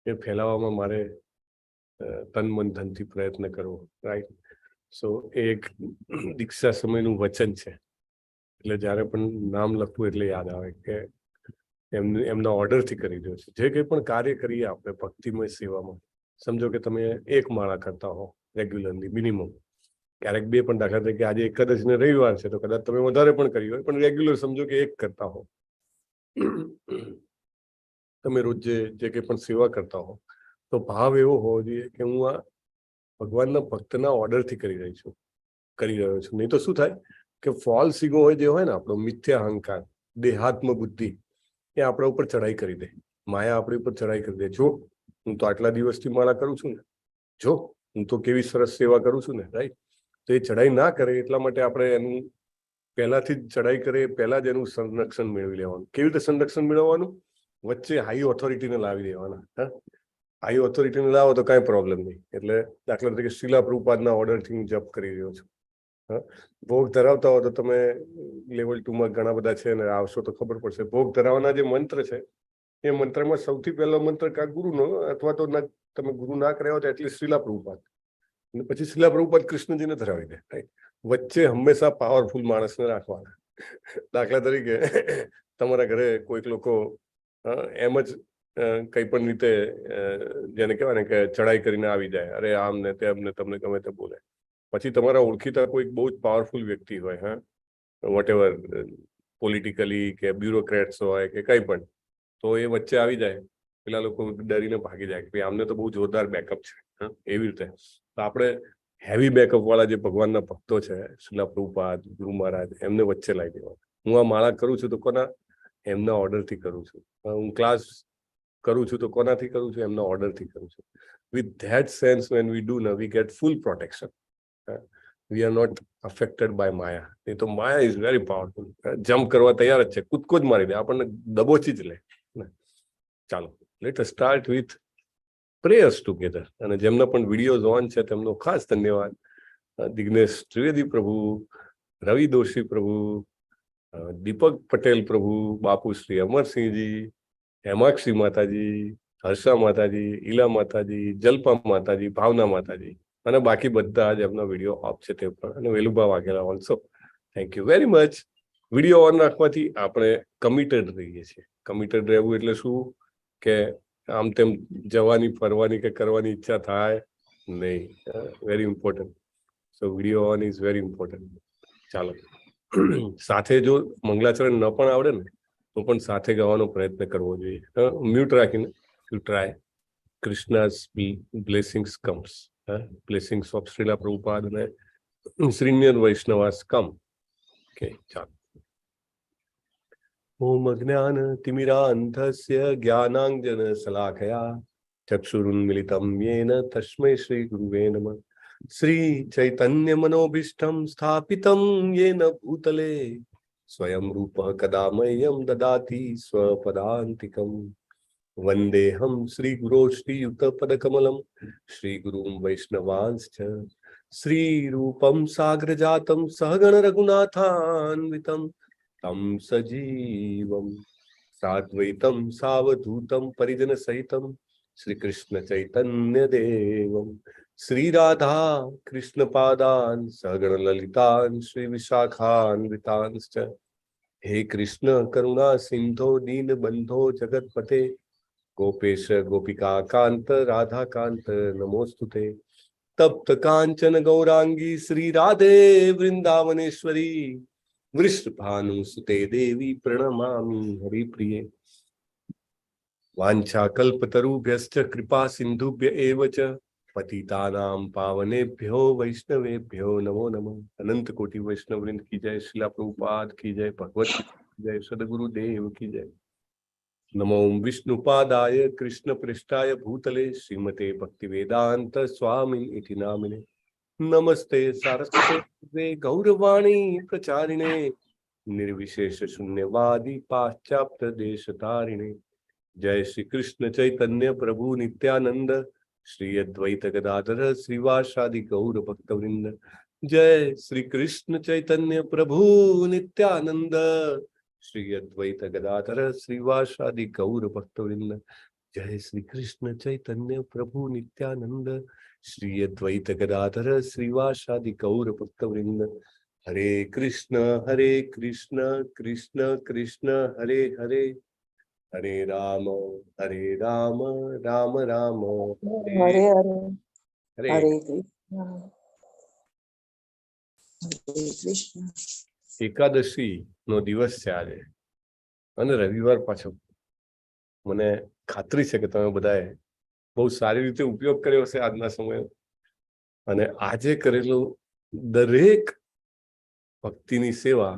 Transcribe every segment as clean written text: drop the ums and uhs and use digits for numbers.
એ ફેલાવવામાં મારે તન મન ધનથી પ્રયત્ન કરવો, રાઈટ. સો એ એક દીક્ષા સમયનું વચન છે. એટલે જ્યારે પણ નામ લખવું એટલે યાદ આવે કે એમના ઓર્ડરથી કરી રહ્યો છે. જે કંઈ પણ કાર્ય કરીએ આપણે ભક્તિમય સેવામાં, સમજો કે તમે એક માળા કરતા હો રેગ્યુલરલી મિનિમમ, ક્યારેક બે પણ, દાખલા તરીકે આજે એકાદશ ને રવિવાર છે તો કદાચ તમે વધારે પણ કરી હોય, પણ રેગ્યુલર સમજો કે એક કરતા હો. તમે રોજ જે કંઈ પણ સેવા કરતા હો તો ભાવ એવો હોવો જોઈએ કે હું આ ભગવાનના ભક્તના ઓર્ડરથી કરી રહ્યો છું. નહીં તો શું થાય કે ફોલ્સ ઈગો હોય, જે હોય ને આપણો મિથ્યા અહંકાર, દેહાત્મ બુદ્ધિ, એ આપણા ઉપર ચડાઈ કરી દે. માયા આપણી ઉપર ચડાઈ કરી દે. જો હું તો આટલા દિવસથી માળા કરું છું ને, જો હું તો કેવી સરસ સેવા કરું છું ને, રાઈટ. તો એ ચડાઈ ના કરે એટલા માટે આપણે એનું પહેલાથી જ ચડાઈ કરે પહેલા જ એનું સંરક્ષણ મેળવી લેવાનું. કેવી રીતે સંરક્ષણ મેળવવાનું? વચ્ચે હાઈ ઓથોરિટીને લાવી દેવાના. હાઈ ઓથોરિટીને લાવો તો કાંઈ પ્રોબ્લેમ નહીં. એટલે દાખલા તરીકે શીલા પ્રભુપાદના ઓર્ડરથી હું જપ કરી રહ્યો છું. ભોગ ધરાવતા હો તો તમે લેવલ 2માં ઘણા બધા છે ને, આવશો તો ખબર પડશે. ભોગ ધરાવવાના જે મંત્ર છે એ મંત્રમાં સૌથી પહેલો મંત્ર કા ગુરુનો, અથવા તો તમે ગુરુ ના કર્યા હો તો એટલીસ્ટ શીલા પ્રભુપાદ, અને પછી શીલા પ્રભુપાદ કૃષ્ણજીને ધરાવી દે. વચ્ચે હંમેશા પાવરફુલ માણસને રાખવાના. દાખલા તરીકે તમારા ઘરે કોઈક લોકો એમ જ કઈ પણ રીતે જેને કહેવાય ને કે ચડાઈ કરીને આવી જાય, અરે આમ ને તેમ ને, તમને ગમે તે બોલે. પછી તમારા ઓળખીતા કોઈક બહુ જ પાવરફુલ વ્યક્તિ હોય, વોટ એવર, પોલિટિકલી કે બ્યુરોક્રેટ્સ હોય કે કંઈ પણ, તો એ વચ્ચે આવી જાય, પેલા લોકો ડરીને ભાગી જાય કે આમને તો બહુ જોરદાર બેકઅપ છે. એવી રીતે તો આપણે હેવી બેકઅપ વાળા જે ભગવાનના ભક્તો છે, શીલા પ્રભુપાદ, ગુરુ મહારાજ, એમને વચ્ચે લાવી દેવા. હું આ માળા કરું છું તો કોના? એમના ઓર્ડરથી કરું છું. હું ક્લાસ કરું છું તો કોનાથી કરું છું? એમના ઓર્ડરથી કરું છું. With that sense when we do we get full protection. We are not affected by maya. નહીં તો maya is very powerful. Jump કરવા તૈયાર જ છે, કૂદકો જ મારી દે, આપણને દબોચી જ લે. ચાલો, let us start with prayers together. અને જેમના પણ વિડીયોઝ ઓન છે તેમનો ખાસ ધન્યવાદ. દિગ્નેશ ત્રિવેદી પ્રભુ, રવિ દોશી પ્રભુ, દીપક પટેલ પ્રભુ, બાપુ શ્રી અમરસિંહજી, હેમાક્ષી માતાજી, હર્ષા માતાજી, ઈલા માતાજી, જલ્પા માતાજી, ભાવના માતાજી, અને બાકી બધા જ એમનો વિડીયો ઓફ છે તે પણ, અને Velubha Vaghela also. Thank you very much. Video on રાખવાથી આપણે કમિટેડ રહીએ છીએ. કમિટેડ રહેવું એટલે શું કે આમ તેમ જવાની, ફરવાની કે કરવાની ઈચ્છા થાય નહીં. Very important. So video on is very important. ચાલો, સાથે જો મંગલાચરણ ન પણ આવડે ને તો પણ સાથે ગાવાનો પ્રયત્ન કરવો જોઈએ. મ્યુટ રાખીને you try. Krishna's blessings comes. Blessings of Srila Prabhupada અને શ્રીન્યર વૈષ્ણવાસ કમ. ઓકે, ચાલો. ઓમ અજ્ઞાન તિમિરાંધસ્ય જ્ઞાનાંજન શલાકયા ચક્ષુરુન્મિલિતમ યેન તસ્મૈ શ્રી ગુરુવે નમઃ. શ્રી ચૈતન્ય મનોભીષ્ટમ સ્થાપિતમ યેન ભૂતલે સ્વયં રૂપ કદા મह्यं દદાતિ સ્વપદાંતિકમ. વંદેહમ શ્રી ગુરો શ્રીયુત પદકમલમ શ્રી ગુરુમ વૈષ્ણવાંશ્ચ શ્રી રૂપમ સાગ્ર જાતમ સહગણ રઘુનાથાન્વિતમ તમ સજીવમ સાદ્વૈતમ સાવધૂતમ પરિજન સહિતમ શ્રી કૃષ્ણ ચૈતન્ય દેવમ શ્રી રાધા કૃષ્ણ પાદાન સહગણ લલિતાન શ્રી વિશાખાન્વિતાંશ્ચ. હે કૃષ્ણ કરુણા સિંધો દીન બંધો જગતપતે ગોપેશ ગોપિકા કાંત રાધા કાંત નમોસ્તુતે. તપ્ત કાંચન ગૌરાંગી શ્રી રાધે વૃંદાવનેશ્વરી વૃષભાનુસુતે દેવી પ્રણમામિ હરિપ્રિયે. વાંછા કલ્પતરુભ્યશ્ચ કૃપા સિંધુભ્ય એવ ચ પતિતાનામ પાવનેભ્યો વૈષ્ણવેભ્યો નમો નમઃ. અનંત કોટિ વૈષ્ણવવૃંદ કી જય. શ્રીલા પ્રભુપાદ કી જય. ભગવત કી જય. સદગુરુદેવ કી જય. નમો વિષ્ણુપાદાય કૃષ્ણ પૃષ્ઠાય ભૂતલે શ્રીમતે ભક્તિવેદાંત સ્વામી ઇતિ નામિને. નમસ્તે સારસ્વતે ગૌરવાણી પ્રચારિણે નિર્વિશેષ શૂન્યવાદી પાશ્ચાત્ય દેશતારિણે. જય શ્રી કૃષ્ણ ચૈતન્ય પ્રભુ નિત્યાનંદ શ્રી અદ્વૈત ગદાધર શ્રીવાસાદિ ગૌર ભક્તવૃંદ. જય શ્રી કૃષ્ણ ચૈતન્ય પ્રભુ નિત્યાનંદ શ્રી અદ્વૈત ગદાધર શ્રીવાસાદિ ગૌર ભક્તવૃંદ. જય શ્રી કૃષ્ણ ચૈતન્ય પ્રભુ નિત્યાનંદ શ્રી અદ્વૈત ગદાધર શ્રીવાસાદિ ગૌર ભક્તવૃંદ. હરે કૃષ્ણ કૃષ્ણ કૃષ્ણ હરે હરે, હરે રામ રામ રામ હરે હરે હરે. હરે કૃષ્ણ. એકાદશી નો દિવસ છે આજે અને રવિવાર પાછો. મને ખાતરી છે કે તમે બધાએ બહુ સારી રીતે ઉપયોગ કર્યો હશે આજના સમયે, અને આજે કરેલું દરેક ભક્તિની સેવા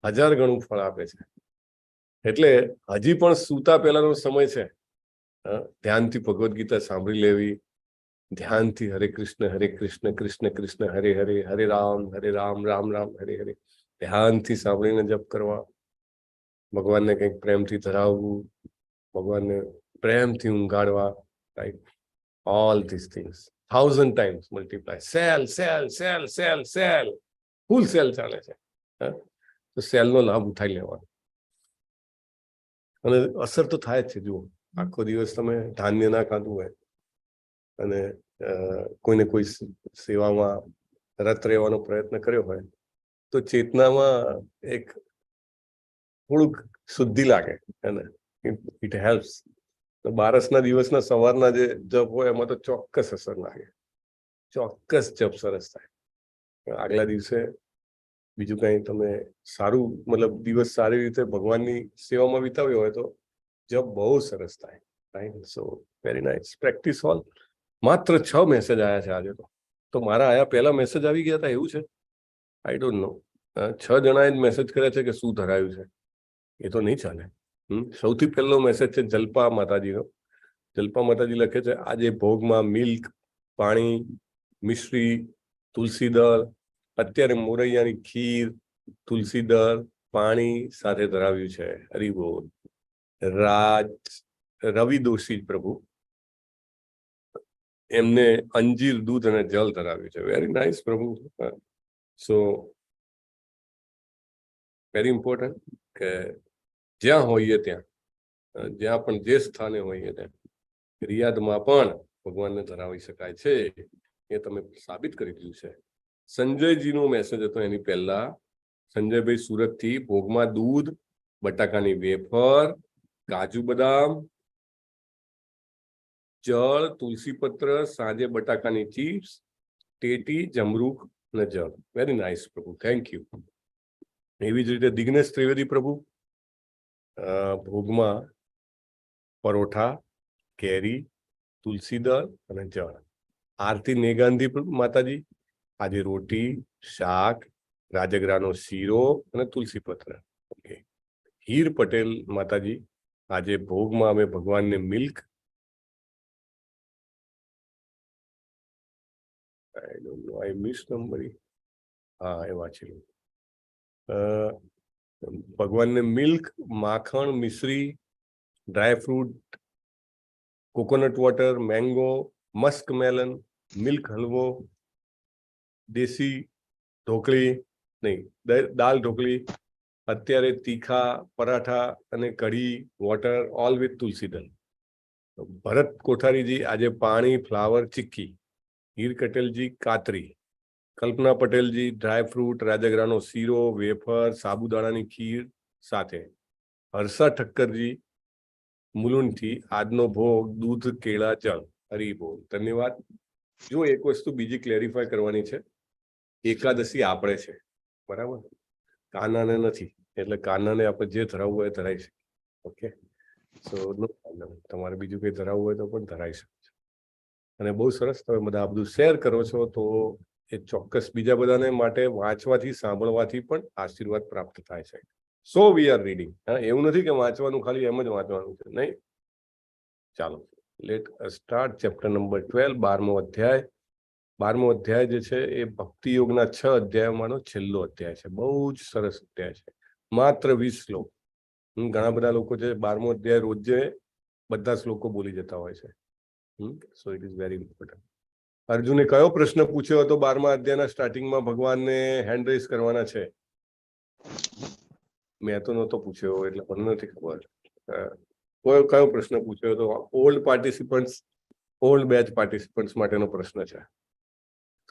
1000 ગણું ફળ આપે છે. એટલે હજી પણ સૂતા પહેલાનો સમય છે, ધ્યાનથી ભગવદ્ ગીતા સાંભળી લેવી, ધ્યાનથી હરે કૃષ્ણ કૃષ્ણ કૃષ્ણ હરે હરે, હરે રામ રામ રામ હરે હરે ધ્યાનથી સાંભળીને જપ કરવા, ભગવાનને કંઈક પ્રેમથી ધરાવવું, ભગવાનને પ્રેમથી ઊંઘાડવા, right? All this things 1000 times multiply. Sale full sale ચાલે છે, તો સેલનો લાભ ઉઠાઈ લેવાનો. અને અસર તો થાય જ છે. જુઓ, આખો દિવસ તમે ધાન્ય ના ખાધું હોય અને કોઈને કોઈ સેવામાં રત રહેવાનો પ્રયત્ન કર્યો હોય તો ચેતનામાં એક થોડુંક શુદ્ધિ લાગે, અને ઇટ હેલ્પ્સ. તો બારસના દિવસના સવારના જે જપ હોય એમાં તો ચોક્કસ અસર લાગે, ચોક્કસ જપ સરસ થાય. આગલા દિવસે બીજું કઈ તમે સારું, મતલબ દિવસ સારી રીતે ભગવાનની સેવામાં વિતાવ્યો હોય તો જપ બહુ સરસ થાય, રાઈટ? સો વેરી નાઇસ. Practice all. માત્ર 6 મેસેજ આવ્યા છે આજે તો મારા આયા પહેલા મેસેજ આવી ગયા હતા એવું છે? I don't know. 6 જણાએ જ મેસેજ કર્યા છે કે શું ધરાયું છે. એ તો નહીં ચાલે. સૌથી પહેલો મેસેજ છે જલ્પા માતાજીનો. જલ્પા માતાજી લખે છે, આજે ભોગમાં મિલ્ક, પાણી, મિશ્રી, તુલસી દળ, અત્યારે મોરૈયાની ખીર, તુલસી દળ, પાણી સાથે ધરાવ્યું છે. હરિ બોલ. રવિ દોશી પ્રભુ, એમને અંજીર, દૂધ અને જલ ધરાવ્યું છે. વેરી નાઇસ પ્રભુ. સો વેરી ઇમ્પોર્ટન્ટ કે જ્યાં હોઈએ ત્યાં, જ્યાં પણ જે સ્થાને હોઈએ ત્યાં રિયાદમાં પણ ભગવાનને ધરાવી શકાય છે. એ તમે સાબિત કરી દીધું છે. સંજયજીનો મેસેજ હતો એની પહેલા. સંજયભાઈ સુરતથી, ભોગમાં દૂધ, બટાકાની વેફર, કાજુ બદામ, જળ, તુલસી પત્ર, સાંજે બટાકાની ચિપ્સ, ટેટી, જમરૂખ અને જળ. વેરી નાઇસ પ્રભુ, થેન્ક યુ. એવી જ રીતે દિગ્નેશ ત્રિવેદી પ્રભુ, ભોગમાં પરોઠા, કેરી, તુલસી દળ અને જળ. આરતી નેગાંધી માતાજી, આજે રોટી, શાક, રાજગરાનો શીરો અને તુલસી પત્ર. ઓકે. હીર પટેલ માતાજી, આજે ભોગમાં અમે ભગવાનને મિલ્ક, આઈ મિસ નંબરી, હા એ વાંચી લઉં. ભગવાનને મિલ્ક, માખણ, મિશ્રી, dry fruit, coconut water, mango, musk melon, milk હલવો, દેશી ઢોકળી, નહીં દાલ ઢોકળી, અત્યારે તીખા પરાઠા અને કઢી, વોટર, ઓલ વિથ તુલસી દળ. ભરત કોઠારીજી, આજે પાણી, ફ્લાવર, ચિક્કી. હીર કટેલજી, કાતરી. કલ્પના પટેલજી, ડ્રાય ફ્રૂટ, રાજગરાનો શીરો, વેફર, સાબુદાણાની ખીર સાથે. હર્ષા ઠક્કરજી મુલુંડથી, આજનો ભોગ દૂધ, કેળા, જળ. હરી બોલ. ધન્યવાદ. જો એક વસ્તુ બીજી ક્લેરિફાય કરવાની છે, એકાદશી આપણે છે, બરાબર? કાનાને નથી, એટલે કાનાને આપણે જે ધરાવવું હોય ધરાઈ શકીએ. ઓકે, સો નો પ્રોબ્લેમ. તમારે બીજું કંઈ ધરાવવું હોય તો પણ ધરાઈ શકે છે. અને બહુ સરસ, તમે બધા આ બધું શેર કરો છો, તો એ ચોક્કસ બીજા બધાને માટે વાંચવાથી, સાંભળવાથી પણ આશીર્વાદ પ્રાપ્ત થાય છે. સો વી આર રીડિંગ. એવું નથી કે વાંચવાનું ખાલી એમ જ વાંચવાનું છે, નહીં. ચાલો, લેટ સ્ટાર્ટ. ચેપ્ટર નંબર 12, 12મો અધ્યાય. 12મો અધ્યાય જે છે એ ભક્તિ યોગના 6 અધ્યાયોમાંનો છેલ્લો અધ્યાય છે. બહુ જ સરસ અધ્યાય છે. માત્ર 20 શ્લોક. ઘણા બધા લોકો છે 12મો અધ્યાય રોજે બધા શ્લોકો બોલી જતા હોય છે. So it is very important. અર્જુને કયો પ્રશ્ન પૂછ્યો હતો 12મા અધ્યાયના સ્ટાર્ટિંગમાં? ભગવાનને હેન્ડ રેઝ કરવાના છે. મેં તો નહોતો પૂછ્યો એટલે મને નથી ખબર. કયો પ્રશ્ન પૂછ્યો હતો? ઓલ્ડ બેચ પાર્ટિસિપન્ટ્સ માટેનો પ્રશ્ન છે.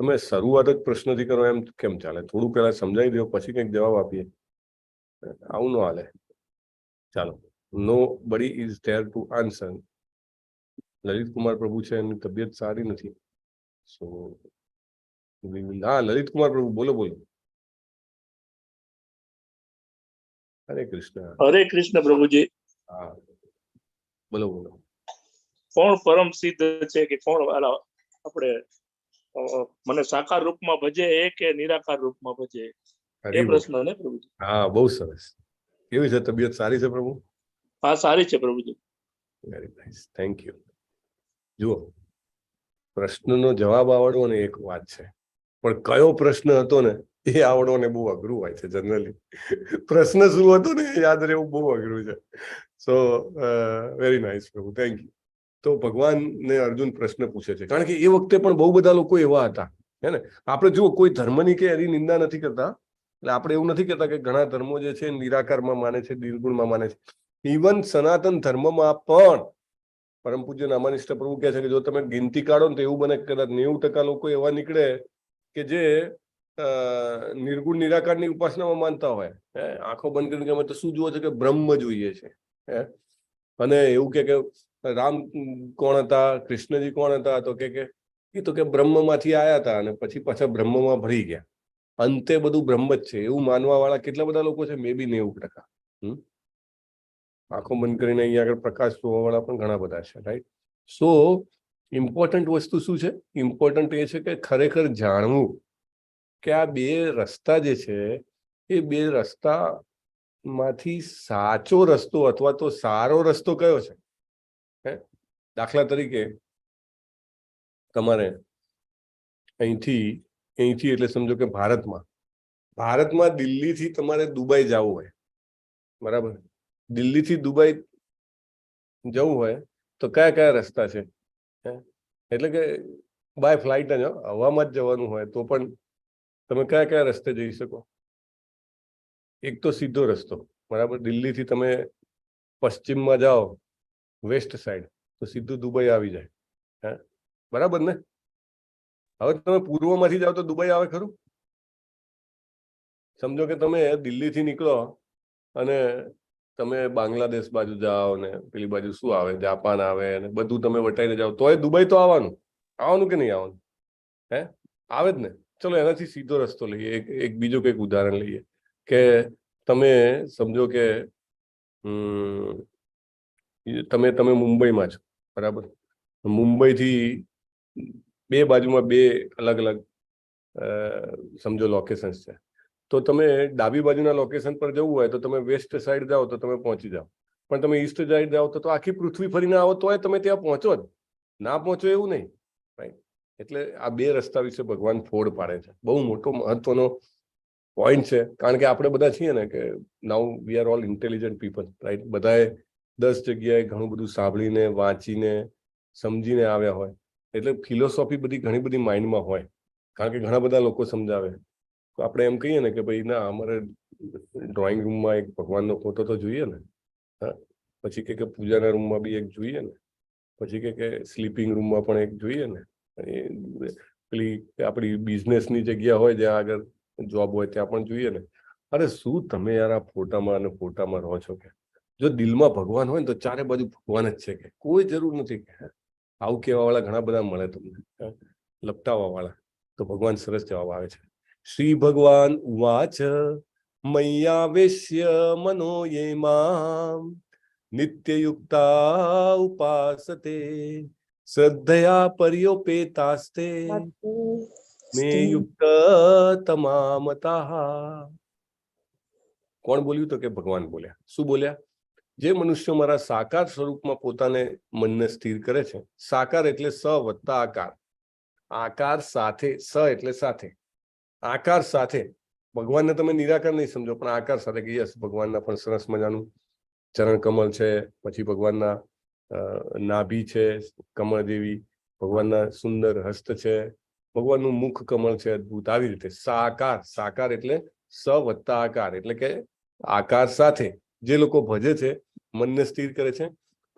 તમે શરૂઆત જ પ્રશ્નથી કરો એમ કેમ ચાલે? થોડું પહેલા સમજાવી દો, પછી કંઈક જવાબ આપીએ. આવું ન હાલે. ચાલો, નો બડી is there to answer. Lalit Kumar પ્રભુ છે, એની તબિયત સારી નથી. સો હા, લલિત કુમાર પ્રભુ બોલો. હરે કૃષ્ણ. હરે કૃષ્ણ પ્રભુજી. હા, બોલો. કોણ પરમ સિદ્ધ છે કે કોણ આપણે મને સાકાર રૂપમાં ભજે કે નિરાકાર રૂપમાં ભજે, એ પ્રશ્ન ને પ્રભુજી? હા, બહુ સરસ. કેવી છે તબિયત? સારી છે પ્રભુ? હા, સારી છે પ્રભુજી. Very nice, thank you. જુઓ, પ્રશ્નનો જવાબ આવડવો ને એક વાત છે, પણ કયો પ્રશ્ન હતો ને એ આવડવો ને બહુ અઘરું હોય છે. જનરલી પ્રશ્ન શું હતો ને એ યાદ રહેવું બહુ અઘરું છે. સો વેરી નાઇસ પ્રભુ, થેન્ક યુ. તો ભગવાનને અર્જુન પ્રશ્ન પૂછે છે, કારણ કે એ વખતે પણ બહુ બધા લોકો એવા હતા, હે ને. આપણે જુઓ, કોઈ ધર્મની કે એની નિંદા નથી કરતા. એટલે આપણે એવું નથી કહેતા કે ઘણા ધર્મો જે છે નિરાકારમાં માને છે, નિર્ગુણમાં માને છે. ઇવન સનાતન ધર્મમાં પણ પરમ પૂજ્ય નામાનિષ્ઠ પ્રભુ કહે છે કે જો તમે ગિનતી કાઢો ને તો એવું બને કદાચ 90% લોકો એવા નીકળે કે જે નિર્ગુણ નિરાકારની ઉપાસનામાં માનતા હોય. આંખો બંધ કરીને અમે તો શું જુઓ છે કે બ્રહ્મ જોઈએ છે. અને એવું કે રામ કોણ હતા, કૃષ્ણજી કોણ હતા? તો કે બ્રહ્મમાંથી આવ્યા હતા અને પછી પાછા બ્રહ્મમાં ભળી ગયા. અંતે બધું બ્રહ્મ જ છે એવું માનવા વાળા કેટલા બધા લોકો છે? મે બી 90%. આંખો બંધ કરીને અહીંયા આગળ પ્રકાશ જોવા વાળા પણ ઘણા બધા છે, રાઈટ? સો ઇમ્પોર્ટન્ટ વસ્તુ શું છે? ઇમ્પોર્ટન્ટ એ છે કે ખરેખર જાણવું કે આ બે રસ્તા જે છે એ બે રસ્તામાંથી સાચો રસ્તો અથવા તો સારો રસ્તો કયો છે? દાખલા તરીકે તમારે અહીંથી એટલે સમજો કે ભારતમાં દિલ્હીથી તમારે દુબઈ જવું હોય, બરાબર? દિલ્હીથી દુબઈ જવું હોય તો કયા રસ્તા છે? એટલે કે બાય ફ્લાઇટ જ, હવામાં જ જવાનું હોય તો પણ તમે કયા રસ્તે જઈ શકો? એક તો સીધો રસ્તો, બરાબર? દિલ્હીથી તમે પશ્ચિમમાં જાઓ, વેસ્ટ સાઈડ, તો સીધું દુબઈ આવી જાય, બરાબર ને? હવે તમે પૂર્વમાંથી જાઓ તો દુબઈ આવે ખરું? સમજો કે તમે દિલ્હીથી નીકળો અને તમે બાંગ્લાદેશ બાજુ જાઓ ને પેલી બાજુ શું આવે, જાપાન આવે, અને બધું તમે વટાઈને જાઓ તોય દુબઈ તો આવવાનું કે નહીં આવવાનું? આવે જ ને. ચલો એનાથી સીધો રસ્તો લઈએ. એક બીજું કંઈક ઉદાહરણ લઈએ કે તમે સમજો કે તમે મુંબઈમાં છો, બરાબર? મુંબઈથી બે બાજુમાં બે અલગ અલગ સમજો લોકેશન્સ છે. તો તમે ડાબી બાજુના લોકેશન પર જવું હોય તો તમે વેસ્ટ સાઈડ જાઓ તો તમે પહોંચી જાઓ, પણ તમે ઈસ્ટ સાઈડ જાઓ તો આખી પૃથ્વી ફરીને આવો તોય તમે ત્યાં પહોંચો જ, ના પહોંચો એવું નહીં, રાઈટ? એટલે આ બે રસ્તા વિશે ભગવાન ફોડ પાડે છે. બહુ મોટો મહત્વનો પોઈન્ટ છે, કારણ કે આપણે બધા છીએ ને કે now we are all intelligent people, right? બધાએ 10 જગ્યાએ ઘણું બધું સાંભળીને, વાંચીને, સમજીને આવ્યા હોય, એટલે ફિલોસોફી બધી ઘણી બધી માઇન્ડમાં હોય, કારણ કે ઘણા બધા લોકો સમજાવે. તો આપણે એમ કહીએ ને કે ભાઈ ના, અમારે ડ્રોઈંગ રૂમમાં એક ભગવાનનો ફોટો તો જોઈએ ને, પછી કે પૂજાના રૂમમાં બી એક જોઈએ ને, પછી કે સ્લીપિંગ રૂમમાં પણ એક જોઈએ ને, પેલી આપણી બિઝનેસની જગ્યા હોય જ્યાં આગળ જોબ હોય ત્યાં પણ જોઈએ ને. અરે શું તમે યાર આ ફોટામાં રહો છો? કે જો દિલમાં ભગવાન હોય ને તો ચારે બાજુ ભગવાન જ છે, કે કોઈ જરૂર નથી કે આવું કહેવા વાળા ઘણા બધા મળે તમને, લપટાવા વાળા. તો ભગવાન સરસ જવાબ આવે છે. શ્રી ભગવાન ઉવાચ મય્યાવેશ્ય મનો યે મામ નિત્યયુક્તા ઉપાસતે શ્રદ્ધયા પર્યોપેતાસ્તે મે યુક્ત તમામતઃ. કોણ બોલ્યું? તો કે ભગવાન બોલ્યા. શું બોલ્યા? જે મનુષ્ય મારા સાકાર સ્વરૂપમાં પોતાને મનને સ્થિર કરે છે. સાકાર એટલે સ વત્તા આકાર, આકાર સાથે, સ એટલે સાથે, આકાર સાથે. ભગવાનને તમે નિરાકાર નહીં સમજો, પણ આકાર સાથે કે યસ, ભગવાનના પણ સરસ મજાનું ચરણ કમળ છે, પછી ભગવાનના નાભી છે કમળ જેવી, ભગવાનના સુંદર હસ્ત છે, ભગવાનનું મુખ કમળ છે અદભુત. આવી રીતે સાકાર એટલે સ વત્તા આકાર, એટલે કે આકાર સાથે જે લોકો ભજે છે, મનને સ્થિર કરે છે,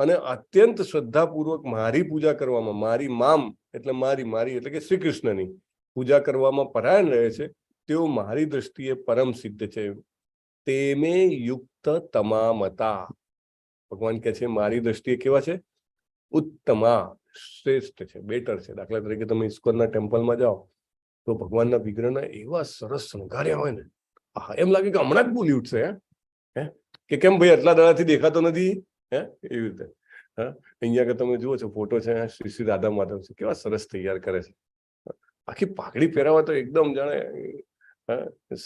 અને અત્યંત શ્રદ્ધાપૂર્વક મારી પૂજા કરવામાં, મારી મામ એટલે મારી એટલે કે શ્રી કૃષ્ણની પૂજા કરવામાં પરાયણ રહે છે, તેઓ મારી દ્રષ્ટિએ પરમ સિદ્ધ છે. તેમે યુક્ત તમામતા. ભગવાન કહે છે મારી દ્રષ્ટિએ કેવા છે? ઉત્તમા, શ્રેષ્ઠ છે, બેટર છે. દાખલા તરીકે તમે ઇસ્કોનના ટેમ્પલમાં જાઓ તો ભગવાનના વિગ્રહના એવા સરસ શણગાર્યા હોય ને, એમ લાગે કે હમણાં જ બોલી ઉઠશે. હે કે કેમ ભાઈ આટલા દાડાથી દેખાતો નથી? એવી રીતે. અહીંયા કે તમે જુઓ છો ફોટો છે, શ્રી શ્રી રાધા માધવ છે, કેવા સરસ તૈયાર કરે છે. આખી પાઘડી પહેરાવા તો એકદમ જાણે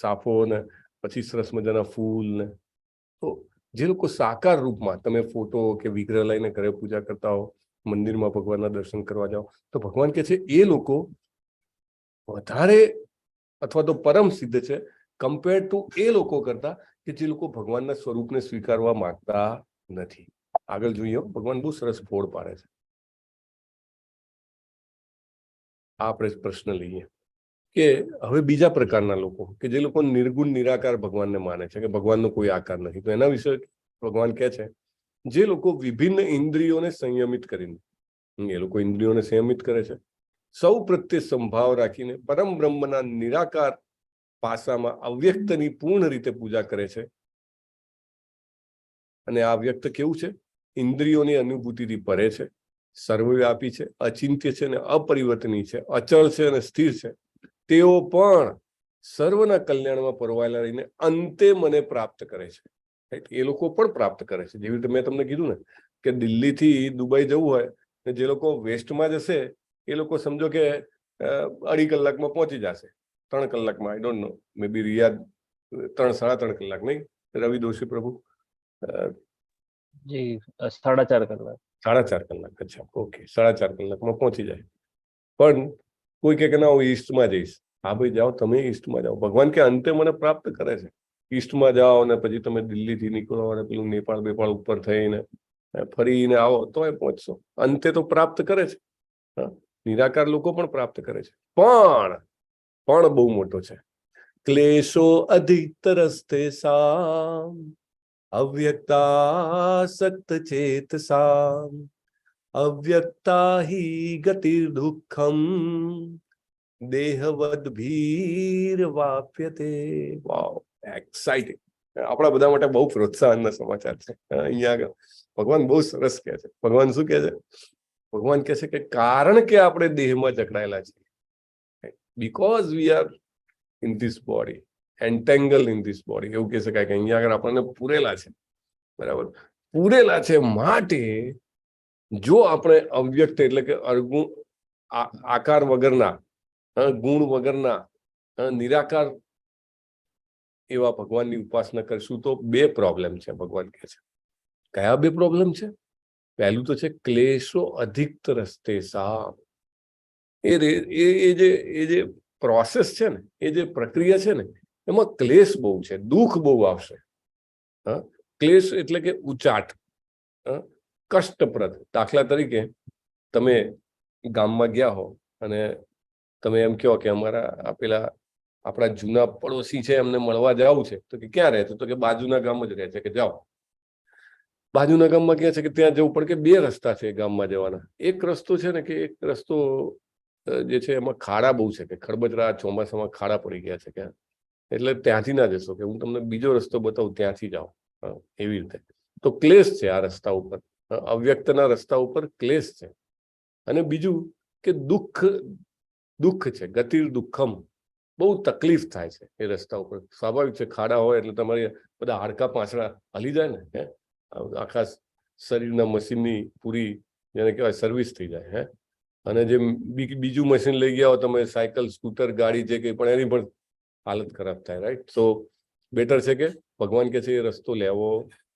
સાફો ને પછી સરસ મજાના ફૂલ ને. તો જે લોકો સાકાર રૂપમાં તમે ફોટો કે વિગ્રહ લઈને ઘરે પૂજા કરતા હો, મંદિરમાં ભગવાનના દર્શન કરવા જાઓ, તો ભગવાન કે છે એ લોકો વધારે અથવા તો પરમ સિદ્ધ છે કમ્પેર ટુ એ લોકો કરતા કે જે લોકો ભગવાનના સ્વરૂપને સ્વીકારવા માંગતા નથી. આગળ જોઈએ, ભગવાન બહુ સરસ ફોડ પાડે છે. આપણે પ્રશ્ન લઈએ કે હવે બીજા પ્રકારના લોકો કે જે લોકો નિર્ગુણ નિરાકાર ભગવાનને માને છે કે ભગવાનનો કોઈ આકાર નથી, તો એના વિશે ભગવાન કહે છે જે લોકો વિભિન્ન ઇન્દ્રિયોને સંયમિત કરીને, એ લોકો ઇન્દ્રિયોને સંયમિત કરે છે, સૌ પ્રત્યે સંભાવ રાખીને પરમ બ્રહ્મના નિરાકાર પાસામાં અવ્યક્તની પૂર્ણ રીતે પૂજા કરે છે. અને આ વ્યક્ત કેવું છે? ઇન્દ્રિયોની અનુભૂતિથી પરે છે, સર્વવ્યાપી છે, અચિંત્ય છે અને અપરિવર્તનીય છે, અચળ છે અને સ્થિર છે. તેઓ પણ સર્વના કલ્યાણમાં પરવાયેલા રહીને અંતે મને પ્રાપ્ત કરે છે. એ લોકો પણ પ્રાપ્ત કરે છે. જેવી રીતે મેં તમને કીધું ને કે દિલ્હીથી દુબઈ જવું હોય ને જે લોકો વેસ્ટમાં જશે એ લોકો સમજો કે 2.5 કલાકમાં પહોંચી જશે, 3 કલાકમાં, I don't know, May B Riyadh 3-3.5 કલાક, નહીં રવિ દોશી પ્રભુ? જી 4.5 કલાક. 4.5 કલાક. અચ્છા, ઓકે, 4.5 કલાકમાં પહોંચી જાય. પણ કોઈ કે ના હું ઈસ્ટમાં જઈશ. હા ભાઈ જાઓ, તમે ઈસ્ટમાં જાઓ. ભગવાન કે અંતે મને પ્રાપ્ત કરે છે. ઈસ્ટમાં જાઓ ને પછી તમે દિલ્હીથી નીકળો અને પેલું નેપાળ ઉપર થઈને ફરીને આવો તો એ પહોંચશો. અંતે તો પ્રાપ્ત કરે છે. નિરાકાર લોકો પણ પ્રાપ્ત કરે છે. પણ બહુ મોટો છે. ક્લેશો અધિકતરસ્તે સામ અવ્યક્તાસક્ત ચેતસા અવ્યક્તા હિ ગતિર દુઃખમ દેહવદ ભીર વાપ્યતે. વાવ, એક્સાઇટિંગ. આપણા બધા માટે બહુ પ્રોત્સાહનના સમાચાર છે. અહીંયા આગળ ભગવાન બહુ સરસ કહે છે. ભગવાન શું કહે છે? ભગવાન કહે છે કે કારણ કે આપણે દેહમાં જકડાયેલા છીએ, because we are in this body, entangle in this body, એવું કહી શકાય કે અહીંયા આગળ આપણને પૂરેલા છે. બરાબર, પૂરેલા છે. માટે જો આપણે અવ્યક્ત એટલે કે અર્ગુણ, આકાર વગરના, ગુણ વગરના, નિરાકાર એવા ભગવાનની ઉપાસના કરશું તો 2 પ્રોબ્લેમ છે. ભગવાન કહે છે. કયા 2 પ્રોબ્લેમ છે? પહેલું તો છે ક્લેશો અધિક રસ્તે સા. એ જે પ્રોસેસ છે ને, એ જે પ્રક્રિયા છે ને, એમાં ક્લેશ બહુ છે, દુઃખ બહુ આવશે. ક્લેશ એટલે કે ઉચાટ, કષ્ટપ્રદ. દાખલા તરીકે તમે ગામમાં ગયા હો અને તમે એમ કહો કે આપણા જૂના પડોશી છે, એમને મળવા જવું છે. તો કે ક્યાં રહે છે? તો કે બાજુના ગામ જ રહે છે. કે જાઓ. બાજુના ગામમાં ક્યાં છે? કે ત્યાં જવું પડે. કે 2 રસ્તા છે ગામમાં જવાના. એક રસ્તો છે ને કે એક રસ્તો જે છે એમાં ખાડા બહુ છે, કે ખડબચરા ચોમાસામાં ખાડા પડી ગયા છે કે, એટલે ત્યાંથી ના જશો, કે હું તમને બીજો રસ્તો બતાવું, ત્યાંથી જાઓ. એવી રીતે. તો ક્લેશ છે આ રસ્તા ઉપર, અવ્યક્તના રસ્તા ઉપર ક્લેશ છે. અને બીજું કે દુઃખ છે, ગતિર દુઃખમ. બહુ તકલીફ થાય છે એ રસ્તા ઉપર. સ્વાભાવિક છે, ખાડા હોય એટલે તમારી બધા હાડકા પાછળ હલી જાય ને, આખા શરીરના મશીનની પૂરી જેને કહેવાય સર્વિસ થઈ જાય. અને જે બીજું મશીન લઈ ગયા હો તમે, સાયકલ, સ્કૂટર, ગાડી, જે કંઈ પણ, એની પણ હાલત ખરાબ થાય. રાઈટ? સો બેટર છે કે ભગવાન કે છે એ રસ્તો લેવો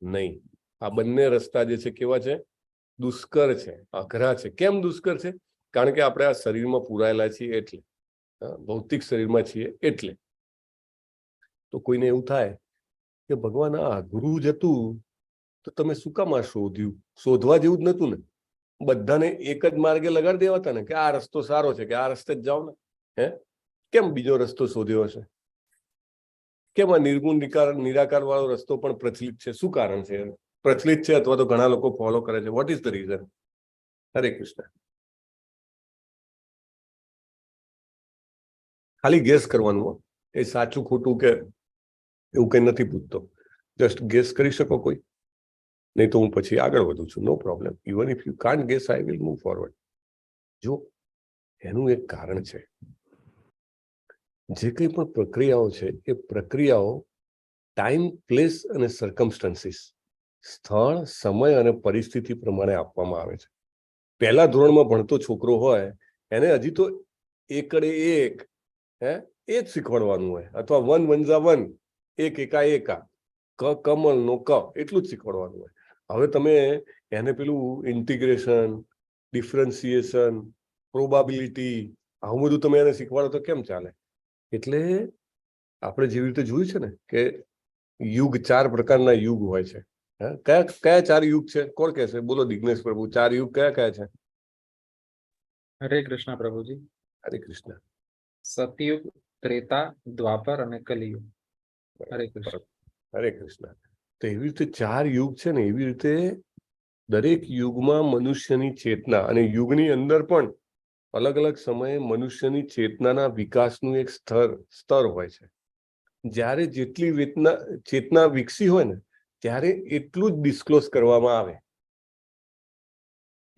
નહીં. આ બંને રસ્તા જે છે કેવા છે? દુષ્કર છે, અઘરા છે. કેમ દુષ્કર છે? કારણ કે આપણે આ શરીરમાં પૂરાયેલા છીએ એટલે, ભૌતિક શરીરમાં છીએ એટલે. તો કોઈને એવું થાય કે ભગવાન આ અઘરું જ હતું તો તમે શું કામ આ શોધ્યું? શોધવા જેવું જ નતું ને. બધાને એક જ માર્ગે લગાડી દેવા હતા ને કે આ રસ્તો સારો છે, કે આ રસ્તે જ જાઓ ને. કેમ બીજો રસ્તો શોધ્યો હશે? કેમ આ નિર્ગુણ નિરાકાર વાળો રસ્તો પણ પ્રચલિત છે? શું કારણ છે? પ્રચલિત છે અથવા તો ઘણા લોકો ફોલો કરે છે? What is the reason? હરે કૃષ્ણ. ખાલી ગેસ કરવાનું, એ સાચું ખોટું કે એવું કઈ નથી પૂછતો, જસ્ટ ગેસ કરી શકો કોઈ? નહીં તો હું પછી આગળ વધું છું, no problem. Even if you can't guess, I will move forward. જો એનું એક કારણ છે, જે કંઈ પણ પ્રક્રિયાઓ છે એ પ્રક્રિયાઓ ટાઈમ, પ્લેસ અને સર્કમસ્ટન્સીસ, સ્થળ, સમય અને પરિસ્થિતિ પ્રમાણે આપવામાં આવે છે. પહેલા ધોરણમાં ભણતો છોકરો હોય એને હજી તો એકડે એક એ જ શીખવાડવાનું હોય, અથવા વન વનઝા વન, એક એકા એકા, ક કમલ નો ક, એટલું જ શીખવાડવાનું હોય. હવે તમે એને પેલું ઇન્ટિગ્રેશન, ડિફરન્સિએશન, પ્રોબાબિલિટી, આવું બધું તમે એને શીખવાડો તો કેમ ચાલે? એટલે આપણે જેવી રીતે જોયું છે ને કે યુગ, 4 પ્રકારના યુગ હોય છે. કયા કયા 4 યુગ છે? કોણ કહેશે? બોલો દિગ્નેશ પ્રભુ, 4 યુગ કયા કયા છે? હરે કૃષ્ણ પ્રભુજી. હરે કૃષ્ણ. સતયુગ, ત્રેતા, દ્વાપર અને કલિયુગ. હરે કૃષ્ણ. હરે કૃષ્ણ. તો એવી રીતે 4 યુગ છે ને, એવી રીતે દરેક યુગમાં મનુષ્યની ચેતના, અને યુગની અંદર પણ અલગ અલગ સમયે મનુષ્યની ચેતનાના વિકાસનું એક સ્તર હોય છે. જ્યારે જેટલી ચેતના વિકસી હોય ને, ત્યારે એટલું જ ડિસ્ક્લોઝ કરવામાં આવે,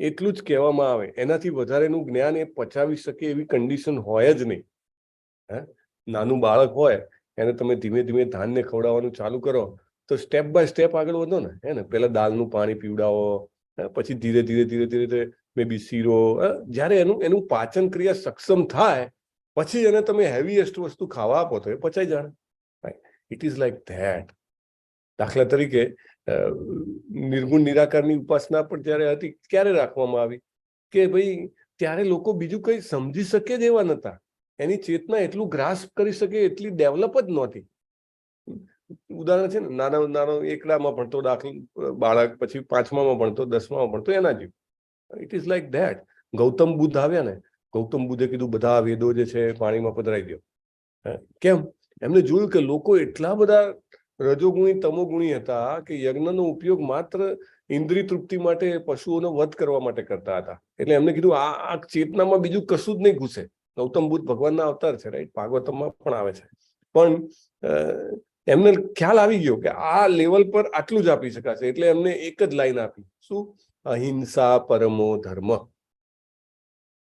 એટલું જ કહેવામાં આવે. એનાથી વધારેનું જ્ઞાન એ પચાવી શકે એવી કન્ડિશન હોય જ નહીં. નાનું બાળક હોય એને તમે ધીમે ધીમે ધાનને ખવડાવવાનું ચાલુ કરો તો સ્ટેપ બાય સ્ટેપ આગળ વધો ને. ને પહેલા દાળનું પાણી પીવડાવો, પછી ધીરે ધીરે ધીરે ધીરે મે બી શીરો. જ્યારે એનું પાચન ક્રિયા સક્ષમ થાય પછી એને તમે હેવીએસ્ટ વસ્તુ ખાવા આપો તો એ પચાઈ જાણે. It is like that. દાખલા તરીકે નિર્ગુણ નિરાકારની ઉપાસના પણ ત્યારે હતી, ક્યારે રાખવામાં આવી? કે ભાઈ ત્યારે લોકો બીજું કંઈ સમજી શકે જ એવા નહોતા, એની ચેતના એટલું ગ્રાસ્પ કરી શકે એટલી ડેવલપ જ નહોતી. ઉદાહરણ છે ને, નાનો એકડામાં ભણતો બાળક, પછી 5મામાં ભણતો, 10મામાં ભણતો, એના જેવું. It is like that. Gautam Buddha આવ્યા ને, ગૌતમ બુદ્ધે કીધું બધા વેદો જે છે પાણીમાં પધરાઈ દો. કેમ? એમને જોયું કે લોકો એટલા બધા રજોગુણી તમોગુણી હતા કે યજ્ઞનો ઉપયોગ માત્ર ઇન્દ્રિય તૃપ્તિ માટે, પશુઓનો વધ કરવા માટે કરતા હતા. એટલે એમને કીધું આ ચેતનામાં બીજું કશું જ નહીં ઘૂસે. ગૌતમ બુદ્ધ ભગવાનના અવતાર છે, રાઈટ? ભાગવતમાં પણ આવે છે. પણ એમને ખ્યાલ આવી ગયો કે આ લેવલ પર આટલું જ આપી શકાશે. એટલે એમને એક જ લાઈન આપી, શું? અહિંસા પરમો ધર્મ.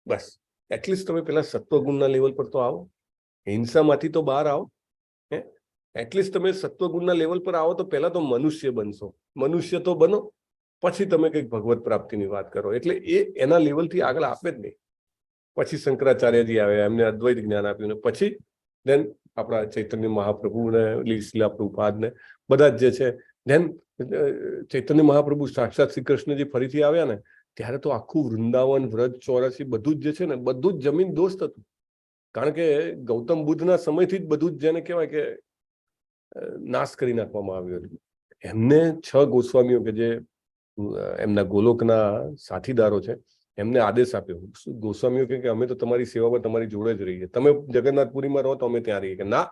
બસ, એટલીસ્ટ તમે પેલા સત્વગુણના લેવલ પર તો આવો, હિંસામાંથી તો બહાર આવો. એટલીસ્ટ તમે સત્વગુણના લેવલ પર આવો તો પહેલા તો મનુષ્ય બનશો. મનુષ્ય તો બનો, પછી તમે કંઈક ભગવત પ્રાપ્તિની વાત કરો. એટલે એ એના લેવલથી આગળ આપે જ નહીં. પછી શંકરાચાર્યજી આવ્યા, એમને અદ્વૈત જ્ઞાન આપ્યું, ને પછી દેન આપણા ચૈતન્ય મહાપ્રભુ ને શીલા પ્રભુપાદ ને બધા જ જે છે. દેન ચૈતન્ય મહાપ્રભુ સાક્ષાત શ્રી કૃષ્ણજી ફરીથી આવ્યા ને, ત્યારે તો આખું વૃંદાવન, વ્રજ, ચોરાસી બધું જ જે છે ને, બધું જ જમીન દોસ્ત હતું. કારણ કે ગૌતમ બુદ્ધના સમયથી જ બધું જ જેને કહેવાય કે નાશ કરી નાખવામાં આવ્યું હતું. એમને 6 ગોસ્વામીઓ કે જે એમના ગોલોકના સાથીદારો છે, એમને આદેશ આપ્યો. ગોસ્વામીઓ કે અમે તો તમારી સેવામાં તમારી જોડે જ રહીએ. તમે જગન્નાથપુરીમાં રહો તો અમે ત્યાં રહીએ. કે ના,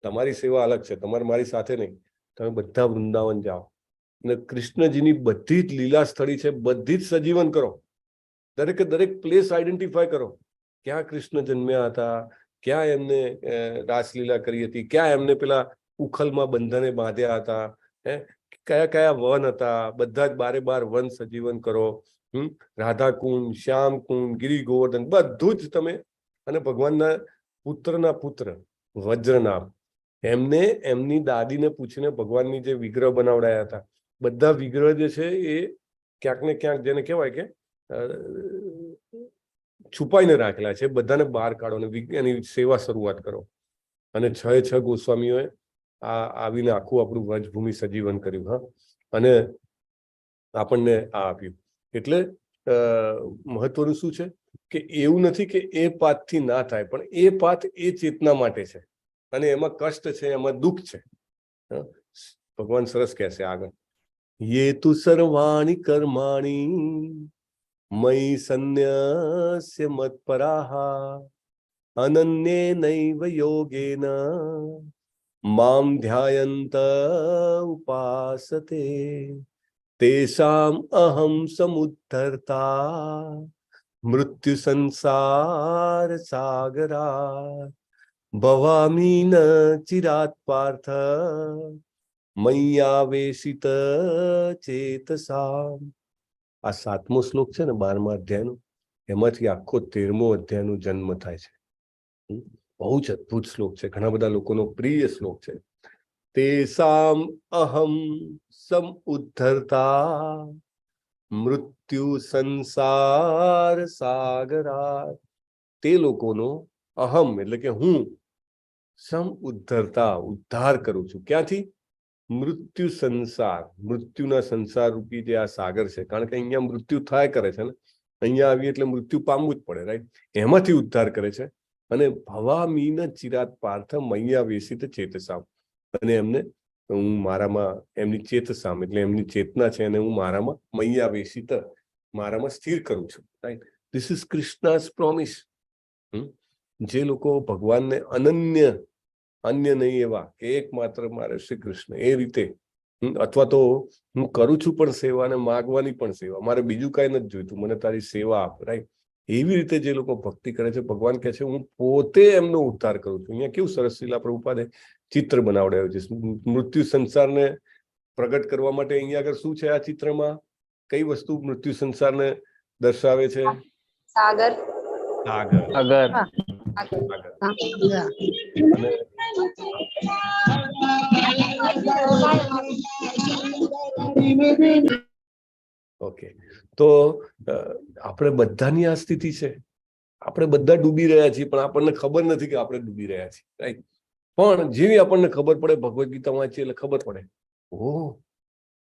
તમારી સેવા અલગ છે, તમારે મારી સાથે નહીં. તમે બધા વૃંદાવન જાઓ અને કૃષ્ણજીની બધી જ લીલા સ્થળી છે, બધી જ સજીવન કરો. દરેકે દરેક પ્લેસ આઈડેન્ટિફાય કરો. ક્યાં કૃષ્ણ જન્મ્યા હતા, ક્યાં એમને રાસલીલા કરી હતી, ક્યાં એમને પેલા ઉખલમાં બંધને બાંધ્યા હતા, કયા કયા વન હતા, બધા જ 12 વન સજીવન કરો. રાધાકુંડ, શ્યામકુંડ, ગિરી ગોવર્ધન બધું જ તમે. અને ભગવાનના પુત્રના પુત્ર વજ્રનાભ, એમને એમની દાદીને પૂછીને ભગવાનની જે વિગ્રહ બનાવડાયા હતા, બધા વિગ્રહ જે છે એ ક્યાંક ને ક્યાંક જેને કહેવાય કે છુપાઈને રાખેલા છે. બધાને બહાર કાઢો અને એની સેવા શરૂઆત કરો. અને 6 ગોસ્વામીઓએ આવીને આખું આપણું વ્રજભૂમિ સજીવન કર્યું. હા, અને આપણને આ આપ્યું. એટલે મહત્વનું શું છે કે એવું નથી કે એ પાથથી ના થાય, પણ એ પાથ એ ચેતના માટે છે, અને એમાં કષ્ટ છે, એમાં દુઃખ છે. ભગવાન સરસ કહેશે આગળ, યે તુ સર્વાણી કર્માણી મયી સંન્યસ્ય મત્પરાહ અનન્યે નૈવ યોગેન મામ ધ્યાયંત ઉપાસતે તેષામ અહમ સમુદ્ધર્તા મૃત્યુ સંસાર સાગરા ભવામી ન ચિરાત પાર્થ મય્યાવેશિત ચેતસા. આ 7મો શ્લોક છે ને 12મા અધ્યાયનો, એમાંથી આખો 13મો અધ્યાયનો જન્મ થાય છે. બહુ જ અદભુત શ્લોક છે, ઘણા બધા લોકોનો પ્રિય શ્લોક છે. તેસામ અહમ સમ ઉદ્ધરતા મૃત્યુ સંસાર સાગરા. તે લોકોનો અહમ એટલે કે હું સમ ઉદ્ધરતા ઉદ્ધાર કરું છું. ક્યાંથી? મૃત્યુ સંસાર, મૃત્યુના સંસાર રૂપી જે આ સાગર છે, કારણ કે અહીંયા મૃત્યુ થાય કરે છે ને, અહીંયા આવી એટલે મૃત્યુ પામવું જ પડે, રાઈટ? એમાંથી ઉદ્ધાર કરે છે. અને ભવામીન ચિરાત પાર્થ મૈયા વેશિત ચેતસામ, અને એમને હું મારામાં એમની ચેતસામ એટલે એમની ચેતના છે અને હું મારામાં મૈયા વેશિત મારામાં સ્થિર કરું છું, right? This is Krishna's promise. જે લોકો ભગવાનને અન્ય નહીં એવા કે એકમાત્ર મારે શ્રી કૃષ્ણ એ રીતે, અથવા તો હું કરું છું પણ સેવા અને માગવાની પણ સેવા, મારે બીજું કઈ નથી જોઈતું, મને તારી સેવા આપ, રાઈટ? એવી રીતે જે લોકો ભક્તિ કરે છે, ભગવાન કહે છે હું પોતે એમનો ઉદ્ધાર કરું છું. અહીંયા કેવું સરસ શીલા પ્રભુપાદે ચિત્ર બનાવડાવ્યું છે મૃત્યુ સંસારને પ્રગટ કરવા માટે. અહીંયા આગળ શું છે આ ચિત્રમાં? કઈ વસ્તુ મૃત્યુ સંસારને દર્શાવે છે? સાગર. અગર ઓકે, તો આપણે બધાની આ સ્થિતિ છે. આપણે બધા ડૂબી રહ્યા છીએ, પણ આપણને ખબર નથી કે આપણે ડૂબી રહ્યા છીએ, રાઈટ? પણ જેવી આપણને ખબર પડે, ભગવદ્ ગીતા વાંચીએ એટલે ખબર પડે, ઓહ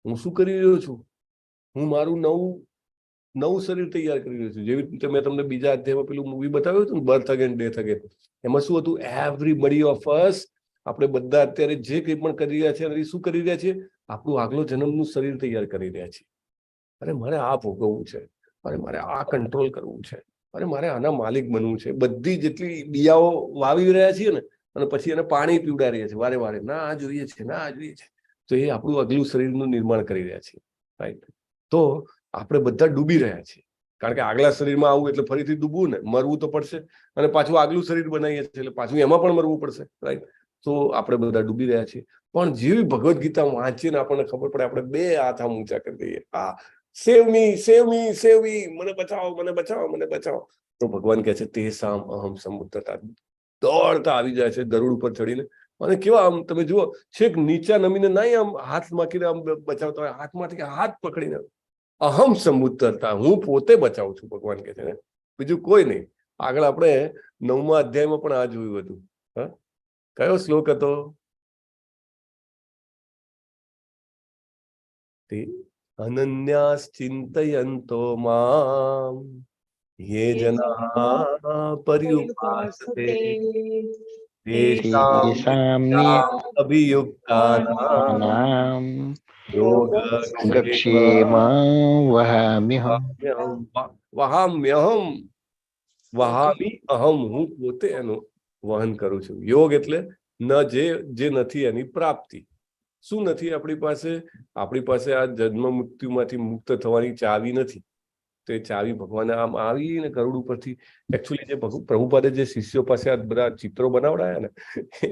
હું શું કરી રહ્યો છું, હું મારું નવું શરીર તૈયાર કરી રહ્યો છું. જેવી રીતે મેં તમને બીજા અધ્યાયમાં પેલું મૂવી બતાવ્યું હતું ને, બર્થ અગેન ડેથ અગેન, એમાં શું હતું? એવરીબડી ઓફ અસ, આપણે બધા અત્યારે જે કંઈ પણ કરી રહ્યા છીએ, શું કરી રહ્યા છીએ? આપણું આગલો જન્મનું શરીર તૈયાર કરી રહ્યા છીએ. અરે મારે આ ભોગવવું છે, અરે મારે આ કંટ્રોલ કરવું છે, અરે મારે આના માલિક બનવું છે. બધી જેટલી બિયાઓ વાવી રહ્યા છીએ ને, અને પછી એને પાણી પીવડા રહ્યા છે વારે વારે, ના આ જોઈએ છે, ના આ જોઈએ છે, તો એ આપણું અગલું શરીરનું નિર્માણ કરી રહ્યા છીએ, રાઈટ? તો આપણે બધા ડૂબી રહ્યા છીએ, કારણ કે આગલા શરીરમાં આવું એટલે ફરીથી ડૂબવું ને, મરવું તો પડશે, અને પાછું આગલું શરીર બનાવીએ છીએ એટલે પાછું એમાં પણ મરવું પડશે, રાઈટ? તો આપણે બધા ડૂબી રહ્યા છીએ. પણ જેવી ભગવદ્ ગીતા વાંચીએ ને આપણને ખબર પડે, આપણે બે હાથ આમ ઊંચા કરી દઈએ, આ સેવ મી, સેવ મી, સેવ મી, મને બચાવો, મને બચાવો, મને બચાવો. તો ભગવાન કહે છે તે સામ અહમ સમુદ્રતા, દોડતા આવી જાય છે ગરુડ ઉપર ચડીને, અને કેવા આમ તમે જુઓ, છેક નીચા નમીને નહીં આમ હાથ માકીને આમ બચાવતા હોય, હાથમાંથી હાથ પકડીને અહમ સમુદ્રતા, હું પોતે બચાવું છું, ભગવાન કહે છે ને, બીજું કોઈ નહીં. આગળ આપણે 9મા અધ્યાયમાં પણ આ જોયું હતું. હા, કયો શ્લોક હતો? તે અનન્યાસ ચિંતયંતો મામ યે જના પર્યુપાસતે તેષામ અભિયુક્તાનામ યોગક્ષેમં વહામ્યહમ. વહામી અહમ, હું પોતે એનું વહન કરું છું. યોગ એટલે ન જે નથી એની પ્રાપ્તિ. શું નથી આપણી પાસે? આપણી પાસે આ જન્મ મૃત્યુમાંથી મુક્ત થવાની ચાવી નથી. તો એ ચાવી ભગવાને આમ આવીને ગરુડ ઉપરથી, એકચ્યુઅલી જે પ્રભુપાદે જે શિષ્યો પાસે આ બધા ચિત્રો બનાવડાયા ને,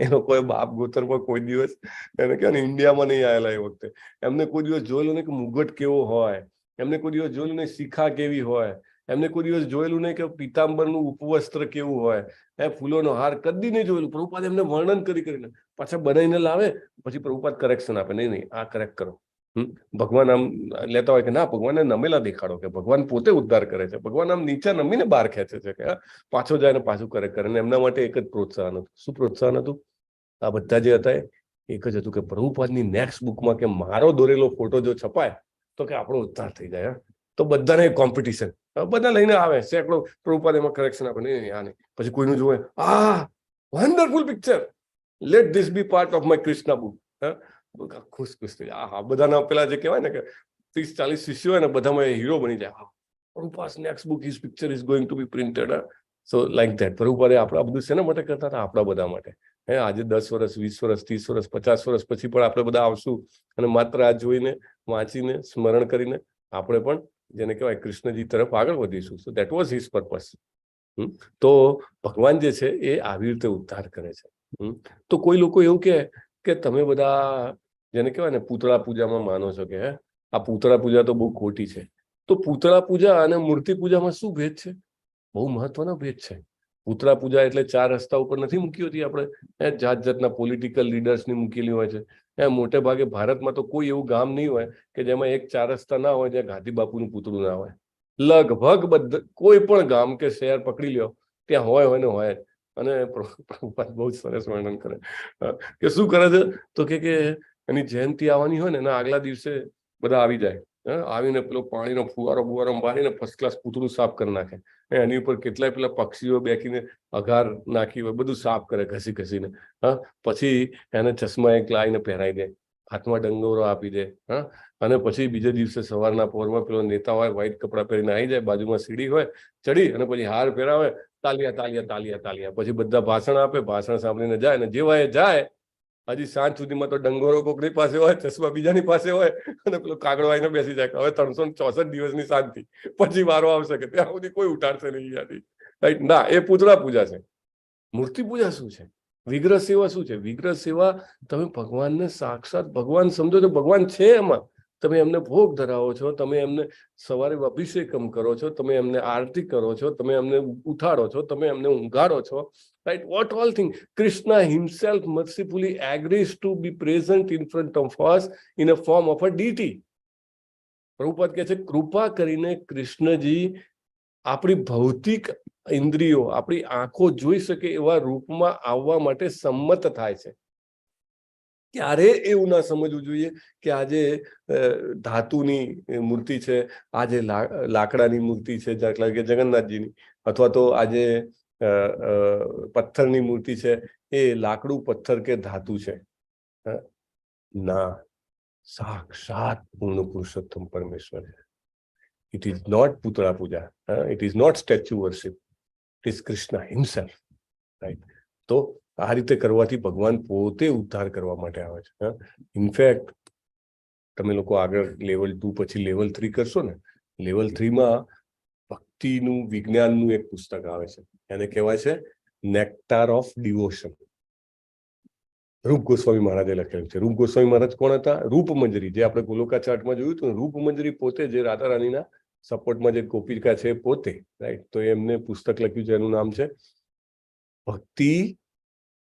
એ લોકોએ બાપ ગોતરમાં કોઈ દિવસ એને કહે ને, ઇન્ડિયામાં નહીં આવેલા એ વખતે, એમને કોઈ દિવસ જોયેલું નહીં કે મુગટ કેવો હોય, એમને કોઈ દિવસ જોયેલું નહીં શિખા કેવી હોય, એમને કોઈ દિવસ જોયેલું નહીં કે પિતાંબરનું ઉપવસ્ત્ર કેવું હોય, ફૂલોનો હાર કદી નહીં જોયેલું. પ્રભુપાદ એમને વર્ણન કરીને પાછા બનાવીને લાવે, પછી પ્રભુપાદ કરેક્શન આપે, નહીં આ કરેક્ટ કરો. ભગવાન આમ લેતા હોય કે ના, ભગવાનને નમેલા દેખાડો કે ભગવાન પોતે ઉદ્ધાર કરે છે. ભગવાન આમ નીચે નમીને બહાર ખેંચે છે કે પાછો જાય ને પાછું કરેક્ટ કરે. અને એમના માટે એક જ પ્રોત્સાહન હતું. શું પ્રોત્સાહન હતું? આ બધા જે હતા એક જ હતું કે પ્રભુપાદની નેક્સ્ટ બુકમાં કે મારો દોરેલો ફોટો જો છપાય તો કે આપણો ઉદ્ધાર થઈ જાય. તો બધાને કોમ્પિટિશન, બધા લઈને આવે, સેંકડો પ્રભુપાદ એમાં કરેક્શન આપે, નહીં આ નહીં, પછી કોઈનું જોવે, આ wonderful picture, let this be part of my Krishna book. ખુશ થઈ જાય. હા, બધાના પેલા જે કહેવાય ને કે 30-40 શિષ્યો હોય ને, બધામાં હીરો બની જાય. Prabhupada next book, his picture is going to be printed. So like that પ્રભુપાદે આપણા બધું શેના માટે કરતા હતા? આપણા બધા માટે. આજે 10 વર્ષ, 20 વર્ષ, 30 વર્ષ, 50 વર્ષ પછી પણ આપણે બધા આવશું અને માત્ર આ જોઈને, વાંચીને, સ્મરણ કરીને આપણે પણ જેને કહેવાય કૃષ્ણજી તરફ આગળ વધીશું. So that was his purpose. તો ભગવાન જે છે એ આવી રીતે ઉદ્ધાર કરે છે. તો કોઈ લોકો એવું કે તમે બધા જેને કહેવાય ને પૂતળા પૂજામાં માનો છો કે આ પૂતળા પૂજા તો બહુ ખોટી છે. તો પૂતળા પૂજા અને મૂર્તિ પૂજામાં શું ભેદ છે? બહુ મહત્વનો ભેદ છે. પૂતળા પૂજા એટલે 4 રસ્તા ઉપર નથી મૂકી હોતી આપણે, જાત જાતના પોલિટિકલ લીડર્સની મૂકેલી હોય છે. મોટે ભાગે ભારતમાં તો કોઈ એવું ગામ નહીં હોય કે જેમાં એક 4 રસ્તા ના હોય જ્યાં ગાંધી બાપુનું પૂતળું ના હોય. લગભગ બધા કોઈ પણ ગામ કે શહેર પકડી લ્યો ત્યાં હોય ને હોય જ. અને પ્રભુપાદ બહુ સરસ વર્ણન કરે કે શું કરે છે તો કે એની જયંતિ આવવાની હોય ને એના આગલા દિવસે બધા આવી જાય, આવીને પેલો પાણીનો ફુવારો મારીને ફર્સ્ટ ક્લાસ પૂતળું સાફ કરી નાખે. એની ઉપર કેટલાય પેલા પક્ષીઓ બેસીને અઘાર નાખી હોય, બધું સાફ કરે ઘસીને. પછી એને ચશ્મા એક લાવીને પહેરાવી દે, હાથમાં ડંગોરો આપી દે. અને પછી બીજે દિવસે સવારના પોરમાં પેલો નેતા હોય વ્હાઈટ કપડાં પહેરીને આવી જાય, બાજુમાં સીડી હોય, ચડી અને પછી હાર પહેરાવે, તાલિયા. પછી બધા ભાષણ આપે, ભાષણ સાંભળીને જાય. અને જેવા એ જાય હજી સાંજ સુધીમાં તો ડંગોરો કોકની પાસે હોય, ચશ્મા બીજાની પાસે હોય અને પેલો કાગડો આવીને બેસી જાય. હવે 364 દિવસની શાંતિ, પછી વારો આવશે કે ત્યાં સુધી કોઈ ઉઠાડશે નહીં ત્યાંથી. રાઈટ ના, એ પૂતળા પૂજા છે. મૂર્તિ પૂજા શું છે? વિગ્રહ સેવા શું છે? વિગ્રહ સેવા તમે ભગવાનને સાક્ષાત ભગવાન સમજો છો. ભગવાન છે એમાં, તમે એમને ભોગ ધરાવો છો, તમે એમને સવારે અભિષેકમ કરો છો, તમે એમને આરતી કરો છો, તમે એમને ઉઠાડો છો, તમે એમને ઊંઘાડો છો. Right? What all thing? Krishna himself mercifully agrees to be present in front of us in a form of a deity. Prabhupada કહે છે કૃપા કરીને કૃષ્ણજી આપણી ભૌતિક ઇન્દ્રિયો, આપણી આંખો જોઈ શકે એવા રૂપમાં આવવા માટે સંમત થાય છે. ક્યારે એવું ના સમજવું જોઈએ કે આજે ધાતુની મૂર્તિ છે, આજે લાકડાની મૂર્તિ છે, એટલે કે જગન્નાથજીની, અથવા તો આજે પથ્થરની મૂર્તિ છે, એ લાકડું, પથ્થર કે ધાતુ છે. ના, સાક્ષાત પૂર્ણ પુરુષોત્તમ પરમેશ્વર છે. ઇટ ઇઝ નોટ પૂતળા પૂજા, it is not statue worship, it is Krishna himself. Right? તો આ રીતે કરવાથી ભગવાન પોતે ઉદ્ધાર કરવા માટે આવે છે. ઇનફેક્ટ તમે લોકો આગળ લેવલ 2 પછી લેવલ 3 કરશો ને, લેવલ 3માં ભક્તિનું વિજ્ઞાનનું એક પુસ્તક આવે છે, એને કહેવાય છે નેક્ટાર ઓફ ડિવોશન. રૂપ ગોસ્વામી મહારાજે લખેલું છે. રૂપ ગોસ્વામી મહારાજ કોણ હતા? રૂપમંજરી, જે આપણે ગોલોકા ચાર્ટમાં જોયું હતું. રૂપમંજરી પોતે, જે રાધા રાણીના સપોર્ટમાં જે ગોપિકા છે પોતે. રાઈટ? તો એમને પુસ્તક લખ્યું છે, એનું નામ છે ભક્તિ,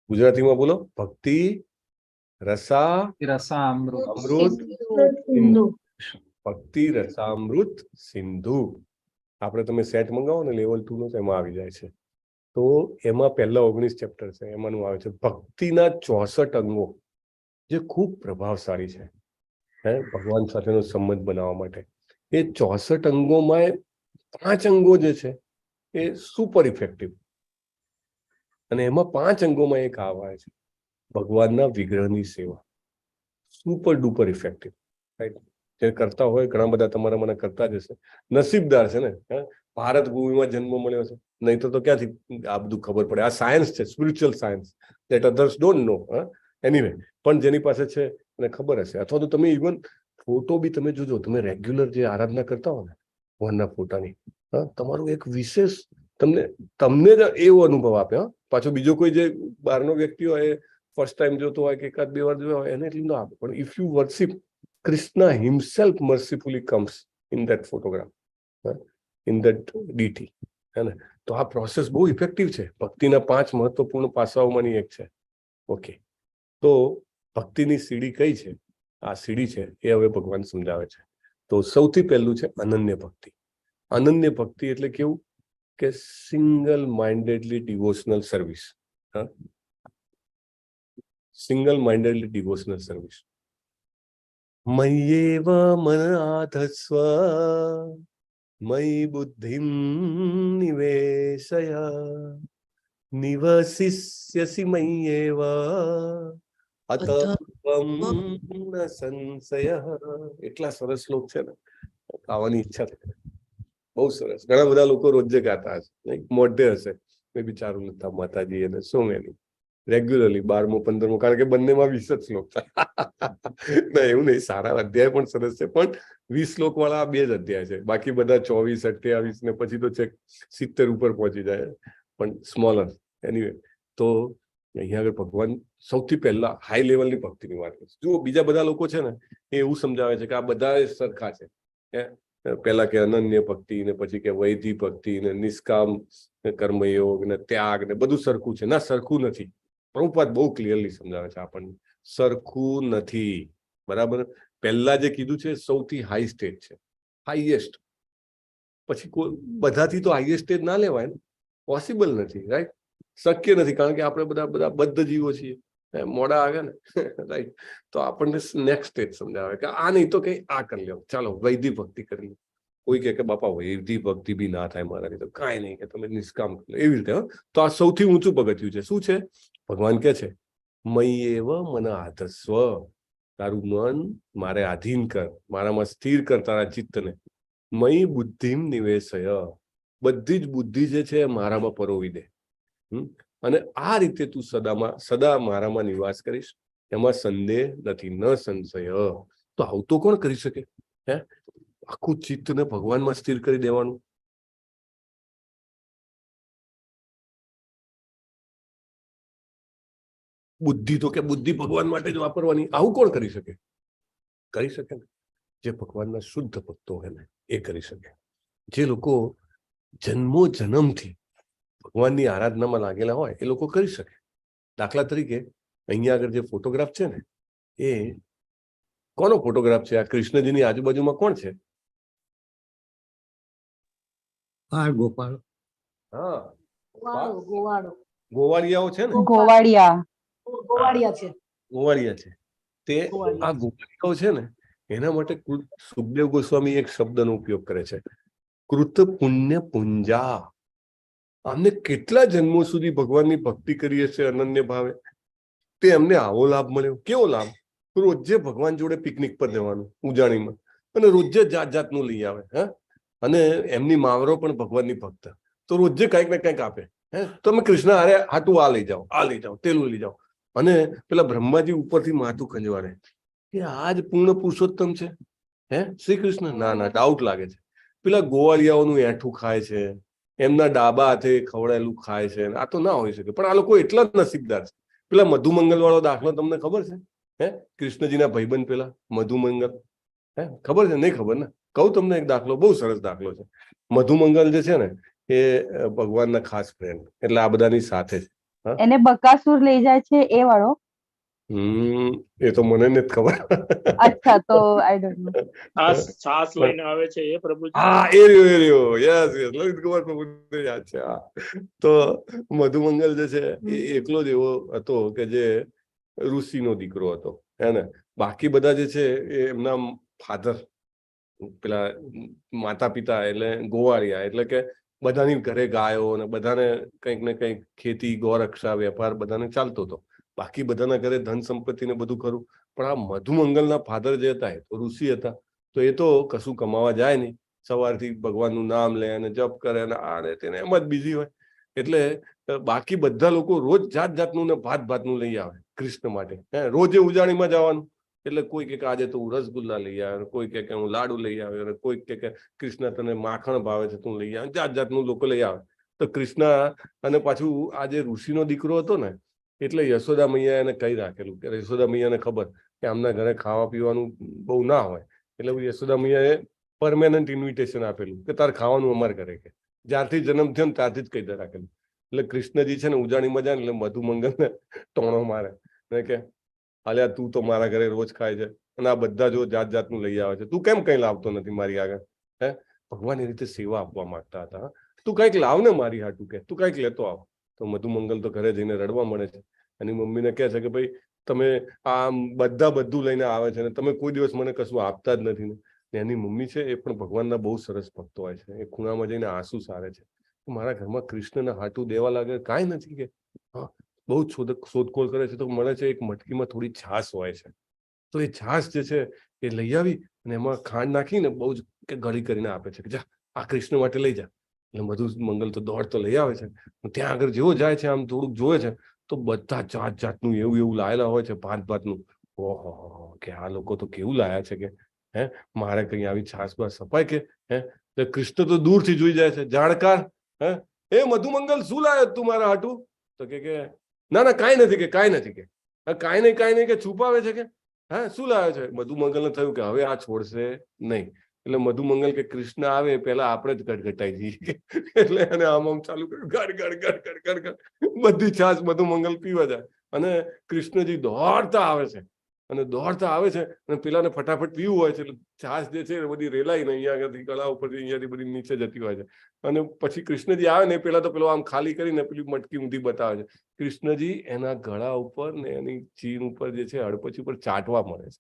ગુજરાતીમાં બોલો, ભક્તિ રસામૃત સિંધુ. ભક્તિ રસામૃત સિંધુ. આપણે તમે સેટ મંગાવો ને લેવલ 2 નો, એમાં આવી જાય છે. તો એમાં પહેલા 19 ચેપ્ટર છે, એમાંનું આવે છે ભક્તિના 64 અંગો, જે ખૂબ પ્રભાવશાળી છે ભગવાન સાથેનો સંબંધ બનાવવા માટે. એ 64 અંગોમાં 5 અંગો જે છે એ સુપર ઇફેક્ટિવ, અને એમાં 5 અંગોમાં એક આવે છે ભગવાનના વિગ્રહની સેવા. Super duper effective. રાઈટ? જે કરતા હોય ઘણા બધા તમારા મને કરતા જ હશે, નસીબદાર છે ને. ભારત ભૂમિમાં જન્મ મળ્યો છે, નહીં તો ક્યાંથી આ બધું ખબર પડે? આ સાયન્સ છે, spiritual science, that others don't know. Anyway, પણ જેની પાસે છે એને ખબર હશે. અથવા તો તમે ઇવન ફોટો બી તમે જોજો, તમે રેગ્યુલર જે આરાધના કરતા હો ને ભગવાનના ફોટાની, તમારું એક વિશેષ તમને જ એવો અનુભવ આપે. પાછો બીજો કોઈ જે બહારનો વ્યક્તિ હોય, એ ફર્સ્ટ ટાઈમ જોતો હોય કે 1-2 વાર જોયો હોય, એને એટલું ના આપે. પણ if you worship, Krishna himself mercifully comes in that photograph, in that deity. તો આ પ્રોસેસ બહુ ઇફેક્ટિવ છે. ભક્તિના 5 મહત્વપૂર્ણ પાસાઓમાંની એક છે. ઓકે, તો ભક્તિની સીડી કઈ છે? આ સીડી છે એ હવે ભગવાન સમજાવે છે. તો સૌથી પહેલું છે અનન્ય ભક્તિ. અનન્ય ભક્તિ એટલે કેવું કે single mindedly devotional service. Single mindedly devotional service. મય્યેવ મન આધસ્વ મયી બુદ્ધિમ નિવેશય નિવસિષ્યસि મય્યેવ અતત્વં ન સંશયઃ. એટલા સરસ શ્લોક છે ને, ગાવાની ઈચ્છા થાય. બહુ સરસ. ઘણા બધા લોકો રોજે ગાતા હશે, મોઢે હશે, મેં બિચારું લતા માતાજી અને સો મેની. રેગ્યુલરલી 12મો 15મો, કારણ કે બંનેમાં 20 જ શ્લોક છે. ના એવું નહીં, સારા અધ્યાય પણ સરસ છે, પણ 20 શ્લોક વાળા 2 જ અધ્યાય છે, બાકી બધા 24, 28 ને પછી તો છેક 70 ઉપર પહોંચી જાય, પણ સ્મોલર. એનીવે, તો અહીંયા આગળ ભગવાન સૌથી પહેલા હાઈ લેવલની ભક્તિની વાત કરે છે. જુઓ, બીજા બધા લોકો છે ને એ એવું સમજાવે છે કે આ બધા સરખા છે. પેલા કે અનન્ય ભક્તિ, ને પછી કે વૈધિ ભક્તિ, ને નિષ્કામ કર્મયોગ, ને ત્યાગ, ને બધું સરખું છે. ના, સરખું નથી. પ્રભુપાદ બહુ ક્લિયરલી સમજાવે છે આપણને, સરખું નથી. બરાબર? પહેલા જે કીધું છે સૌથી હાઈ સ્ટેજ છે, હાઈએસ્ટ. પછી બધાથી તો હાઈએસ્ટ સ્ટેજ ના લેવાય ને, પોસિબલ નથી, રાઈટ? શક્ય નથી, કારણ કે આપણે બધા બદ્ધ જીવો છીએ, મોડા આવે ને, રાઈટ? તો આપણને નેક્સ્ટ સ્ટેજ સમજાવે કે આ નહીં તો કઈ આ કરી લો, ચાલો વૈધિ ભક્તિ કરી લો. કોઈ કે બાપા વૈધિ ભક્તિ બી ના થાય મારાથી, તો કાંઈ નહીં, કે તમે નિષ્કામ કરો, એવી રીતે. તો આ સૌથી ઊંચું પગથિયું છે. શું છે? ભગવાન કે છે મયી એવ મન આધસ્વ, તારું મન મારે આધીન કર, મારામાં સ્થિર કર તારા ચિત્તને. મયી બુદ્ધિમ નિવેશય, બધી જ બુદ્ધિ જે છે મારામાં પરોવી દે. અને આ રીતે તું સદા મારામાં નિવાસ કરીશ, એમાં સંદેહ નથી, ન સંશય. તો આવું તો કોણ કરી શકે? હે, આખું ચિત્તને ભગવાનમાં સ્થિર કરી દેવાનું. બુદ્ધિ તો કે બુદ્ધિ ભગવાન માટે જ વાપરવાની, આવું કોણ કરી શકે? કરી શકે ને જે ભગવાનના શુદ્ધ ભક્તો હોય ને એ કરી શકે. જે લોકો જન્મથી ભગવાનની આરાધનામાં લાગેલા હોય એ લોકો કરી શકે. દાખલા તરીકે અહીંયા આગળ જે ફોટોગ્રાફ છે ને, એ કોનો ફોટોગ્રાફ છે? આ કૃષ્ણજીની આજુબાજુમાં કોણ છે? ગોપાલ. હા, ગોવાળિયાઓ છે ને, ગોવાળિયા છે. ગોવાળિયા છે. તે આ ગોવાળિયાઓ છે ને, એના માટે સુખદેવ ગોસ્વામી એક શબ્દનો ઉપયોગ કરે છે, કૃત પુણ્ય પુંજા. આમને કેટલા જન્મો સુધી ભગવાનની ભક્તિ કરીએ છે અનન્ય ભાવે, તે એમને આવો લાભ મળ્યો. કેવો લાભ? રોજે ભગવાન જોડે પિકનિક પર જવાનું ઉજાણીમાં, અને રોજે જાતનું લઈ આવે. અને એમની માવરો પણ ભગવાનની ભક્ત, તો રોજે કંઈક ને કંઈક આપે. તમે કૃષ્ણ અરે હાટું આ લઈ જાઓ, આ લઈ જાઓ, તેલું લઈ જાઓ. અને પેલા બ્રહ્માજી ઉપરથી માથું ખંજવાડે કે આ જ પૂર્ણ પુરુષોત્તમ છે, શ્રી કૃષ્ણ. ના, ડાઉટ લાગે છે. પેલા ગોવાળિયાઓનું એઠું ખાય છે, એમના ડાબા હાથે ખવડાયેલું ખાય છે. આ તો ના હોઈ શકે, પણ આ લોકો એટલા જ નસીબદાર છે. પેલા મધુમંગલ વાળો દાખલો તમને ખબર છે? કૃષ્ણજીના ભાઈબંધ પેલા મધુમંગલ, ખબર છે? નહીં ખબર ને? કહું તમને એક દાખલો, બહુ સરસ દાખલો છે. મધુમંગલ જે છે ને એ ભગવાનના ખાસ ફ્રેન્ડ, એટલે આ બધાની સાથે છે. એને બકાસુર લઈ જાય છે એ વાળો? એ તો મને નથી ખબર. અચ્છા, તો આઈ ડોન્ટ નો. છાસ લઈને આવે છે એ પ્રભુજી? હા, એ રહ્યો. યસ, લલિત કુમાર પ્રભુને યાદ છે. તો મધુમંગલ જે છે એ એકલો જ એવો હતો કે જે ઋષિનો દીકરો હતો, હે ને. બાકી બધા જે છે એ એમના ફાધર, પેલા માતા પિતા એટલે ગોવાળિયા, એટલે કે બધાની ઘરે ગાયો ને બધાને કંઈક ને કંઈક ખેતી, ગૌરક્ષા, વેપાર બધાને ચાલતો હતો. બાકી બધાના ઘરે ધન સંપત્તિ ને બધું ખરું. પણ આ મધુમંગલના ફાધર જે હતા એ તો ઋષિ હતા. તો એ તો કશું કમાવા જાય નહીં, સવારથી ભગવાનનું નામ લે અને જપ કરે અને આ ને તેને એમ જ બિઝી હોય. એટલે બાકી બધા લોકો રોજ જાતનું ને ભાતનું લઈ આવે કૃષ્ણ માટે. રોજે ઉજાણીમાં જવાનું, એટલે કોઈ કે આજે તો હું રસગુલ્લા લઈ આવે, કોઈ કે હું લાડુ લઈ આવે, કોઈ કે કૃષ્ણ તને માખણ ભાવે છે તું લઈ આવે, જાતનું લોકો લઈ આવે. તો કૃષ્ણ અને પાછું આ જે ઋષિનો દીકરો હતો ને, એટલે યશોદા મૈયા એને કહી રાખેલું કે યશોદા મૈયાને ખબર કે આમના ઘરે ખાવા પીવાનું બહુ ના હોય, એટલે યશોદા મૈયાએ પરમેનન્ટ ઇન્વિટેશન આપેલું કે તારે ખાવાનું અમારે ઘરે, કે જ્યારથી જન્મ થયો ને ત્યારથી જ કહી દે રાખેલું. એટલે કૃષ્ણજી છે ને ઉજાણીમાં જાય ને એટલે મધુમંગલને ટોણો મારે કે અલ્યા તું તો મારા ઘરે રોજ ખાય છે અને આ બધા જો જાતનું લઈ આવે છે, તું કેમ કઈ લાવતો નથી મારી આગળ? ભગવાન એ રીતે સેવા આપવા માંગતા હતા. તું કઈક લાવ ને મારી હાટું, કે તું કઈક લેતો આવ. તો મધુમંગલ તો ઘરે જઈને રડવા મળે છે. એની મમ્મીને કહે છે કે ભાઈ તમે આ બધું લઈને આવે છે ને તમે કોઈ દિવસ મને કશું આપતા જ નથી ને. એની મમ્મી છે એ પણ ભગવાનના બહુ સરસ ભક્તો હોય છે. એ ખૂણામાં જઈને આંસુ સારે છે, મારા ઘરમાં કૃષ્ણના હાટું દેવા લાગે કાંઈ નથી, કે બહુ જ શોધખોળ કરે છે. તો મળે છે એક મટકીમાં થોડી છાશ હોય છે, તો એ છાશ જે છે એ લઈ આવી અને એમાં ખાંડ નાખીને બહુ જ ગળી કરીને આપે છે કે જા આ કૃષ્ણ માટે લઈ જા. એટલે મધુમંગલ તો દોડતો લઈ આવે છે. ત્યાં આગળ જેવો જાય છે આમ થોડુંક જોવે છે તો તો બધા જાત જાતનું એવું એવું લાયેલા હોય છે, ભાત ભાતનું. ઓહો, કે આ લોકો તો કેવું લાયા છે કે હે, મારે કઈ આવી છાસ બાસ સપાય કે હે? તો કૃષ્ણ તો દૂરથી જોઈ જાય છે, જાણકાર. હે, એ મધુમંગલ શું લાયો તું મારા હાટું? તો કે ના ના કાંઈ નથી, કે કાંઈ નથી, કે કાંઈ નહીં કે છુપાવે છે કે હા શું લાવ્યો છે? મધુમંગલને થયું કે હવે આ છોડશે નહીં. એટલે મધુમંગલ કે કૃષ્ણ આવે પેલા આપણે જ ગટગટાઈ જઈએ. એટલે એને આમ ચાલુ કર્યું, ગડ ગડ ગડ ગડ ગડ ગડ, બધી છાસ મધુમંગલ પીવા જાય. અને કૃષ્ણજી દોડતા આવે છે, અને દોડતા આવે છે, અને પેલાને ફટાફટ પીવું હોય છે, એટલે છાસ જે છે બધી રેલાઈને અહીંયા આગળથી ગળા ઉપરથી અહીંયાથી બધી નીચે જતી હોય છે. અને પછી કૃષ્ણજી આવે ને પેલા તો પેલો આમ ખાલી કરીને પેલી મટકી ઊંધી બતાવે છે. કૃષ્ણજી એના ગળા ઉપર ને એની ચીન ઉપર જે છે હડપચી ઉપર ચાટવા મળે છે,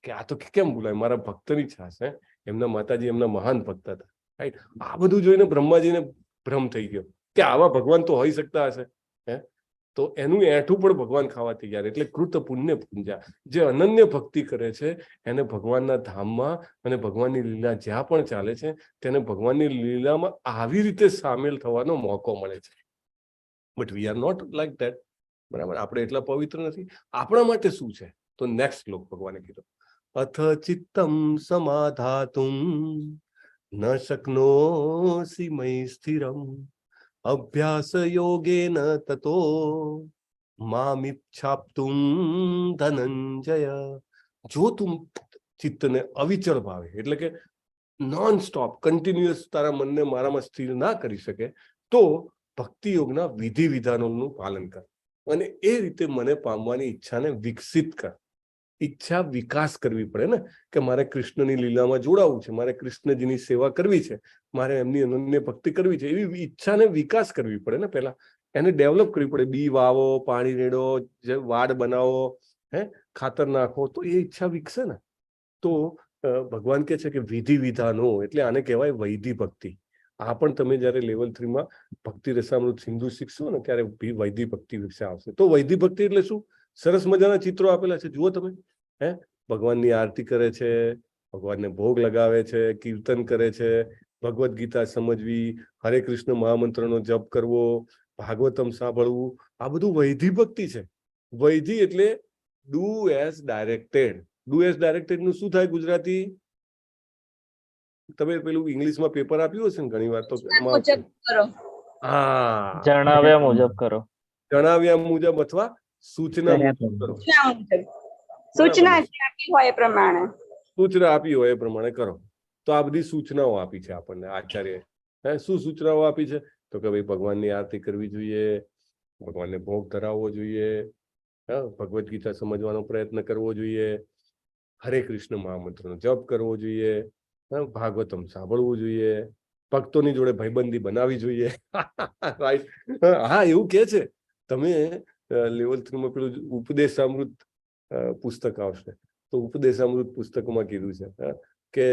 કે આ તો કેમ બોલાય, મારા ભક્તની છાસ. હે, એમના માતાજી એમના મહાન ભક્ત હતા, રાઈટ. આ બધું જોઈને બ્રહ્માજીને ભ્રમ થઈ ગયો કે આવા ભગવાન તો હોઈ શકતા હશે. હે, તો એનું એઠું પણ ભગવાન ખાવા તૈયાર. એટલે કૃત પુણ્ય પૂંજા, જે અનન્ય ભક્તિ કરે છે એને ભગવાનના ધામમાં અને ભગવાનની લીલા જ્યાં પણ ચાલે છે તેને ભગવાનની લીલામાં આવી રીતે સામેલ થવાનો મોકો મળે છે. But we are not like that. બરાબર, આપણે એટલા પવિત્ર નથી. આપણા માટે શું છે? તો નેક્સ્ટ શ્લોક ભગવાને કીધો, અથ ચિત્તમ સમાધાતુમ ન શક્નોસી મયી સ્થિરમ અભ્યાસ યોગેન તતો મામિચ્છાપ્તુમ ધનંજય. જો તું ચિત્તને અવિચળ ભાવે, એટલે કે નોન સ્ટોપ કન્ટિન્યુઅસ તારા મનને મારામાં સ્થિર ના કરી શકે, તો ભક્તિ યોગના વિધિ વિધાનોનું પાલન કર અને એ રીતે મને પામવાની ઈચ્છાને વિકસિત કર. ઈચ્છા વિકાસ કરવી પડે ને, કે મારે કૃષ્ણની લીલામાં જોડાવું છે, મારે કૃષ્ણજીની સેવા કરવી છે, મારે એમની અનન્ય ભક્તિ કરવી છે, એવી ઈચ્છાને વિકાસ કરવી પડે ને. પહેલા એને ડેવલપ કરવી પડે. બી વાવો, પાણી રેડો, વાડ બનાવો, હે, ખાતર નાખો, તો એ ઈચ્છા વિકસે ને. તો ભગવાન કહે છે કે વિધિ વિધાનો, એટલે આને કહેવાય વૈધિ ભક્તિ. આ પણ તમે જયારે લેવલ 3 માં ભક્તિ રસામૃત સિંધુ શીખશો ને ત્યારે વૈધિ ભક્તિ વિશે આવશે. તો વૈધિ ભક્તિ એટલે શું? સરસ મજાના ચિત્રો આપેલા છે, જુઓ તમે. હે, ભગવાનની આરતી કરે છે, ભગવાનને ભોગ લગાવે છે, કીર્તન કરે છે, ભગવદ ગીતા સમજવી, હરે કૃષ્ણ મહામંત્રનો જપ કરવો, ભાગવતમ સાંભળવું, આ બધું વૈધિ ભક્તિ છે. વૈધિ એટલે do as directed. Do as directed નું શું થાય ગુજરાતી? તમે પેલું ઇંગ્લિશમાં પેપર આપ્યું હશે ને ઘણી વાર, તો હા, જણાવ્યા મુજબ કરો. જણાવ્યા મુજબ અથવા સૂચના મુજબ કરો. સૂચના આપી હોય એ પ્રમાણે, સૂચના આપી હોય એ પ્રમાણે કરો. તો આ બધી સૂચનાઓ આપી છે આપણને આચાર્ય. હે, શું સૂચનાઓ આપી છે? તો કે ભાઈ ભગવાનની આરતી કરવી જોઈએ, ભગવાનને ભોગ ધરાવવો જોઈએ, ભગવદ ગીતા સમજવાનો પ્રયત્ન કરવો જોઈએ, હરે કૃષ્ણ મહામંત્રનો જપ કરવો જોઈએ, ભાગવતમ સાંભળવું જોઈએ, ભક્તોની જોડે ભાઈબંધી બનાવી જોઈએ. રાઈટ. હા, એવું કે છે. તમે લેવલ 3 માં પેલું ઉપદેશામૃત પુસ્તક આવશે, તો ઉપદેશામૃત પુસ્તકમાં કીધું છે કે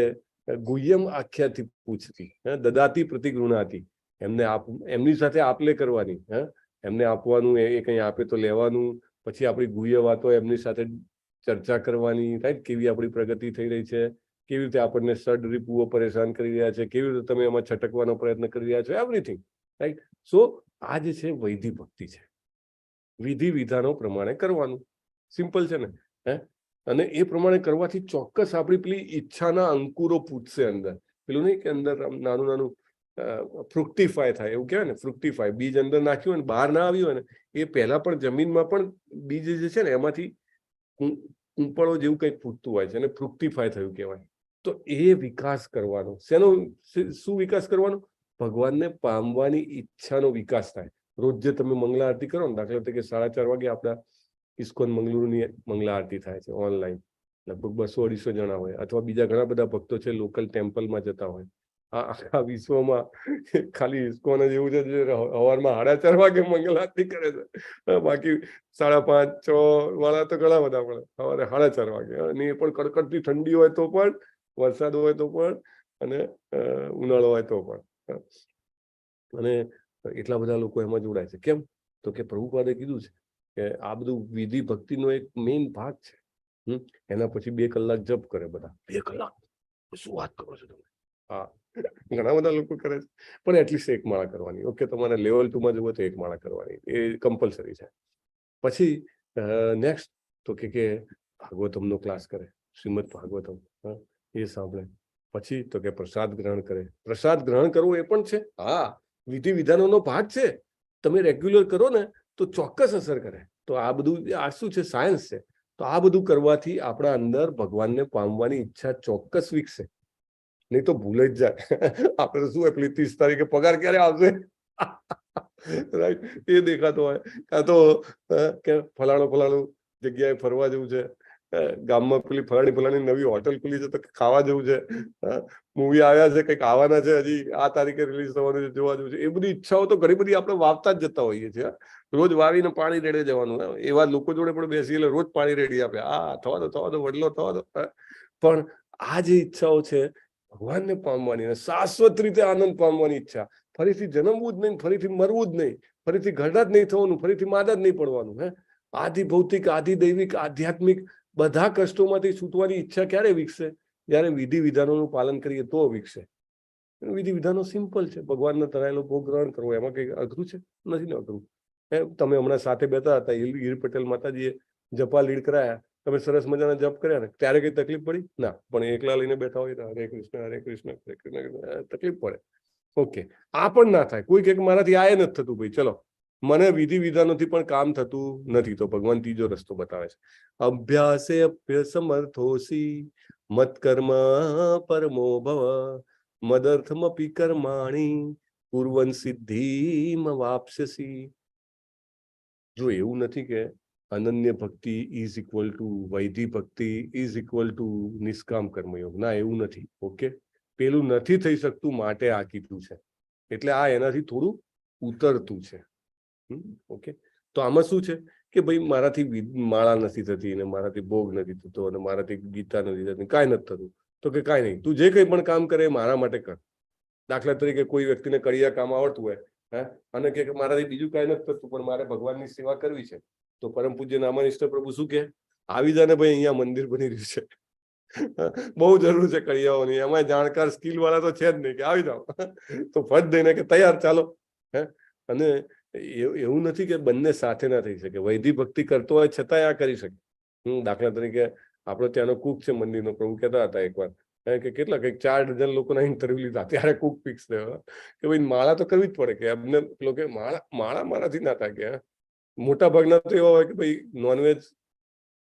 ગુહ્યમ આખ્યાથી પૂછતી, દદાતી પ્રતિગૃણાતી. એમની સાથે આપલે કરવાની, એમને આપવાનું, એ કંઈ આપે તો લેવાનું, પછી આપણી ગુહ્ય વાતો એમની સાથે ચર્ચા કરવાની, રાઈટ. કેવી આપણી પ્રગતિ થઈ રહી છે, કેવી રીતે આપણને સડ રીપુઓ પરેશાન કરી રહ્યા છે, કેવી રીતે તમે એમાં છટકવાનો પ્રયત્ન કરી રહ્યા છો, એવરીથિંગ, રાઈટ. સો આ જે છે વૈધિ ભક્તિ છે. વિધિ વિધાનો પ્રમાણે કરવાનું. સિમ્પલ છે ને. હે, અને એ પ્રમાણે કરવાથી ચોક્કસ આપણી પેલી ઈચ્છાના અંકુરો પૂછશે અંદર. પેલું નહીં કે અંદર નાનું નાનું ફ્રુક્ટિફાય થાય, એવું કહેવાય ને, ફ્રુક્ટિફાય. બીજ અંદર નાખ્યું હોય ને બહાર ના આવ્યું હોય ને, એ પહેલા પણ જમીનમાં પણ બીજ જે છે ને એમાંથી કૂંપળો જેવું કંઈક ફૂટતું હોય છે, અને ફ્રુક્ટિફાય થયું કહેવાય. તો એ વિકાસ કરવાનો. શેનો શું વિકાસ કરવાનો? ભગવાનને પામવાની ઈચ્છાનો વિકાસ થાય. રોજ જે તમે મંગલા આરતી કરો ને, દાખલા તરીકે 4:30 વાગે આપણા ઇસ્કોન મંગલુરુની મંગલા આરતી થાય છે ઓનલાઈન, લગભગ 200-250 જણા હોય, અથવા બીજા ઘણા બધા ભક્તો છે લોકલ ટેમ્પલમાં જતા હોય. આખા વિશ્વમાં ખાલી ઇસ્કોન જ એવું છે જે સવારમાં 4:30 વાગે મંગલ આરતી કરે છે. બાકી 5:30, 6 વાળા તો ઘણા બધા પડે સવારે 4:30 વાગે. અને એ પણ કડકડતી ઠંડી હોય તો પણ, વરસાદ હોય તો પણ, અને ઉનાળો હોય તો પણ. અને એટલા બધા લોકો એમાં જોડાય છે. કેમ? તો કે પ્રભુપાદે કીધું છે કે આ બધું વિધિ ભક્તિનો એક મેઇન ભાગ છે. એના પછી 2 કલાક જપ કરે બધા. 2 કલાક શું વાત કરો છો તમે? હા, ઘણા બધા લોકો કરે છે, પણ એટલીસ્ટ એક માળા કરવાની. ઓકે, તમારે લેવલ 2 માં જવું તો એક માળા કરવાની, એ કમ્પલસરી છે. પછી નેક્સ્ટ તો કે ભાગવતમનો ક્લાસ કરે, શ્રીમદ ભાગવતમ, એ સાંભળે. પછી તો કે પ્રસાદ ગ્રહણ કરે. પ્રસાદ ગ્રહણ કરવું એ પણ છે, હા, વિધિ વિધાનોનો ભાગ છે. તમે રેગ્યુલર કરો ને તો ચોક્કસ અસર કરે. તો આ બધું આ શું છે? સાયન્સ છે. તો આ બધું કરવાથી આપણા અંદર ભગવાનને પામવાની ઈચ્છા ચોક્કસ વિકસે, નહીં તો ભૂલે જ જાય. આપણે શું હોય, પેલી 30 તારીખે પગાર ક્યારે આવશે, રાઈટ, એ દેખાતો હોય. કાં તો કે ફલાણું જગ્યાએ ફરવા જવું છે, ગામમાં પેલી ફલાણી નવી હોટલ ખુલી છે તો ખાવા જવું છે, મૂવી આવ્યા છે, કંઈક આવવાના છે, હજી આ તારીખે રિલીઝ થવાનું છે, જોવા જવું છે. એ બધી ઈચ્છાઓ તો ઘણી બધી આપણે વાવતા જ જતા હોઈએ છીએ. રોજ વાવીને પાણી રેડે જવાનું. એવા લોકો જોડે પણ બેસી એટલે રોજ પાણી રેડી આપે, થવા દો વડલો થવા દો. પણ આ જે ઈચ્છાઓ છે ભગવાનને પામવાની અને શાશ્વત રીતે આનંદ પામવાની ઈચ્છા, ફરીથી જન્મવું જ નહીં, ફરીથી મરવું જ નહીં, ફરીથી ઘરડા જ નહીં થવાનું, ફરીથી માદા જ નહીં પડવાનું. આદિ ભૌતિક, આદિ દૈવિક, આધ્યાત્મિક બધા કષ્ટોમાંથી છૂટવાની ઈચ્છા ક્યારે વિકસે? જ્યારે વિધિ વિધાનોનું પાલન કરીએ તો વિકસે. વિધિ વિધાનો સિમ્પલ છે. ભગવાનને ધરાયેલો ભોગ ગ્રહણ કરવો, એમાં કઈ અઘરું છે? નથી ને અઘરું. તમે હમણાં સાથે બેઠા હતા, હીર પટેલ માતાજીએ જપા લીડ કરાયા, તમે સરસ મજાના જપ કર્યા ને, ત્યારે કઈ તકલીફ પડી ના? પણ એકલા લઈને બેઠા હોય, હરે કૃષ્ણ હરે કૃષ્ણ હરે કૃષ્ણ, તકલીફ પડે. ઓકે, આ પણ ના થાય. કોઈ કે મારાથી આ નથી થતું, ભાઈ ચલો, મને વિધિ વિધાનોથી પણ કામ થતું નથી, તો ભગવાન ત્રીજો રસ્તો બતાવે છે. અભ્યાસે અભ્યસમર્થોસી મત કર્મ પરમો ભવ મદર્થમપી કર્માણી કુર્વન સિદ્ધિમ વાપ્સ્યસી. જો એવું નથી કે અનન્ય ભક્તિ ઇઝ ઇક્વલ ટુ વૈધિ ભક્તિ ઇઝ ઇક્વલ ટુ નિષ્કામ કર્મયોગ. ના, એવું નથી. ઓકે, પેલું નથી થઈ શકતું માટે આ કીધું છે. એટલે આ એનાથી થોડું ઉતરતું છે. ઓકે, તો આમાં શું છે કે ભાઈ મારાથી માળા નથી થતી અને મારાથી ભોગ નથી થતો અને મારાથી ગીતા નથી થતી, કાંઈ નથી થતું. તો કે કાંઈ નહીં, તું જે કંઈ પણ કામ કરે મારા માટે કર. દાખલા તરીકે કોઈ વ્યક્તિને કડિયા કામ આવડતું હોય, અને કે મારાથી બીજું કાંઈ નથી થતું પણ મારે ભગવાનની સેવા કરવી છે, તો પરમ પૂજ્ય નામાનિષ્ઠ પ્રભુ શું કે? આવી જાને ભાઈ, અહીંયા મંદિર બની રહ્યું છે, બહુ જરૂર છે કડિયાઓની, એમાં જાણકાર સ્કિલ વાળા તો છે જ નહીં, કે આવી જાઓ. તો ફટ દઈને કે તૈયાર, ચાલો. અને એવું નથી કે બંને સાથે ના થઈ શકે. વૈધિ ભક્તિ કરતો હોય છતાંય આ કરી શકે. દાખલા તરીકે આપણો ત્યાંનો કુક છે મંદિરનો, પ્રભુ કહેતા હતા એકવાર કે કેટલા કંઈક 4 ડઝન લોકોના ઇન્ટરવ્યુ લીધા, ત્યારે કુક ફિક્સ થયો કે ભાઈ માળા તો કરવી જ પડે. કે એમને પેલો કે માળા મારાથી ના થાય. કે મોટા ભાગના તો એવા હોય કે ભાઈ નોનવેજ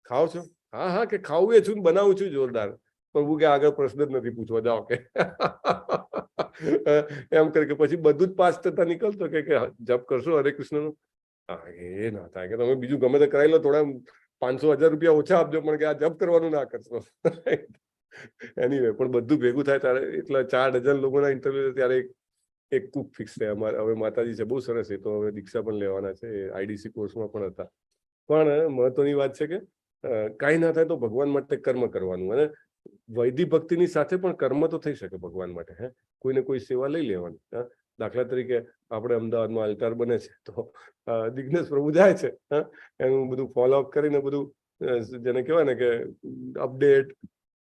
ખાવ છો? હા હા, કે ખાવું છું, બનાવું છું જોરદાર. પ્રભુ કે આગળ પ્રશ્ન જ નથી પૂછવા, જાઓ કે. એમ કરે કે પછી બધું જ પાસ થતા નીકળતો કે જપ કરશો હરે કૃષ્ણ. એ ના થાય કે તમે બીજું ગમે તે કરાવી લો, થોડા 500-1000 રૂપિયા ઓછા આપજો, પણ કે આ જપ કરવાનું ના કરશો. એનીવે, પણ બધું ભેગું થાય ત્યારે એટલા 4 ડઝન લોકોના ઇન્ટરવ્યુ, ત્યારે એક કુક ફિક્સ થયા. અમારે હવે માતાજી છે, બહુ સરસ. એ તો હવે દીક્ષા પણ લેવાના છે, IDC કોર્સમાં પણ હતા. પણ મહત્વની વાત છે કે કાંઈ ના થાય તો ભગવાન માટે કર્મ કરવાનું. અને વૈધિ ભક્તિની સાથે પણ કર્મ તો થઈ શકે ભગવાન માટે. કોઈને કોઈ સેવા લઈ લેવાની. દાખલા તરીકે આપણે અમદાવાદમાં અલ્ટાર બને છે, તો દિગ્નેશ પ્રભુ જાય છે, એનું બધું ફોલોઅપ કરીને બધું જેને કહેવાય ને કે અપડેટ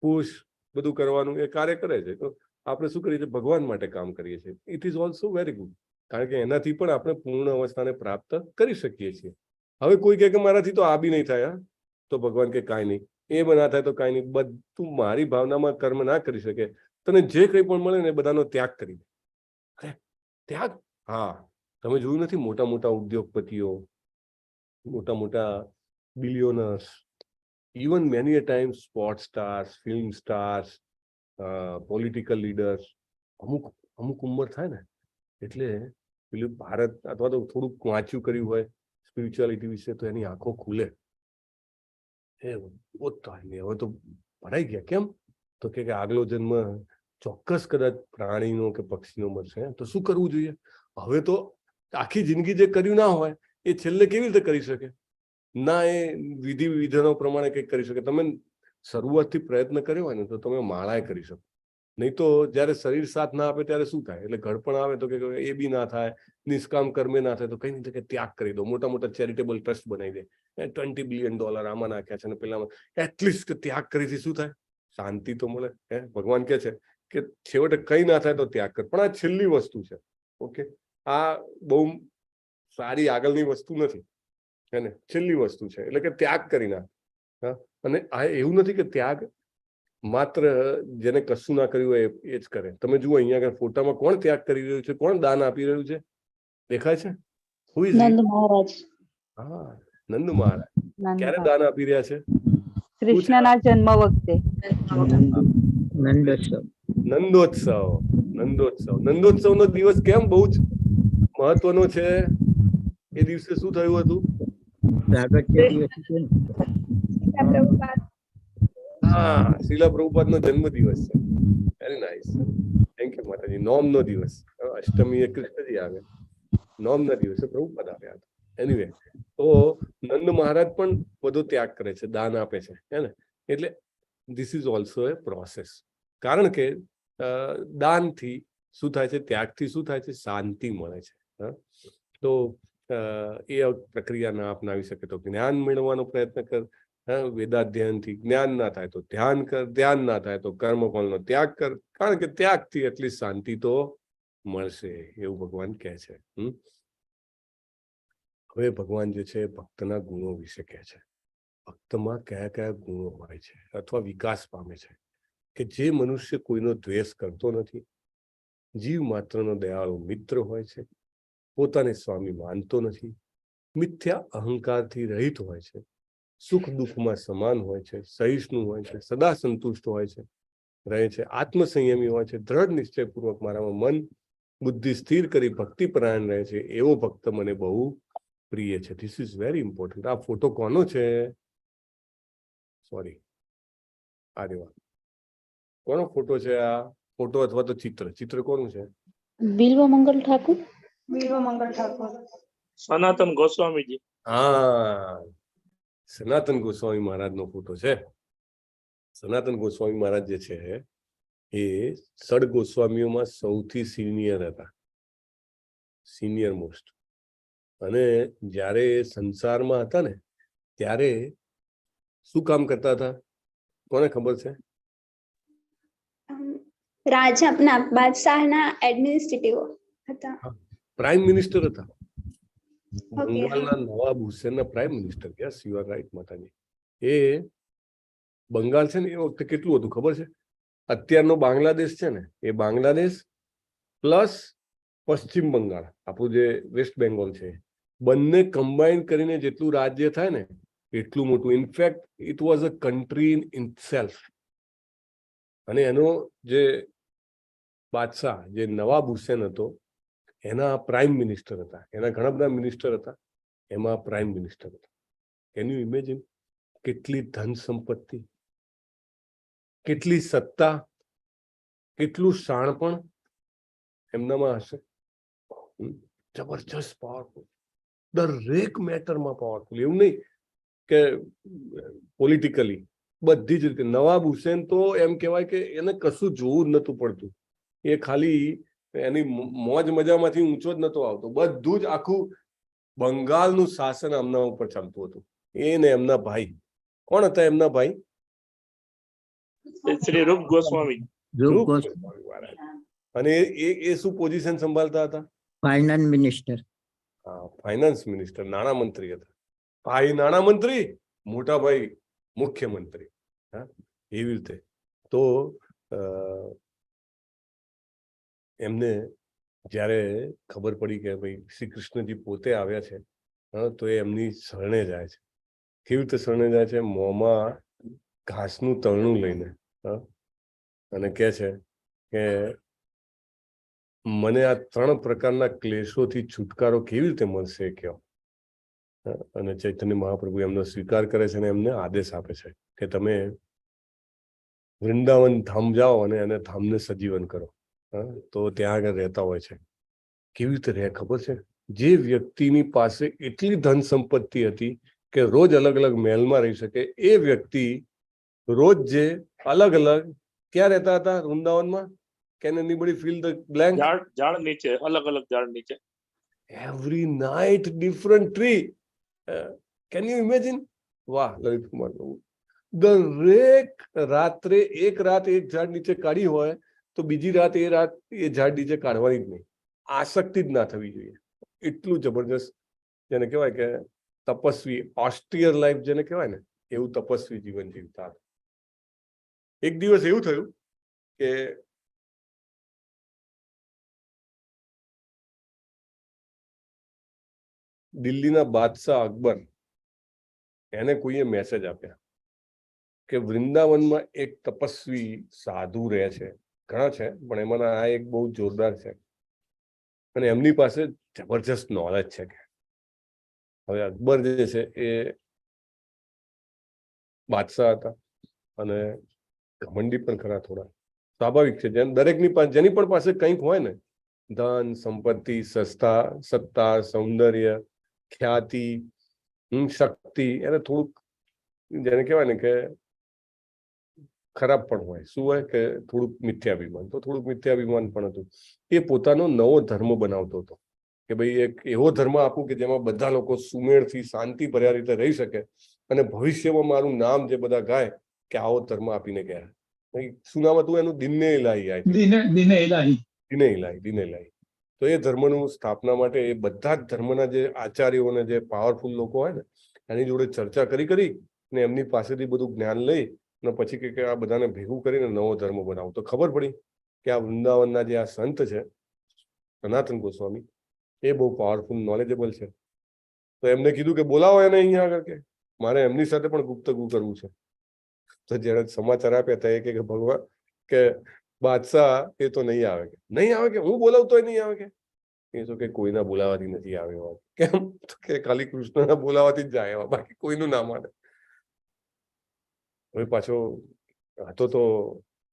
પુશ બધું કરવાનું એ કાર્ય કરે છે. તો આપણે શું કરીએ છીએ? ભગવાન માટે કામ કરીએ છીએ. It is also very good, કારણ કે એનાથી પણ આપણે પૂર્ણ અવસ્થાને પ્રાપ્ત કરી શકીએ છીએ. હવે કોઈ કહે કે મારાથી તો આ બી નહીં થાય, તો ભગવાન કે કાંઈ નહીં, એ ના થાય તો કાંઈ નહીં, બધું મારી ભાવનામાં કર્મ ના કરી શકે, તને જે કંઈ પણ મળે ને એ બધાનો ત્યાગ કરી દે. અરે ત્યાગ? હા, તમે જોયું નથી મોટા મોટા ઉદ્યોગપતિઓ, મોટા મોટા billionaires, even many a time sport stars, film stars, political leaders, અમુક ઉંમર થાય ને એટલે પેલું ભારત અથવા તો થોડુંક વાંચ્યું કર્યું હોય સ્પિરિચ્યુઆલિટી વિશે, તો એની આંખો ખુલે. હવે તો ભરાઈ ગયા. કેમ? તો કે આગલો જન્મ ચોક્કસ કદાચ પ્રાણીનો કે પક્ષીનો મળશે, તો શું કરવું જોઈએ? હવે તો આખી જિંદગી જે કર્યું ના હોય એ છેલ્લે કેવી રીતે કરી શકે? ના એ વિધિ વિધાનો પ્રમાણે કંઈક કરી શકે. તમે શરૂઆતથી પ્રયત્ન કર્યો હોય ને તો તમે માળાએ કરી શકો. નહીં તો જ્યારે શરીર સાથ ના આપે ત્યારે શું થાય? એટલે ઘડપણ આવે તો કે એ બી ના થાય, નિષ્કામ કર્મે ના થાય, તો કઈ નહીં કે ત્યાગ કરી દો. મોટા મોટા ચેરિટેબલ ટ્રસ્ટ બનાવી દે, $20 બિલિયન આમાં નાખ્યા છે, અને પેલામાં એટલીસ્ટ ત્યાગ કરીથી શું થાય? શાંતિ તો મળે. ભગવાન કે છે કે છેવટે કઈ ના થાય તો ત્યાગ કર, પણ આ છેલ્લી વસ્તુ છે. ઓકે, આ બહુ સારી આગળની વસ્તુ નથી, હે ને, છેલ્લી વસ્તુ છે. એટલે કે ત્યાગ કરી નાખ. હા, અને આ એવું નથી કે ત્યાગ માત્ર જેને કશું ના કર્યું હોય એ જ કરે. તમે જુઓ અહીંયા આગળ ફોટામાં કોણ ત્યાગ કરી રહ્યું છે, કોણ દાન આપી રહ્યું છે, દેખાય છે? Who is he? નંદ મહારાજ. હા, નંદ મહારાજ. ક્યારે દાન આપી રહ્યા છે? કૃષ્ણના જન્મ વખતે. નંદોત્સવ. નંદોત્સવનો દિવસ કેમ બહુ જ મહત્વનો છે? એ દિવસે શું થયું હતું? પ્રાગટ્ય દિવસ છે ને? હા, શ્રીલા પ્રભુપાદનો જન્મ દિવસ છે. વેરી નાઇસ, થેન્ક યુ માતાજી. નોમનો દિવસ, અષ્ટમી એ કૃષ્ણજી આવે, નોમના દિવસે પ્રભુપાદ આવ્યા હતા. એનીવે, તો નંદ મહારાજ પણ બધો ત્યાગ કરે છે, દાન આપે છે, હે ને. એટલે this is also a process. કારણ કે દાનથી શું થાય છે, ત્યાગથી શું થાય છે, શાંતિ મળે છે. તો એ પ્રક્રિયા ના અપનાવી શકે તો જ્ઞાન મેળવવાનો પ્રયત્ન કર. વેદાધ્યયનથી જ્ઞાન ના થાય તો ધ્યાન કર, ધ્યાન ના થાય તો કર્મફળનો ત્યાગ કર, કારણ કે ત્યાગથી એટલી શાંતિ તો મળશે, એવું ભગવાન કહે છે. હવે ભગવાન જે છે ભક્તના ગુણો વિશે કહે છે. ભક્તમાં કયા કયા ગુણો હોય છે અથવા વિકાસ પામે છે કે જે મનુષ્ય કોઈનો દ્વેષ કરતો નથી, જીવ માત્રનો દયાળુ મિત્ર હોય છે, પોતાને સ્વામી માનતો નથી, મિથ્યા અહંકારથી રહિત હોય છે, સુખ દુઃખમાં સમાન હોય છે, સહિષ્ણુ હોય છે, સદા સંતુષ્ટ હોય છે, રહે છે, આત્મસંયમી હોય છે, દ્રઢ નિશ્ચયપૂર્વક મારામાં મન બુદ્ધિ સ્થિર કરી ભક્તિપરાયણ રહે છે, એવો ભક્ત મને બહુ પ્રિય છે. This is very important. આ ફોટો કોનો છે? સોરી, આ દેવા કોનો ફોટો છે? આ ફોટો અથવા તો ચિત્ર કોનું છે? બિલ્વ મંગલ ઠાકુર. સનાતન ગોસ્વામીજી. હા, સનાતન ગોસ્વામી મહારાજનો ફોટો છે. સનાતન ગોસ્વામી મહારાજ જે છે એ સડ ગોસ્વામીઓમાં સૌથી સિનિયર હતા, સિનિયર મોસ્ટ. અને જ્યારે સંસારમાં હતા ને ત્યારે શું કામ કરતા હતા, કોને ખબર છે? રાજા બાદશાહના એડમિનિસ્ટ્રેટિવ હતા, પ્રાઇમ મિનિસ્ટર હતા. બંગાળના નવાબ હુસેનના prime minister. Yes, you are right માતાજી. એ બંગાળ છે ને એ વખતે કેટલું હતું ખબર છે? અત્યારનો બાંગ્લાદેશ છે ને એ બાંગ્લાદેશ પ્લસ પશ્ચિમ બંગાળ, આપણું જે વેસ્ટ બેંગોલ છે, બંને કમ્બાઈન કરીને જેટલું રાજ્ય થાય ને એટલું મોટું. In fact it was a country in itself. અને એનો જે બાદશાહ, જે નવાબ હુસેન હતો, એના પ્રાઇમ મિનિસ્ટર હતા. એના ઘણા બધા મિનિસ્ટર હતા, એમાં પ્રાઇમ મિનિસ્ટર હતા. Can you imagine? કેટલી ધન સંપત્તિ, કેટલી સત્તા, કેટલું શાણપણ એમનામાં હશે. જબરજસ્ત પાવરફુલ, દરેક મેટરમાં પાવરફુલ. એવું નહીં કે પોલિટિકલી, બધી જ રીતે. નવાબ હુસેન તો એમ કહેવાય કે એને કશું જોવું જ નતું પડતું. એ ખાલી એની મોજ મજામાંથી ઊંચો જ નતો આવતો. બધું જ આખું બંગાળનું શાસન એમના ઉપર ચાલતું હતું. એને એમના ભાઈ, કોણ હતા એમના ભાઈ? શ્રી રૂપ ગોસ્વામી. અને એ શું પોઝિશન સંભાળતા હતા? Finance minister. હા, ફાઇનાન્સ મિનિસ્ટર, નાણામંત્રી હતા. ભાઈ નાણામંત્રી, મોટા ભાઈ મુખ્યમંત્રી. હા, એવી રીતે. તો એમને જ્યારે ખબર પડી કે ભાઈ શ્રી કૃષ્ણજી પોતે આવ્યા છે, તો એ એમની શરણે જાય છે. કેવી રીતે શરણે જાય છે? મોંમાં ઘાસનું તરણું લઈને, અને કહે છે કે મને આ 3 પ્રકારના ક્લેશોથી છુટકારો કેવી રીતે મળશે કહો. અને ચૈતન્ય મહાપ્રભુ એમનો સ્વીકાર કરે છે અને એમને આદેશ આપે છે કે તમે વૃંદાવન ધામ જાઓ અને એને ધામને સજીવન કરો. તો ત્યાં આગળ રહેતા હોય છે. કેવી રીતે રહે ખબર છે? જે વ્યક્તિની પાસે એટલી ધન સંપત્તિ હતી કે રોજ અલગ અલગ મહેલમાં રહી શકે, એ વ્યક્તિ રોજ જે અલગ અલગ ક્યાં રહેતા હતા વૃંદાવનમાં? Can anybody fill the blank? ઝાડ નીચે, અલગ અલગ ઝાડ નીચે. Every night different tree. Can you imagine? વાહ લલિત કુમાર પ્રભુ. દરેક રાત્રે એક રાત એક ઝાડ નીચે કાઢી હોય તો બીજી રાત એ ઝાડ નીચે કાઢવાની જ નહીં, આસક્તિ જ ના થવી જોઈએ. એટલું જબરજસ્ત જેને કહેવાય કે તપસ્વી, ઓસ્ટિયર લાઈફ જેને કહેવાય ને, એવું તપસ્વી જીવન જીવતા. એક દિવસ એવું થયું કે દિલ્હીના બાદશાહ અકબર એને કોઈએ મેસેજ આપ્યા કે વૃંદાવનમાં એક તપસ્વી સાધુ રહે છે, ઘણા છે પણ એમાંના આ એક બહુ જોરદાર છે અને એમની પાસે જબરજસ્ત નોલેજ છે. કે હવે અકબર જે છે એ બાદશાહ હતા અને ઘમંડી પણ ખરા થોડા, સ્વાભાવિક છે. દરેકની પાસે જેની પણ પાસે કંઈક હોય ને, ધન સંપત્તિ, સત્તા, સૌંદર્ય, ખ્યાતિ, શક્તિ, એને થોડુંક જેને કહેવાય ને કે ખરાબ પણ હોય. શું હોય કે થોડુંક મિથ્યાભિમાન, તો થોડુંક મિથ્યાભિમાન પણ હતું. એ પોતાનો નવો ધર્મ બનાવતો હતો કે ભાઈ એક એવો ધર્મ આપું કે જેમાં બધા લોકો સુમેળથી શાંતિ ભર્યા રીતે રહી શકે અને ભવિષ્યમાં મારું નામ જે બધા ગાય કે આવો ધર્મ આપીને ગયા. શું નામ હતું એનું? દિને ઇલાહી. તો એ ધર્મનું સ્થાપના માટે એ બધા જ ધર્મના જે આચાર્યો અને જે પાવરફુલ લોકો હોય ને એની જોડે ચર્ચા કરી ને એમની પાસેથી બધું જ્ઞાન લઈ અને પછી કે આ બધાને ભેગું કરીને નવો ધર્મ બનાવો. તો ખબર પડી કે આ વૃંદાવનના જે આ સંત છે સનાતન ગોસ્વામી, એ બહુ પાવરફુલ, નોલેજેબલ છે. તો એમને કીધું કે બોલાવો એને અહીંયા આગળ, કે મારે એમની સાથે પણ ગુપ્તગુ કરવું છે. તો જયારે સમાચાર આપ્યા હતા એ કે ભગવાન કે બાદશાહ એ તો નહીં આવે, કે હું બોલાવતોય નહીં આવે, કે એ તો કે કોઈના બોલાવાથી નથી આવ્યો. કેમ? કે ખાલી કૃષ્ણના બોલાવાથી જ જાય, બાકી કોઈનું ના માને. હવે પાછો હતો તો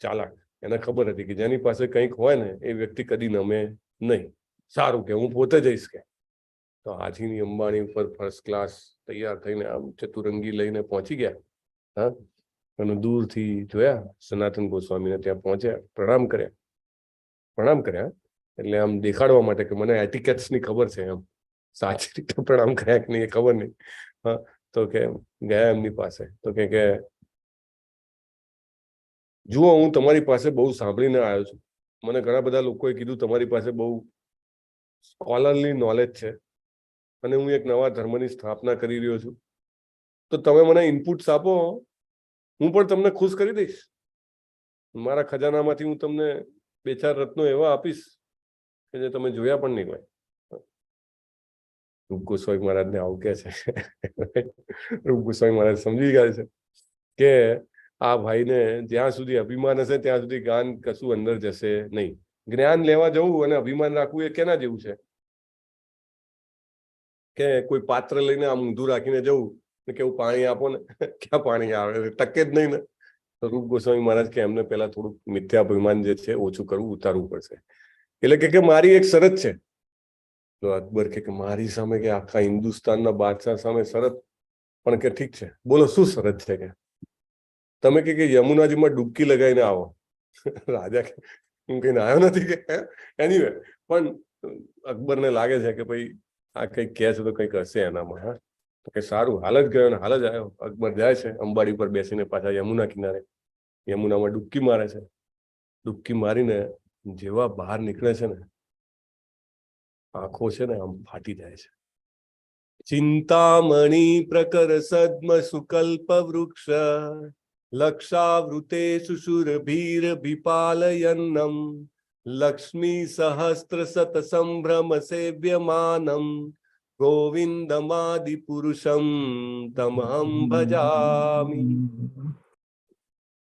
ચાલાક, એને ખબર હતી કે જેની પાસે કંઈક હોય ને એ વ્યક્તિ કદી નમે નહીં. સારું કે હું પોતે જઈશ. કે તો હાથીની અંબાણી ઉપર ફર્સ્ટ ક્લાસ તૈયાર થઈને આમ ચતુરંગી લઈને પહોંચી ગયા. હા, અને દૂરથી જોયા સનાતન ગોસ્વામીને, ત્યાં પહોંચ્યા, પ્રણામ કર્યા એટલે આમ દેખાડવા માટે કે મને એટિકેટ્સની ખબર છે, એમ સાચી રીતે પ્રણામ કર્યા કે નહીં એ ખબર નહીં. હા, તો કે ગયા એમની પાસે, તો કે જુઓ હું તમારી પાસે બહુ સાંભળીને આવ્યો છું, મને ઘણા બધા લોકોએ કીધું તમારી પાસે બહુ સ્કોલરલી નોલેજ છે અને હું એક નવા ધર્મની સ્થાપના કરી રહ્યો છું, તો તમે મને ઇનપુટ્સ આપો, હું પણ તમને ખુશ કરી દઈશ. મારા ખજાનામાંથી હું તમને 2-4 રત્નો એવા આપીશ કે જે તમે જોયા પણ નહીં હોય. રૂપ ગોસ્વામી મહારાજને આવું કે છે. રૂપ ગોસ્વામી મહારાજ સમજી ગયા છે કે આ ભાઈને જ્યાં સુધી અભિમાન હશે ત્યાં સુધી જ્ઞાન કશું અંદર જશે નહીં. જ્ઞાન લેવા જવું અને અભિમાન રાખવું એ કેના જેવું છે કે કોઈ પાત્ર લઈને આમ ઊંધું રાખીને જવું ને કેવું પાણી આપો ને, ક્યાં પાણી આવે, ટકે જ નહીં ને. તો રૂપ ગોસ્વામી મહારાજ કે એમને પહેલા થોડુંક મિથ્યાભિમાન જે છે ઓછું કરવું, ઉતારવું પડશે. એટલે કે મારી એક શરત છે. તો અકબર કે મારી સામે, કે આખા હિન્દુસ્તાનના બાદશાહ સામે શરત? પણ કે ઠીક છે, બોલો શું શરત છે? કે તમે કે યમુનાજીમાં ડૂબકી લગાવીને આવો. રાજા કે હું કઈ આવ્યો નથી. કે એનીવે, પણ અકબરને લાગે છે કે ભાઈ આ કંઈક કહે છે તો કંઈક હશે એનામાં. હા, તો કે સારું, હાલ જ ગયો ને હાલ જ આવ્યો. અકબર જાય છે અંબાડી પર બેસીને પાછા યમુના કિનારે, યમુનામાં ડૂબકી મારે છે. ડૂબકી મારીને જેવા બહાર નીકળે છે ને, આંખો છે ને આમ ફાટી જાય છે. ચિંતામણી પ્રકર સદ્મ સુકલ્પ વૃક્ષ લક્ષાવૃતે સુશુરભીર વિપાલયન્નમ લક્ષ્મી સહસ્ત્ર સત સંભ્રમ સેવ્યમાનમ ગોવિંદમાદિ પુરુષમ તમહમ ભજામી.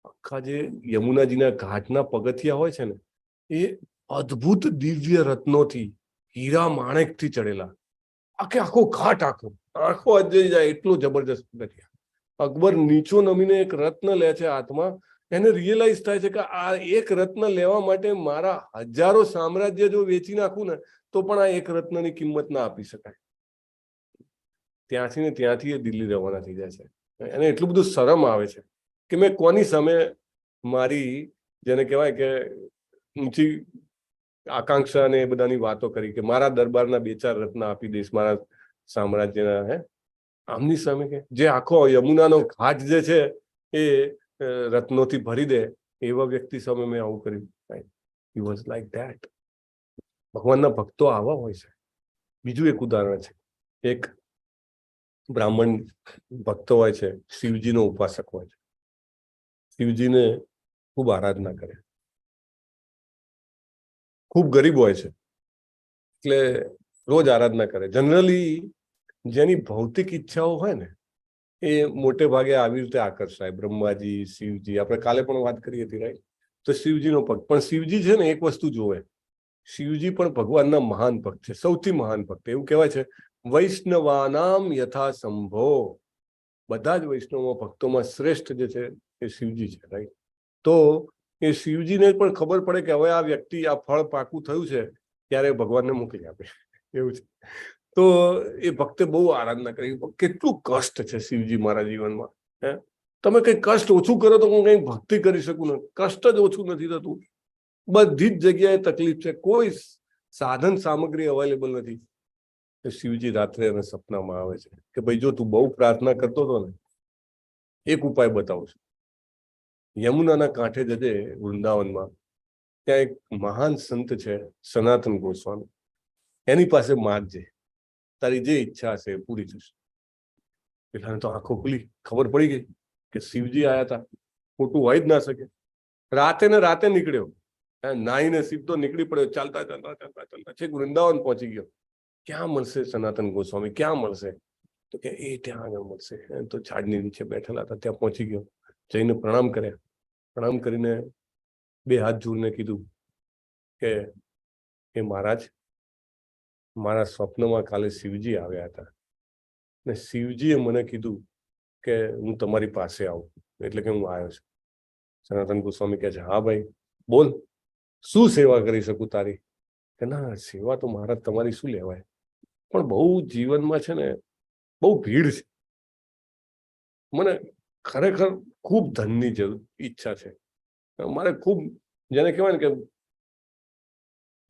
આખા જે યમુનાજીના ઘાટના પગથિયા હોય છે ને, એ અદ્ભુત દિવ્ય રત્નોથી, હીરા માણેકથી ચડેલા. આખો ઘાટ આંખો અજઈ જાય એટલું જબરજસ્ત પગથિયા. અકબર નીચો નમીને એક રત્ન લે છે હાથમાં. એને રિયલાઇઝ થાય છે કે આ એક રત્ન લેવા માટે મારા હજારો સામ્રાજ્ય જો વેચી નાખું ને તો પણ આ એક રત્નની કિંમત ના આપી શકાય. ત્યાંથી એ દિલ્હી રવાના થઈ જાય છે. એને એટલું બધું શરમ આવે છે કે મેં કોની સામે મારી જેને કહેવાય કે ઊંચી આકાંક્ષા ને એ બધાની વાતો કરી કે મારા દરબારના 2-4 રત્ન આપી દઈશ મારા સામ્રાજ્યના. આમની સામે કે જે આખો યમુનાનો ઘાટ જે છે એ રત્નોથી ભરી દે, એવા વ્યક્તિ સામે મેં આવું કર્યું. હી વોઝ લાઈક ધેટ. ભગવાનના ભક્તો આવા હોય છે. બીજું એક ઉદાહરણ છે. એક બ્રાહ્મણ ભક્ત હોય છે, શિવજીનો ઉપાસક હોય છે, શિવજીને ખૂબ આરાધના કરે, ખૂબ ગરીબ હોય છે એટલે રોજ આરાધના કરે. જનરલી જેની ભૌતિક ઈચ્છાઓ હોય ને એ મોટે ભાગે આવી રીતે આકર્ષાય. બ્રહ્માજી, શિવજી, આપણે કાલે પણ વાત કરી હતી, રાઈટ? તો શિવજીનો ભક્ત, પણ શિવજી છે ને એક વસ્તુ જોવે, શિવજી પણ ભગવાનના મહાન ભક્ત છે, સૌથી મહાન ભક્ત. એવું કહેવાય છે વૈષ્ણવાનામ યથા સંભો, બધા જ વૈષ્ણવ ભક્તોમાં શ્રેષ્ઠ જે છે એ શિવજી છે, રાઈટ? તો એ શિવજીને પણ ખબર પડે કે હવે આ વ્યક્તિ આ ફળ પાકું થયું છે ત્યારે ભગવાનને મોકલી આપે, એવું છે. તો એ ભક્તે બહુ આરાધના કરી. કેટલું કષ્ટ છે શિવજી મારા જીવનમાં, હે? તમે કઈ કષ્ટ ઓછું કરો તો હું કઈ ભક્તિ કરી શકું ને? કષ્ટ જ ઓછું નથી થતું. બધી જ જગ્યાએ તકલીફ છે, કોઈ સાધન સામગ્રી અવેલેબલ નથી. શિવજી રાત્રે એને સપનામાં આવે છે કે ભાઈ જો તું બહુ પ્રાર્થના કરતો હતો ને, એક ઉપાય બતાવું છું. યમુનાના કાંઠે જજે વૃંદાવનમાં, ત્યાં એક મહાન સંત છે સનાતન ગોસ્વામી, એની પાસે માગજે, તારી જે ઈચ્છા હશે એ પૂરી થશે. પેલાને તો આંખો ખુલી, ખબર પડી ગઈ કે શિવજી આયા હતા, ખોટું હોય જ ના શકે. રાતે ને રાતે નીકળ્યો, નાઈને સીધો નીકળી પડ્યો, ચાલતા ચાલતા ચાલતા ચાલતા છેક વૃંદાવન પહોંચી ગયો. ક્યાં મળશે સનાતન ગોસ્વામી, ક્યાં મળશે? તો કે એ ત્યાં આગળ મળશે. તો ઝાડની નીચે બેઠેલા હતા, ત્યાં પહોંચી ગયો. જઈને પ્રણામ કર્યા. પ્રણામ કરીને બે હાથ જોડીને કીધું કે એ મહારાજ, મારા સ્વપ્નમાં કાલે શિવજી આવ્યા હતા ને શિવજીએ મને કીધું કે હું તમારી પાસે આવું, એટલે કે હું આવ્યો છું. સનાતન ગોસ્વામી કહે છે, હા ભાઈ બોલ, શું સેવા કરી શકું તારી? કે ના, સેવા તો મહારાજ તમારી શું લેવાય, પણ બહુ જીવનમાં છે ને બહુ ભીડ છે, મને ખરેખર ખૂબ ધનની ઈચ્છા છે, મારે ખૂબ, જેને કહેવાય ને કે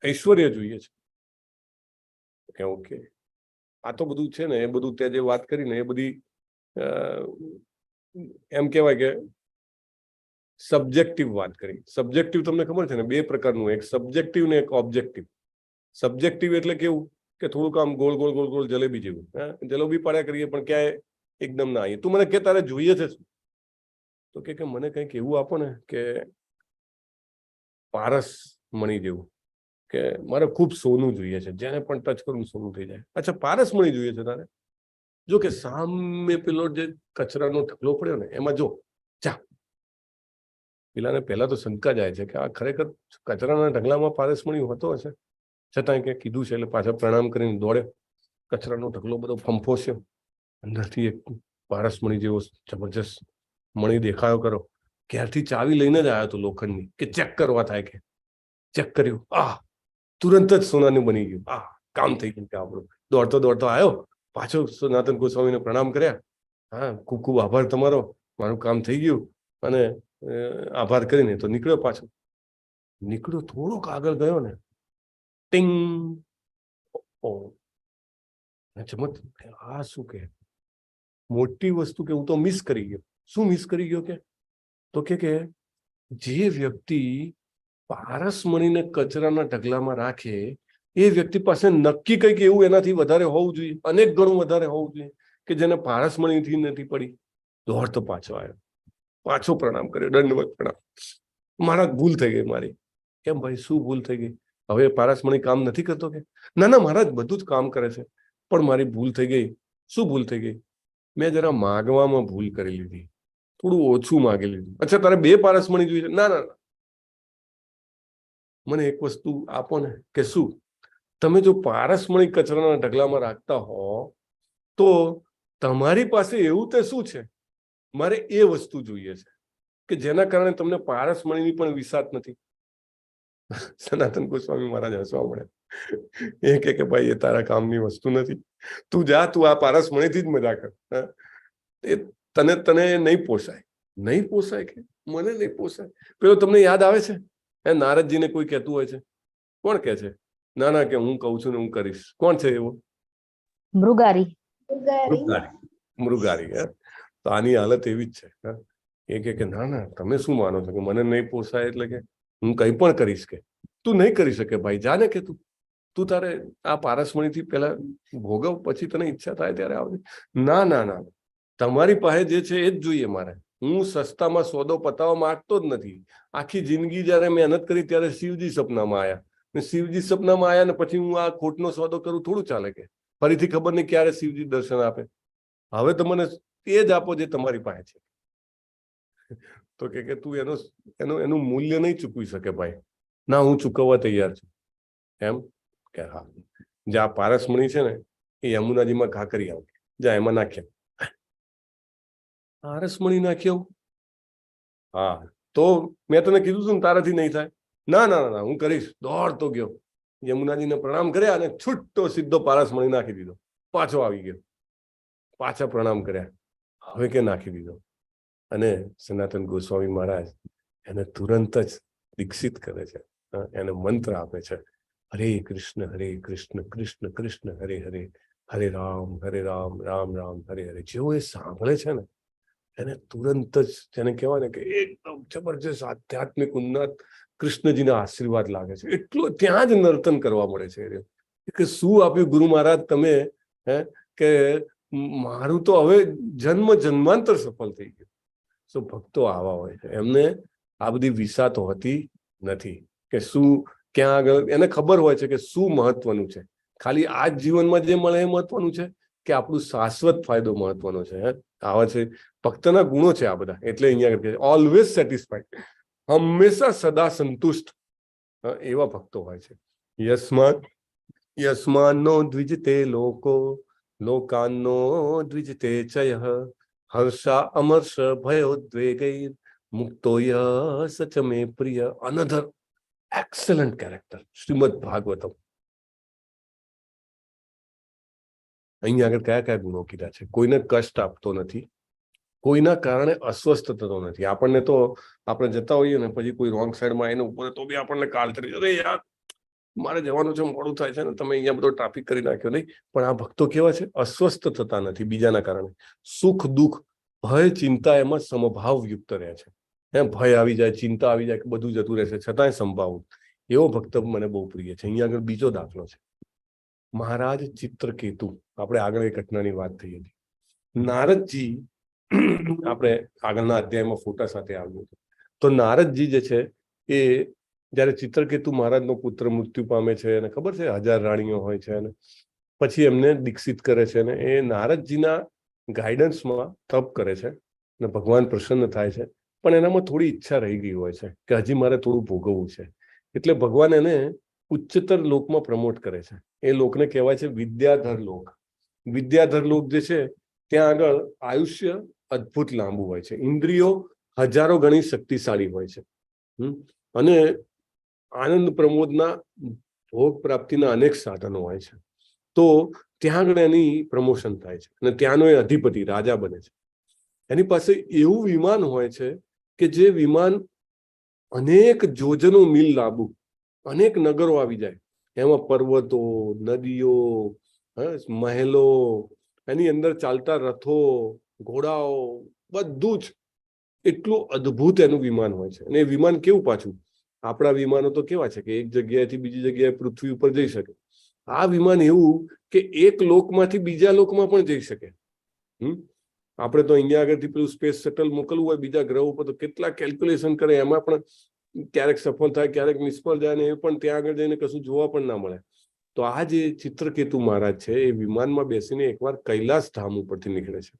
ઐશ્વર્ય જોઈએ છે. કે ઓકે, આ તો બધું છે ને એ બધું તે જે વાત કરી ને એ બધી એમ કહેવાય કે સબ્જેક્ટિવ વાત કરી. સબ્જેક્ટિવ તમને ખબર છે ને બે પ્રકારનું, એક સબ્જેક્ટિવ ને એક ઓબ્જેક્ટિવ. સબ્જેક્ટિવ એટલે કેવું કે થોડુંક આમ ગોળ ગોળ ગોળ ગોળ જલેબી જેવું, જલેબી પાડ્યા કરીએ પણ ક્યાંય એકદમ ના આવીએ. તું મને કે તારે જોઈએ છે શું? તો કે મને કંઈક એવું આપો ને કે પારસ મણી જેવું, કે મારે ખૂબ સોનું જોઈએ છે, જેને પણ ટચ કરું સોનું થઈ જાય. અચ્છા, પારસ મણી જોઈએ છે તારે? જો કે સામે પેલો જે કચરાનો ઢગલો પડ્યો ને એમાં જો ચા. પેલાને પહેલા તો શંકા જાય છે કે આ ખરેખર કચરાના ઢગલામાં પારસમણી હોતો હશે, છતાં કે કીધું છે એટલે પાછા પ્રણામ કરીને દોડે. કચરાનો ઢગલો બધો ફંફોસ્યો, અંદરથી એક પારસમણી જેવો જબરજસ્ત મણી દેખાયો કરો. ક્યારથી ચાવી લઈને જ આવ્યો હતો લોખંડની, કે ચેક કરવા થાય, કે ચેક કર્યું, તુરંત જ સોનાનું બની ગયું. કામ થઈ ગયું. કે આપણું દોડતો દોડતો આવ્યો પાછો, સનાતન ગોસ્વામીને પ્રણામ કર્યા. હા, ખૂબ ખૂબ આભાર તમારો, મારું કામ થઈ ગયું, અને આભાર કરીને તો નીકળ્યો પાછો. નીકળ્યો, થોડોક આગળ ગયો ને, ટિંગ, ચમક. આ શું કે મોટી વસ્તુ, કે હું તો મિસ કરી ગયો. શું મિસ કરી ગયો? કે તો કે જે વ્યક્તિ પારસમણીને કચરાના ઢગલામાં રાખે એ વ્યક્તિ પાસે નક્કી કંઈક એવું એનાથી વધારે હોવું જોઈએ, અનેક ગણું વધારે હોવું જોઈએ, કે જેને પારસમણીથી નથી પડી. દોડતો પાછો આવ્યો, પાછો પ્રણામ કર્યો, દંડવત પ્રણામ. મહારાજ ભૂલ થઈ ગઈ મારી. કેમ ભાઈ, શું ભૂલ થઈ ગઈ? હવે પારસમણી કામ નથી કરતો? કે ના ના મહારાજ, બધું જ કામ કરે છે, પણ મારી ભૂલ થઈ ગઈ. શું ભૂલ થઈ ગઈ? મેં જરા માગવામાં ભૂલ કરી લીધી, થોડું ઓછું માગી લીધું. અચ્છા, તારે બે પારસમણી જોઈએ છે? ના ના, મને એક વસ્તુ આપો ને. કે શું? તમે જો પારસમણી કચરાના ઢગલામાં રાખતા હો તો તમારી પાસે એવું તે શું છે? મારે એ વસ્તુ જોઈએ છે કે જેના કારણે તમને પારસમણીની પણ વિસાત નથી. સનાતન ગોસ્વામી મહારાજ હસવા મળ્યા. એ કે ભાઈ, એ તારા કામની વસ્તુ નથી, તું જા, તું આ પારસમણીથી જ મજા કર. એ તને નહીં પોસાય. નહીં પોસાય? કે મને નહીં પોસાય. પેલો તમને યાદ આવે છે એ નારદજીને કોઈ કહેતું હોય છે, કોણ કહે છે? ના ના, કે હું કહું છું ને હું કરીશ. કોણ છે એવો? મૃગારી. મૃગારી. તો આની હાલત એવી જ છે. એ કે ના ના, તમે શું માનો છો કે મને નહીં પોસાય એટલે કે હું કંઈ પણ કરીશ? કે તું નહીં કરી શકે ભાઈ, જાને કે તું તારે આ પારસમણીથી પેલા ભોગવ, પછી તને ઈચ્છા થાય ત્યારે આવજે. ના ના ના, તમારી પાસે જે છે એ જ જોઈએ મારે. હું સસ્તામાં સોદો પતાવવા માંગતો જ નથી. આખી જિંદગી જયારે મહેનત કરી ત્યારે શિવજી સપનામાં આવ્યા, ને શિવજી સપનામાં આવ્યા ને પછી હું આ ખોટનો સોદો કરું, થોડું ચાલે કે? ફરીથી ખબર નહીં ક્યારે શિવજી દર્શન આપે. હવે તો મને એ જ આપો જે તમારી પાસે છે. તો કે તું એનું મૂલ્ય નહીં ચૂકવી શકે ભાઈ. ના, હું ચૂકવવા તૈયાર છું. એમ કે હા, જે આ પારસમણી છે ને એ યમુનાજીમાં ઘા કરી આવ, જા એમાં નાખ્યા. પારસમણી નાખ્યો? હા, તો મેં તને કીધું હતું ને તારાથી નહીં થાય. ના ના ના, હું કરીશ. દોડતો ગયો, યમુનાજીને પ્રણામ કર્યા અને છૂટો સીધો પારસમણી નાખી દીધો. પાછો આવી ગયો, પાછા પ્રણામ કર્યા, હવે કે નાખી દીધો. અને સનાતન ગોસ્વામી મહારાજ એને તુરંત જ દીક્ષિત કરે છે, એને મંત્ર આપે છે, હરે કૃષ્ણ કૃષ્ણ કૃષ્ણ હરે હરે, હરે રામ રામ રામ હરે હરે. જેવો એ સાંભળે છે ને એને તુરંત જ જેને કહેવાય ને કે એકદમ જબરજસ્ત આધ્યાત્મિક ઉન્નત કૃષ્ણજીના આશીર્વાદ લાગે છે. એટલો ત્યાં જ નર્તન કરવા મળે છે કે શું આપ્યું ગુરુ મહારાજ તમે, કે મારું તો હવે જન્માંતર સફળ થઈ ગયું. શું ભક્તો આવા હોય છે, એમને આ બધી વિસાત હોતી નથી કે શું ક્યાં આગળ. એને ખબર હોય છે કે શું મહત્વનું છે. ખાલી આ જ જીવનમાં જે મળે એ મહત્વનું છે કે આપણું શાશ્વત ફાયદો મહત્વનો છે. આવા છે ભક્તના ગુણો છે આ બધા. એટલે અહીંયા ઓલવેઝ સેટિસ્ફાઈડ, હંમેશા સદા સંતુષ્ટ, એવા ભક્તો હોય છે. યસ્માનો દ્વિજતે લોકો, લોકાનો દ્વિજતે ચય, હર્ષા અમર્ષ ભયોદ્વેગૈ, મુક્તો યસ ચ મે પ્રિય. Another excellent character, Shrimad Bhagavatam. અહીંયા આગળ કયા કયા ગુણો કીધા છે? કોઈને કષ્ટ આપતો નથી, કોઈના કારણે અસ્વસ્થ થતો નથી. આપણને તો આપણે જતા હોઈએ ને પછી કોઈ રોંગ સાઈડમાં આવીને ઉપર તો બી આપણને કાલ કરી, અરે યાર મારે જવાનું છે, મોડું થાય છે ને, તમે અહીંયા બધો ટ્રાફિક કરી નાખ્યો. નહીં, પણ આ ભક્તો કેવા છે? અસ્વસ્થ થતા નથી બીજાના કારણે. સુખ દુઃખ ભય ચિંતા એમાં સમભાવ યુક્ત રહે છે. ભય આવી જાય, ચિંતા આવી જાય, બધું જતું રહેશે છતાંય સંભાવ. એવો ભક્ત મને બહુ પ્રિય છે. અહીંયા આગળ બીજો દાખલો છે, મહારાજ ચિત્રકેતુ. આપણે આગળ એ ઘટનાની વાત થઈ હતી. નારદજી, આપણે આગળના અધ્યાયમાં ફોટા સાથે આવ્યું હતું. તો નારદજી જે છે એ જયારે ચિત્રકેતુ મહારાજનો પુત્ર મૃત્યુ પામે છે, અને ખબર છે 1000 રાણીઓ હોય છે, અને પછી એમને દીક્ષિત કરે છે, અને એ નારદજીના ગાઈડન્સમાં તપ કરે છે, અને ભગવાન પ્રસન્ન થાય છે. પણ એનામાં થોડી ઈચ્છા રહી ગઈ હોય છે કે હજી મારે થોડું ભોગવવું છે. એટલે ભગવાન એને ઉચ્ચતર લોકમાં પ્રમોટ કરે છે. એ લોકને કહેવાય છે વિદ્યાધર લોક. વિદ્યાધર લોક જે છે ત્યાં આગળ આયુષ્ય અદ્ભુત લાંબુ હોય છે, ઇન્દ્રિયો હજારો ગણી શક્તિશાળી હોય છે, અને આનંદ પ્રમોદના ભોગ પ્રાપ્તિના અનેક સાધનો હોય છે. તો ત્યાં આગળ એની પ્રમોશન થાય છે, અને ત્યાંનો એ અધિપતિ રાજા બને છે. એની પાસે એવું વિમાન હોય છે કે જે વિમાન અનેક જોજનો મીલ લાંબુ, અનેક નગરો આવી જાય, એમાં પર્વતો, નદીઓ, મહેલો, એની અંદર ચાલતા રથો, ઘોડાઓ, બધું જ એટલું અદ્ભુત એનું વિમાન હોય છે. અને એ વિમાન કેવું પાછું, આપણા વિમાનો તો કેવા છે કે એક જગ્યાએથી બીજી જગ્યાએ પૃથ્વી ઉપર જઈ શકે. આ વિમાન એવું કે એક લોકમાંથી બીજા લોકમાં પણ જઈ શકે. આપણે તો અહીંયા આગળથી પેલું સ્પેસ શટલ મોકલવું હોય બીજા ગ્રહો ઉપર તો કેટલા કેલ્ક્યુલેશન કરે, એમાં પણ ક્યારેક સફળ થાય, ક્યારેક નિષ્ફળ જાય, ને એ પણ ત્યાં આગળ જઈને કશું જોવા પણ ના મળે. તો આ જે ચિત્રકેતુ મહારાજ છે એ વિમાનમાં બેસીને એકવાર કૈલાસ ધામ ઉપરથી નીકળે છે.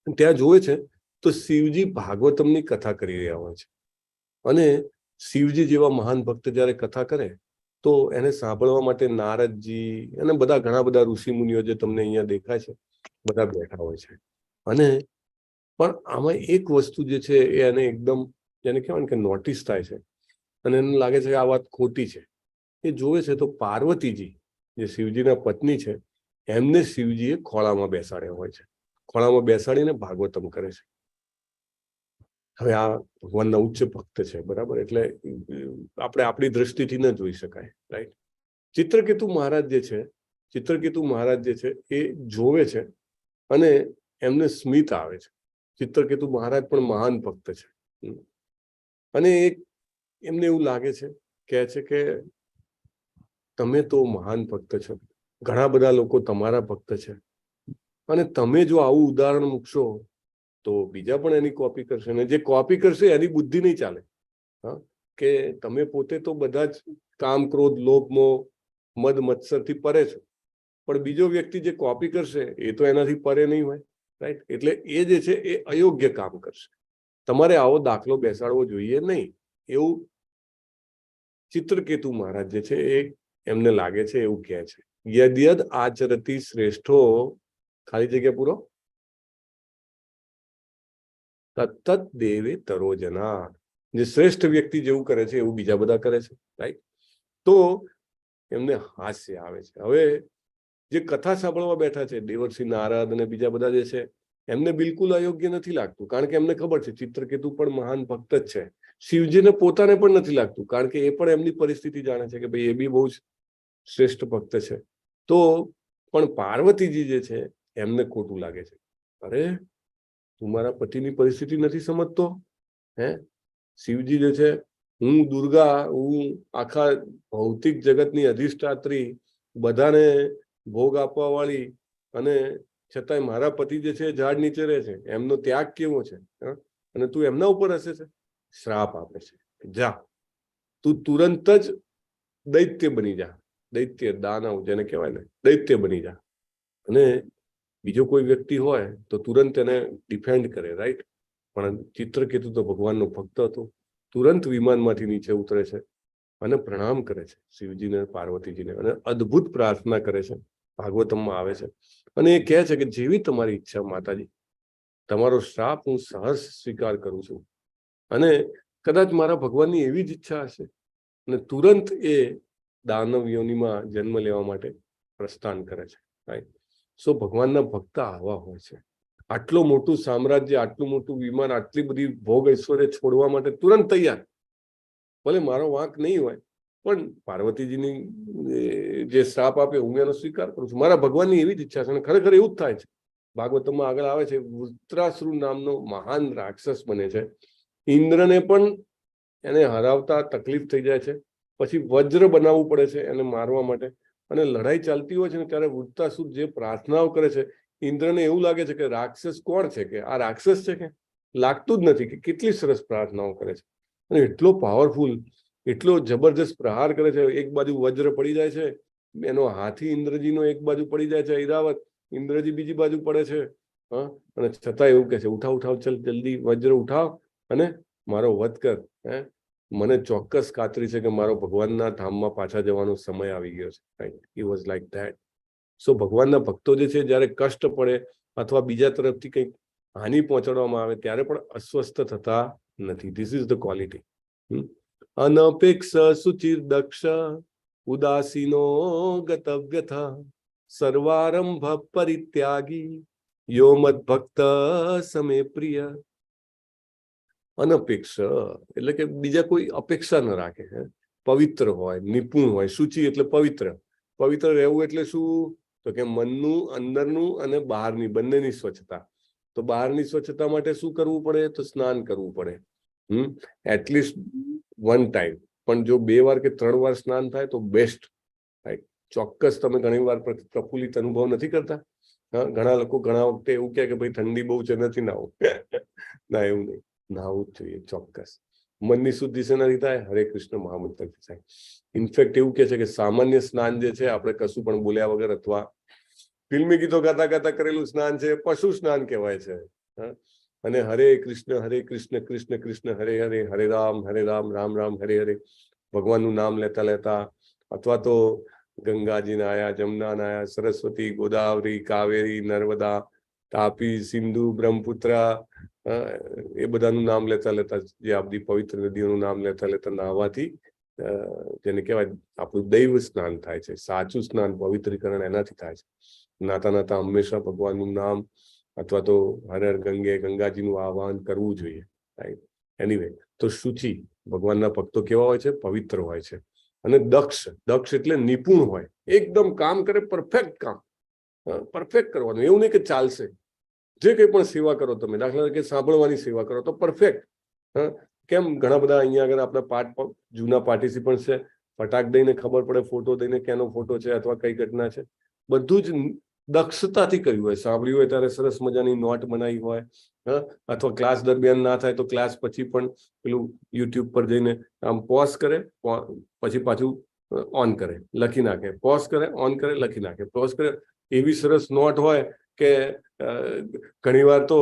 ત્યાં જોવે છે તો શિવજી ભાગવતમની કથા કરી રહ્યા હોય છે, અને શિવજી જેવા મહાન ભક્ત જયારે કથા કરે તો એને સાંભળવા માટે નારદજી અને બધા ઘણા બધા ઋષિ મુનિઓ જે તમને અહીંયા દેખાય છે બધા બેઠા હોય છે. અને પણ આમાં એક વસ્તુ જે છે એ એને એકદમ જેને કહેવાય કે નોટિસ થાય છે, અને એને લાગે છે કે આ વાત ખોટી છે. એ જોવે છે તો પાર્વતીજી જે શિવજીના પત્ની છે એમને શિવજીએ ખોળામાં બેસાડ્યા હોય છે. ખોળામાં બેસાડીને ભાગવતમ કરે છે. હવે આ ભગવાનના ઉચ્ચ ભક્ત છે, બરાબર, એટલે આપણે આપણી દ્રષ્ટિથી ન જોઈ શકાય, રાઈટ. ચિત્રકેતુ મહારાજ જે છે એ જોવે છે અને એમને સ્મિત આવે છે. ચિત્રકેતુ મહારાજ પણ મહાન ભક્ત છે, અને એમને એવું લાગે છે કહે છે કે તમે તો મહાન ભક્ત છો, ઘણા બધા લોકો તમારા ભક્ત છે, અને તમે જો આવું ઉદાહરણ મૂકશો તો બીજા પણ એની કોપી કરશે, અને જે કોપી કરશે એની બુદ્ધિ નહીં ચાલે. હા, કે તમે પોતે તો બધા જ કામ, ક્રોધ, લોભ, મોહ, મદ, મત્સરથી પરે છો, પણ બીજો વ્યક્તિ જે કોપી કરશે એ તો એનાથી પરે નહીં હોય, રાઈટ? એટલે એ જે છે એ અયોગ્ય કામ કરશે. તમારે આવો દાખલો બેસાડવો જોઈએ નહીં. એવું ચિત્રકેતુ મહારાજ જે છે એ એમને લાગે છે એવું કહે છે. યદ્યદ આચરતી શ્રેષ્ઠો, ખાલી જગ્યા પૂરો, તત્તત દેવે તરોજના. જે શ્રેષ્ઠ વ્યક્તિ જેવું કરે છે એવું બીજા બધા કરે છે, રાઈટ? તો એમને હાસ્ય આવે છે. હવે જે કથા સાંભળવા બેઠા છે, દેવર્ષિ નારદ અને બીજા બધા જે છે, એમને બિલકુલ અયોગ્ય નથી લાગતું, કારણ કે એમને ખબર છે ચિત્રકેતુ પણ મહાન ભક્ત જ છે. શિવજીને પોતાને પણ નથી લાગતું, કારણ કે એ પણ એમની પરિસ્થિતિ જાણે છે કે ભાઈ એ બી બહુ જ શ્રેષ્ઠ ભક્ત છે. તો પણ પાર્વતીજી જે છે એમને ખોટું લાગે છે. અરે, તું મારા પતિની પરિસ્થિતિ નથી સમજતો? હે, શિવજી જે છે, હું દુર્ગા, હું આખા ભૌતિક જગતની અધિષ્ઠાત્રી, બધાને ભોગ આપવા વાળી, અને છતાંય મારા પતિ જે છે ઝાડ નીચે રહે છે, એમનો ત્યાગ કેવો છે, અને તું એમના ઉપર હસે છે? શ્રાપ આપે છે, જા તું તુરંત જ દૈત્ય બની જા. દૈત્ય, દાનવ જેને કહેવાય ને, દૈત્ય બની જા. અને બીજો કોઈ વ્યક્તિ હોય તો તુરંત એને ડિફેન્ડ કરે, રાઈટ? પણ ચિત્રકેતુ તો ભગવાનનો ભક્ત હતો. તુરંત વિમાનમાંથી નીચે ઉતરે છે અને પ્રણામ કરે છે શિવજીને, પાર્વતીજીને, અને અદ્ભુત પ્રાર્થના કરે છે. ભાગવતમમાં આવે છે, અને એ કહે છે કે જેવી તમારી ઈચ્છા માતાજી, તમારો શ્રાપ હું સહર્ષ સ્વીકાર કરું છું, અને કદાચ મારા ભગવાનની એવી જ ઈચ્છા હશે. અને તુરંત એ દાનવ યોનિમાં જન્મ લેવા માટે પ્રસ્થાન કરે છે, રાઈટ? સો ભગવાનના ભક્ત આવા હોય છે. આટલું મોટું સામ્રાજ્ય, આટલું મોટું વિમાન, આટલી બધી ભોગ ઐશ્વર્ય છોડવા માટે તુરંત તૈયાર. ભલે મારો વાંક નહીં હોય, પણ પાર્વતીજીની જે શ્રાપ આપે હું એનો સ્વીકાર કરું છું. મારા ભગવાનની એવી જ ઈચ્છા છે, અને ખરેખર એવું જ થાય છે. ભાગવતમાં આગળ આવે છે, વૃત્રાસુર નામનો મહાન રાક્ષસ બને છે. ઇન્દ્રને પણ એને હરાવતા તકલીફ થઈ જાય છે. પછી વજ્ર બનાવવું પડે છે એને મારવા માટે, અને લડાઈ ચાલતી હોય છે ને ત્યારે વૃત્રાસુર જે પ્રાર્થનાઓ કરે છે, ઇન્દ્રને એવું લાગે છે કે રાક્ષસ કોણ છે, કે આ રાક્ષસ છે, કે લાગતું જ નથી, કે કેટલી સરસ પ્રાર્થનાઓ કરે છે. અને એટલો પાવરફુલ, એટલો જબરજસ્ત પ્રહાર કરે છે. એક બાજુ વજ્ર પડી જાય છે, એનો હાથી ઇન્દ્રજીનો એક બાજુ પડી જાય છે, ઐરાવત, ઇન્દ્રજી બીજી બાજુ પડે છે. હા, અને છતાં એવું કહે છે, ઉઠાવ ઉઠાવ, ચલ જલ્દી વજ્ર ઉઠાવ અને મારો વધ કર. હે, મને ચોક્કસ ખાતરી છે કે મારો ભગવાનના ધામમાં પાછા જવાનો સમય આવી ગયો છે, right? He was like that. So ભગવાનના ભક્તો જે છે, જ્યારે કષ્ટ પડે અથવા બીજા તરફથી કંઈક હાનિ પહોંચાડવામાં આવે ત્યારે પણ અસ્વસ્થ થતા નથી. This is the quality. અનપેક્ષ સુચિર દક્ષ, ઉદાસીનો ગતવ્યથ, સર્વારંભ પરિત્યાગી, યો મદ ભક્ત સમે પ્રિય. અનપેક્ષ એટલે કે બીજા કોઈ અપેક્ષા ન રાખે, પવિત્ર હોય, નિપુણ હોય. શુચિ એટલે પવિત્ર. પવિત્ર રહેવું એટલે શું? તો કે મનનું, અંદરનું અને બહારની બંનેની સ્વચ્છતા. તો બહારની સ્વચ્છતા માટે શું કરવું પડે? તો સ્નાન કરવું પડે, એટલીસ્ટ 1 ટાઈમ. પણ જો 2 વાર કે 3 વાર સ્નાન થાય તો બેસ્ટ, રાઈટ? ચોક્કસ તમે ઘણી વાર પ્રફુલ્લિત અનુભવ નથી કરતા? હા, ઘણા લોકો ઘણા વખતે એવું કહે કે ભાઈ ઠંડી બહુ છે, નથી નાવું. ના, એવું નહીં, નાવું જ જોઈએ ચોક્કસ. મનની શુદ્ધિ શેનાથી થાય? હરે કૃષ્ણ મહામંત્રથી થાય. ઇનફેક્ટ એવું કહે છે કે સામાન્ય સ્નાન જે છે, આપણે કશું પણ બોલ્યા વગર અથવા ફિલ્મી ગીતો ગાતા ગાતા કરેલું સ્નાન છે, પશુ સ્નાન કહેવાય છે. અને હરે કૃષ્ણ કૃષ્ણ કૃષ્ણ હરે હરે, હરે રામ રામ રામ હરે હરે, ભગવાનનું નામ લેતા લેતા, અથવા તો ગંગાજી નાયા, જમુના નાયા, સરસ્વતી, ગોદાવરી, કાવેરી, નર્મદા, તાપી, સિંધુ, બ્રહ્મપુત્ર, એ બધાનું નામ લેતા લેતા, જે આ બધી પવિત્ર નદીઓનું નામ લેતા લેતા નાહવાથી જેને કહેવાય આપણું દૈવ સ્નાન થાય છે. સાચું સ્નાન, પવિત્રીકરણ એનાથી થાય છે. નાતા નાતા હંમેશા ભગવાનનું નામ અથવા તો હર હર ગંગે, ગંગાજીનું આહવાન કરવું જોઈએ, રાઈટ? એનીવે, તો શુચિ, ભગવાનના ભક્તો કેવા હોય છે? પવિત્ર હોય છે. અને દક્ષ, દક્ષ એટલે નિપુણ હોય, એકદમ કામ કરે, પરફેક્ટ કામ, પરફેક્ટ કરવાનું. એવું નહીં કે ચાલશે. જે કંઈ પણ સેવા કરો તમે, દાખલા તરીકે સાંભળવાની સેવા કરો તો પરફેક્ટ, કેમ ઘણા બધા અહીંયા આગળ આપણા જૂના પાર્ટિસિપન્ટ છે, ફટાક દઈને ખબર પડે, ફોટો દઈને કેનો ફોટો છે અથવા કઈ ઘટના છે, બધું જ દક્ષતાથી કર્યું હોય. સાંભળ્યું હોય ત્યારે સરસ મજાની નોટ બનાવી હોય, અથવા ક્લાસ દરમિયાન ના થાય તો ક્લાસ પછી પણ પેલું યુટ્યુબ પર જઈને આમ પોઝ કરે, પછી પાછું ઓન કરે, લખી નાખે, પોઝ કરે, ઓન કરે, લખી નાખે, પોઝ કરે. એવી સરસ નોટ હોય કે ઘણી વાર તો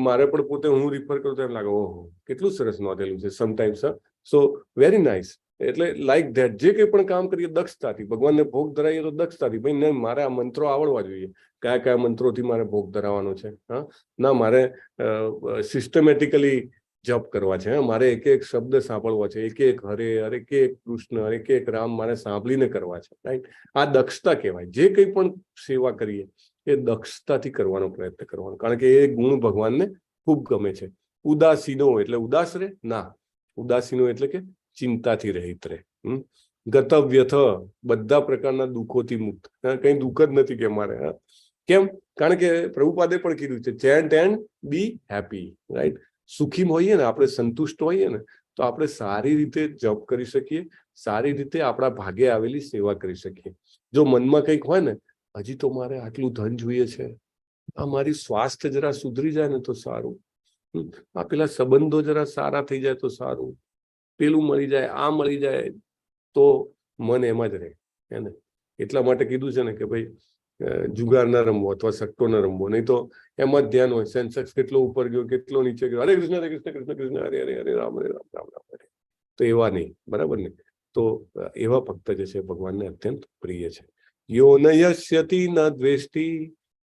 મારે પણ પોતે હું રિફર કરું તો એમ લાગે, ઓહો કેટલું સરસ નોંધેલું છે સમટાઈમ્સ. સો વેરી નાઇસ. એટલે લાઈક ધેટ જે કંઈ પણ કામ કરીએ દક્ષતાથી, ભગવાનને ભોગ ધરાવીએ તો દક્ષતાથી. ભાઈ નહીં, મારે આ મંત્રો આવડવા જોઈએ, કયા કયા મંત્રોથી મારે ભોગ ધરાવવાનો છે, ના મારે સિસ્ટમેટિકલી જપ કરવા છે, મારે એક એક શબ્દ સાંભળવા છે, એક એક હરે, હરે એક એક કૃષ્ણ, એક એક રામ મારે સાંભળીને કરવા છે, રાઈટ? આ દક્ષતા કહેવાય. જે કંઈ પણ સેવા કરીએ એ દક્ષતાથી કરવાનો પ્રયત્ન કરવાનો, કારણ કે એ ગુણ ભગવાનને ખૂબ ગમે છે. ઉદાસીનો એટલે ઉદાસ રહે ના, ઉદાસીનો એટલે કે ચિંતાથી રહિત રહે. ગતવ્યથ બધા પ્રકારના દુઃખોથી મુક્ત, કઈ દુઃખ જ નથી કે મારે. કેમ? કારણ કે પ્રભુપાદે પણ કીધું છે ચેન્ટ એન્ડ બી હેપી, રાઈટ? સુખી હોઈએ ને આપણે, સંતુષ્ટ હોઈએ ને તો આપણે સારી રીતે જપ કરી શકીએ, સારી રીતે આપણા ભાગે આવેલી સેવા કરી શકીએ. જો મનમાં કંઈક હોય ને, હજી તો મારે આટલું ધન જોઈએ છે, આ મારી સ્વાસ્થ્ય જરા સુધરી જાય ને તો સારું, આ પેલા સંબંધો જરા સારા થઈ જાય તો સારું, પેલું મળી જાય, આ મળી જાય, તો મન એમાં જ રહે. હે ને? એટલા માટે કીધું છે ને કે ભાઈ જુગાર ના રમવો અથવા સટ્ટો ન રમવો, નહીં તો એમાં જ ધ્યાન હોય. સેન્સેક્સ કેટલો ઉપર ગયો, કેટલો નીચે ગયો, હરે કૃષ્ણ હરે કૃષ્ણ કૃષ્ણ કૃષ્ણ હરે હરે, હરે રામ હરે રામ રામ રામ હરે. તો એવા નહીં, બરાબર ને? તો એવા ભક્ત જે છે ભગવાનને અત્યંત પ્રિય છે. યો ન યસ્યતિ ન દ્વેષ્ટિ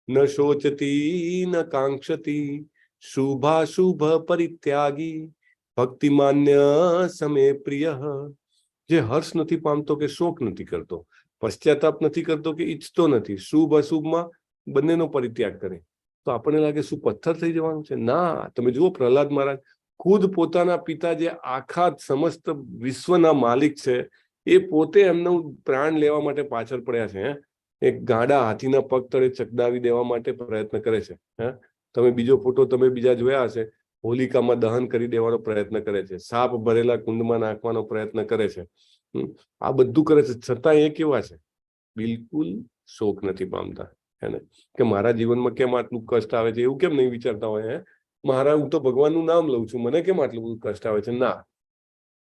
ન શોચતી ન કાંક્ષતી શુભાશુભ પરિત્યાગી ભક્તિમાન્ય સમે પ્રિય. જે હર્ષ નથી પામતો કે શોક નથી કરતો, પશ્ચાતાપ નથી કરતો કે ઈચ્છતો નથી, શુભ અશુભમાં બંનેનો પરિત્યાગ કરે, તો આપણને લાગે શું પથ્થર થઈ જવાનું છે? ના. તમે જુઓ પ્રહલાદ મહારાજ ખુદ પોતાના પિતા જે આખા સમસ્ત વિશ્વના માલિક છે, એ પોતે એમનું પ્રાણ લેવા માટે પાછળ પડ્યા છે. એક ગાડા હાથીના પગ તળે ચકડાવી દેવા માટે પ્રયત્ન કરે છે. તમે બીજો ફોટો તમે બીજા જોયા હશે, હોલિકામાં દહન કરી દેવાનો પ્રયત્ન કરે છે, સાપ ભરેલા કુંડમાં નાખવાનો પ્રયત્ન કરે છે. આ બધું કરે છે, છતાં એ કેવા છે? બિલકુલ શોક નથી પામતા. હે ને? કે મારા જીવનમાં કેમ આટલું કષ્ટ આવે છે એવું કેમ નહીં વિચારતા હોય? મારા, હું તો ભગવાનનું નામ લઉં છું, મને કેમ આટલું બધું કષ્ટ આવે છે? ના,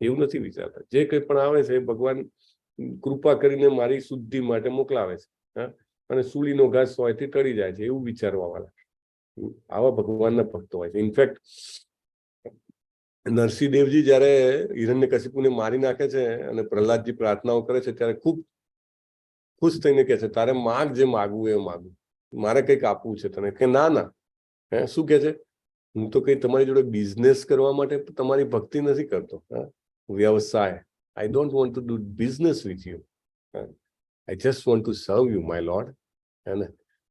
એવું નથી વિચારતા. જે કંઈ પણ આવે છે ભગવાન કૃપા કરીને મારી શુદ્ધિ માટે મોકલાવે છે, અને સૂલીનો ઘાસ સોયથી ટળી જાય છે, એવું વિચારવા વાળા આવા ભગવાનના ભક્તો હોય છે. ઇનફેક્ટ નરસિંહદેવજી જયારે હિરણ્યકશિપુને મારી નાખે છે અને પ્રહલાદજી પ્રાર્થનાઓ કરે છે, ત્યારે ખૂબ ખુશ થઈને કહે છે, તારે માગ જે માગવું એ માગવું, મારે કંઈક આપવું છે તને. કે ના ના, શું કે છે? હું તો કઈ તમારી જોડે બિઝનેસ કરવા માટે તમારી ભક્તિ નથી કરતો, વ્યવસાય. I don't want to do business with you, I just want to સર્વ યુ માય લોર્ડ. હે ને?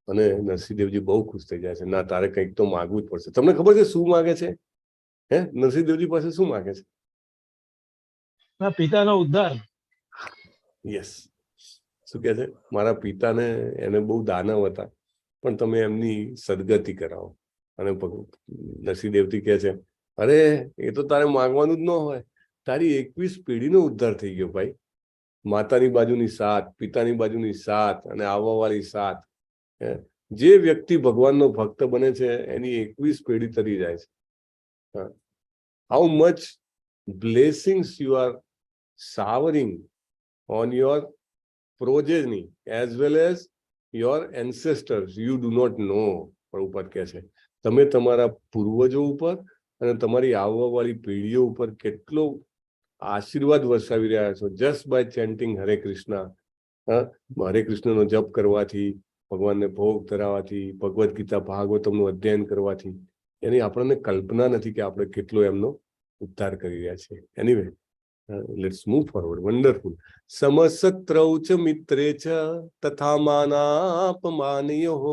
અને નરસિંહદેવજી બહુ ખુશ થઈ જાય છે. ના, તારે કંઈક તો માગવું જ પડશે. તમને ખબર છે શું માગે છે? નરસિંહદેવજી પાસે શું માગે છે? પિતાનો ઉદ્ધાર. યસ. શું કે છે? મારા પિતાને, એને બહુ દાનવ હતા, પણ તમે એમની સદગતિ કરાવો. અને નરસિંહદેવજી કહે છે, અરે એ તો તારે માગવાનું જ ન હોય, તારી 21 પેઢીનો ઉદ્ધાર થઈ ગયો ભાઈ. માતાની બાજુની 7, પિતાની બાજુની 7 અને આવવાવાળી 7. જે વ્યક્તિ ભગવાનનો ભક્ત બને છે એની 21 પેઢી તરી જાય છે. How much blessings you are showering on your progeny as well as your ancestors, you do not know. Prabhupada કહે છે, તમે તમારા પૂર્વજો ઉપર અને તમારી આવવાવાળી પેઢીઓ ઉપર કેટલો આશીર્વાદ વરસાવી રહ્યા છો, જસ્ટ બાય ચેન્ટિંગ હરે કૃષ્ણ. હરે કૃષ્ણનો જપ કરવાથી, ભગવાનને ભોગ ધરાવવાથી, ભગવદ્ ગીતા ભાગવતમનું અધ્યયન કરવાથી એની આપણને કલ્પના નથી કે આપણે કેટલો એમનો ઉદ્ધાર કરી રહ્યા છીએ. Anyway, let's move forward. Wonderful. સમસત્રૌ ચ મિત્રે ચ તથા માનાપમાનયોઃ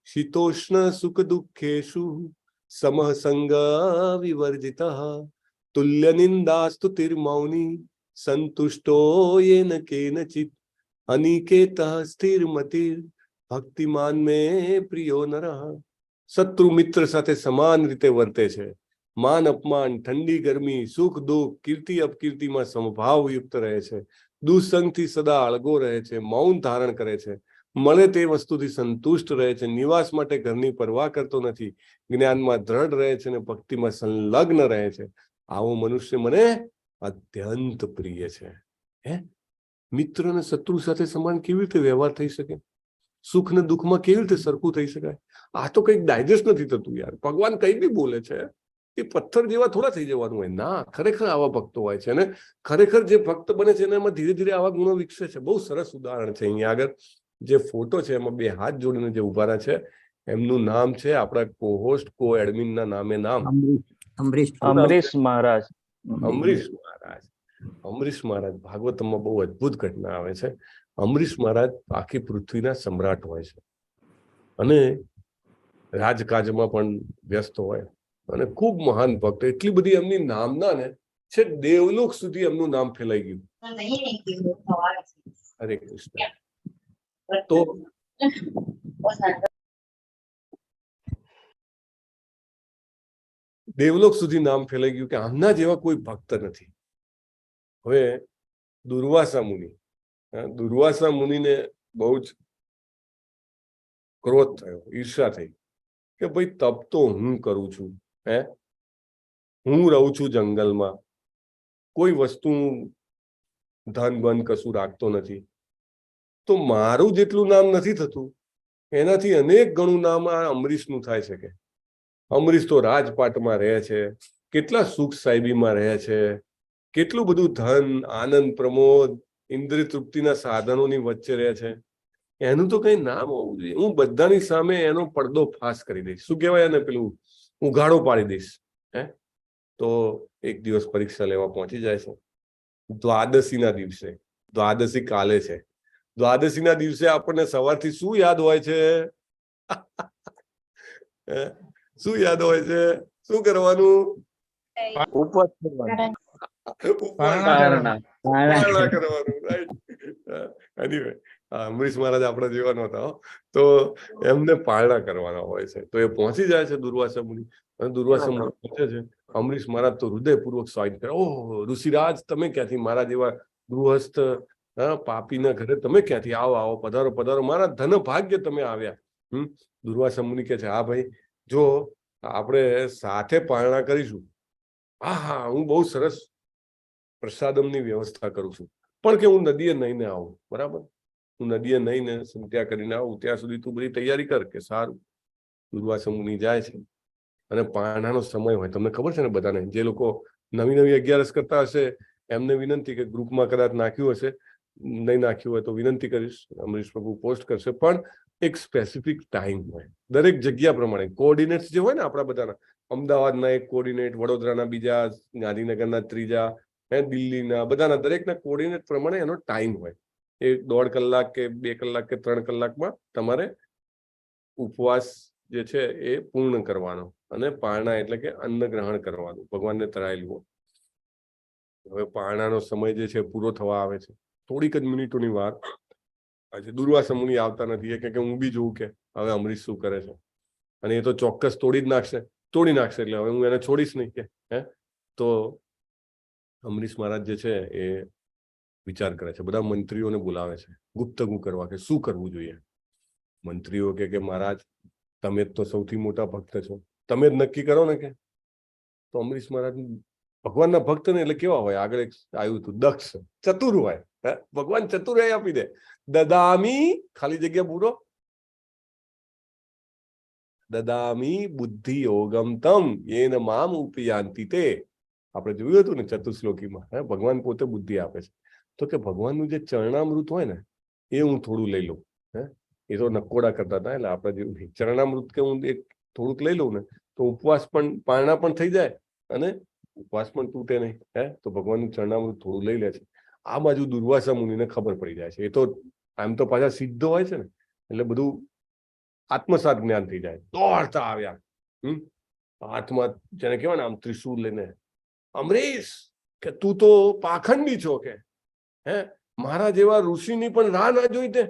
શીતોષ્ણ સુખ દુઃખેષુ સમઃ સંગ વિવર્જિતઃ તુલ્ય નિંદાસ્તુતિર્મૌની સંતુષ્ટો યેન કેનચિત અનિકેતઃ સ્થિરમતિર ભક્તિમાન મે પ્રિયો નરઃ. શત્રુ મિત્ર સાથે સમાન રીતે વર્તે છે, માન અપમાન, ઠંડી ગરમી, સુખ દુઃખ, કીર્તિ અપકીર્તિમાં સમભાવયુક્ત રહે છે, દુઃસંગથી સદા અળગો રહે છે, મૌન ધારણ કરે છે, મળે તે વસ્તુથી સંતુષ્ટ રહે છે, નિવાસ માટે ઘરની પરવા કરતો નથી, જ્ઞાનમાં દ્રઢ રહે છે અને ભક્તિમાં સંલગ્ન રહે છે, આવો મનુષ્ય મને અત્યંત પ્રિય છે. હે મિત્ર અને શત્રુ સાથે સમાન કેવી રીતે વ્યવહાર થઈ શકે? સુખ ને દુઃખમાં કેવી રીતે સરખું થઈ શકાય? આ તો કંઈક ડાયજેસ્ટ નથી થતું યાર. ભગવાન કઈ બી બોલે છે એ પથ્થર જેવા થોડા થઈ જવાનું હોય. ના, ખરેખર આવા ભક્તો હોય છે અને ખરેખર જે ભક્ત બને છે એનામાં ધીરે ધીરે આવા ગુણો વિકસે છે. બહુ સરસ ઉદાહરણ છે. અહીંયા આગળ જે ફોટો છે એમાં બે હાથ જોડીને જે ઉભા રહ્યા છે એમનું નામ છે, આપણા કોહોસ્ટ કો એડમિન ના નામે નામ અમરીશ અમરીશ મહારાજ. અમરીશ મહારાજ. અમરીશ મહારાજ ભાગવતમાં બહુ અદભુત ઘટના આવે છે. અમરીશ મહારાજ આખી પૃથ્વીના સમ્રાટ હોય છે અને રાજકાજમાં પણ વ્યસ્ત હોય અને ખૂબ મહાન ભક્ત. એટલી બધી એમની નામના ને છે દેવલોક સુધી એમનું નામ ફેલાઈ ગયું. હરે કૃષ્ણ. તો દેવલોક સુધી નામ ફેલાઈ ગયું કે આમના જેવા કોઈ ભક્ત નથી. હવે દુર્વાસા મુનિને બહુ જ ક્રોધ થયો, ઈર્ષા થઈ કે ભાઈ તપ તો હું કરું છું, હું રહું છું જંગલમાં, કોઈ વસ્તુ ધન બન કશું રાખતો નથી, તો મારું જેટલું નામ નથી થતું એનાથી અનેક ગણું નામ આ અમરીશનું થાય છે. કે અમરીશ તો રાજપાટમાં રહે છે, કેટલા સુખ સાહેબીમાં રહે છે, કેટલું બધું ધન આનંદ પ્રમોદ ઇન્દ્રિય તૃપ્તિના સાધનોની વચ્ચે રહે છે, એનું તો કઈ નામ હોવું જોઈએ. હું બધાની સામે એનો પડદો ફાસ કરી દઈશ. શું કહેવાય એને, પેલું ઉઘાડો પાડી દઈશ. તો એક દિવસ પરીક્ષા લેવા પહોંચી જાય છે. દ્વાદશીના દિવસે, દ્વાદશી કાલે છે, દ્વાદશીના દિવસે આપણને સવારથી શું યાદ હોય છે? શું યાદ હોય છે? શું કરવાનું? ઉપવાસ કરવાનો. અમરીશ મહારાજ આપણા જેવા નહોતા, તો એમને પારણા કરવાના હોય છે. તો એ પહોંચી જાય છે દુર્વાસા મુનિ, અને દુર્વાસા મુનિ પૂછે છે. અમરીશ મહારાજ તો હૃદયપૂર્વક સ્વાગત કરે. ઓહ ઋષિરાજ, તમે ક્યાંથી? મારા જેવા ગૃહસ્થ પાપીના ઘરે તમે ક્યાંથી? આવો આવો, પધારો પધારો, મારા ધન ભાગ્ય તમે આવ્યા. દુર્વાસા મુનિ કહે છે, હા ભાઈ, જો આપણે સાથે પારણા કરીશું, હા, હું બહુ સરસ પ્રસાદમની વ્યવસ્થા કરું છું, પણ કે હું નદીએ નહીને આવું, બરાબર? હું નદીએ નહીને સંધ્યા કરીને આવું ત્યાં સુધી તું બધી તૈયારી કર. કે સારું. દુર્વાસા મુનિ જાય છે અને પારણાનો સમય હોય. તમને ખબર છે ને બધાને, જે લોકો નવી 11 કરતા હશે એમને વિનંતી કે ગ્રુપમાં કદાચ નાખ્યું હશે, નહીં નાખ્યું હોય તો વિનંતી કરીશ, અમરીશ પ્રભુ પોસ્ટ કરશે. પણ એક સ્પેસિફિક ટાઈમ હોય દરેક જગ્યા પ્રમાણે. કોઓર્ડિનેટ્સ જે હોય ને આપણા બધાના, અમદાવાદના એક કોઓર્ડિનેટ, વડોદરાના બીજા, ગાંધીનગરના ત્રીજા, દિલ્હીના, બધાના દરેકના કોઓર્ડિનેટ પ્રમાણે એનો ટાઈમ હોય. એ 1.5 કલાક કે 2 કલાક કે 3 કલાકમાં તમારે ઉપવાસ જે છે એ પૂર્ણ કરવાનો અને પારણા એટલે કે અન્ન ગ્રહણ કરવાનું, ભગવાનને તરાયેલું. હવે પારણાનો સમય જે છે પૂરો થવા આવે છે. થોડીક જ મિનિટોની વાર આજે દુર્વાસા મુનિ આવતા નથી. એ કે હું બી જોઉં કે હવે અમરીશ શું કરે છે, અને એ તો ચોક્કસ તોડી નાખશે એટલે હવે હું એને છોડીશ નહીં. કે તો અમરીશ મહારાજ જે છે એ વિચાર કરે છે. બધા મંત્રીઓને બોલાવે છે ગુપ્તગુ કરવા કે શું કરવું જોઈએ. મંત્રીઓ કે મહારાજ, તમે જ તો સૌથી મોટા ભક્ત છો, તમે જ નક્કી કરો ને. કે તો અમરીશ મહારાજ ભગવાનના ભક્ત ને એટલે કેવા હોય? આગળ એક આવ્યું હતું, દક્ષ, ચતુર હોય. ભગવાન ચતુરાઈ આપી દે. દદામી, ખાલી જગ્યા પૂરો, દદામી બુદ્ધિ યોગમ તમ યેન મામ ઉપયાંતિ તે. આપણે જોયું હતું ને ચતુશ્લોકીમાં, ભગવાન પોતે બુદ્ધિ આપે છે. તો કે ભગવાનનું જે ચરણામૃત હોય ને એ હું થોડું લઈ લઉં. એ તો નકોડા કરતા હતા, એટલે આપણે જે ચરણામૃત કે હું એક થોડુંક લઈ લઉં ને તો ઉપવાસ પણ, પારણા પણ થઈ જાય અને ઉપવાસ પણ તૂટે નહીં. તો ભગવાનનું ચરણામૃત થોડું લઈ લે છે. આ બાજુ દુર્વાસા મુનિને ખબર પડી જાય છે. એ તો આમ તો પાછા સિદ્ધ હોય છે ને, એટલે બધું આત્મસાત જ્ઞાન થઈ જાય. દોડતા આવ્યા, હાથમાં જેને કહેવાય ને આમ ત્રિશૂળ લઈને, અમરીશ કે તું તો પાખંડી છો, કે મારા જેવા ઋષિની પણ રાહ ના જોઈ તે,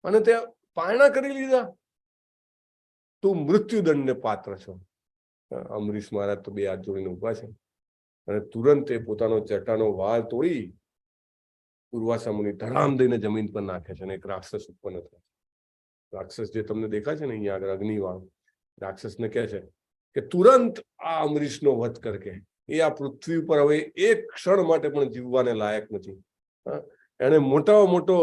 અને તે પારણા કરી લીધા, તું મૃત્યુદંડને પાત્ર છો. અમરીશ મહારાજ તો બે હાથ જોડીને ઉભા છે અને તુરંત એ પોતાનો ચટાનો વાળ તોડી દુર્વાસા મુનિ ધડામ દઈને જમીન પર નાખે છે અને એક રાક્ષસ ઉત્પન્ન થાય છે. રાક્ષસ જે તમને દેખાય છે ને અહીંયા આગળ અગ્નિવાળો, રાક્ષસને કહે છે કે તુરંત આ અમરીશનો વધ કરકે, એ આ પૃથ્વી ઉપર હવે એક ક્ષણ માટે પણ જીવવાને લાયક નથી. એને મોટામાં મોટો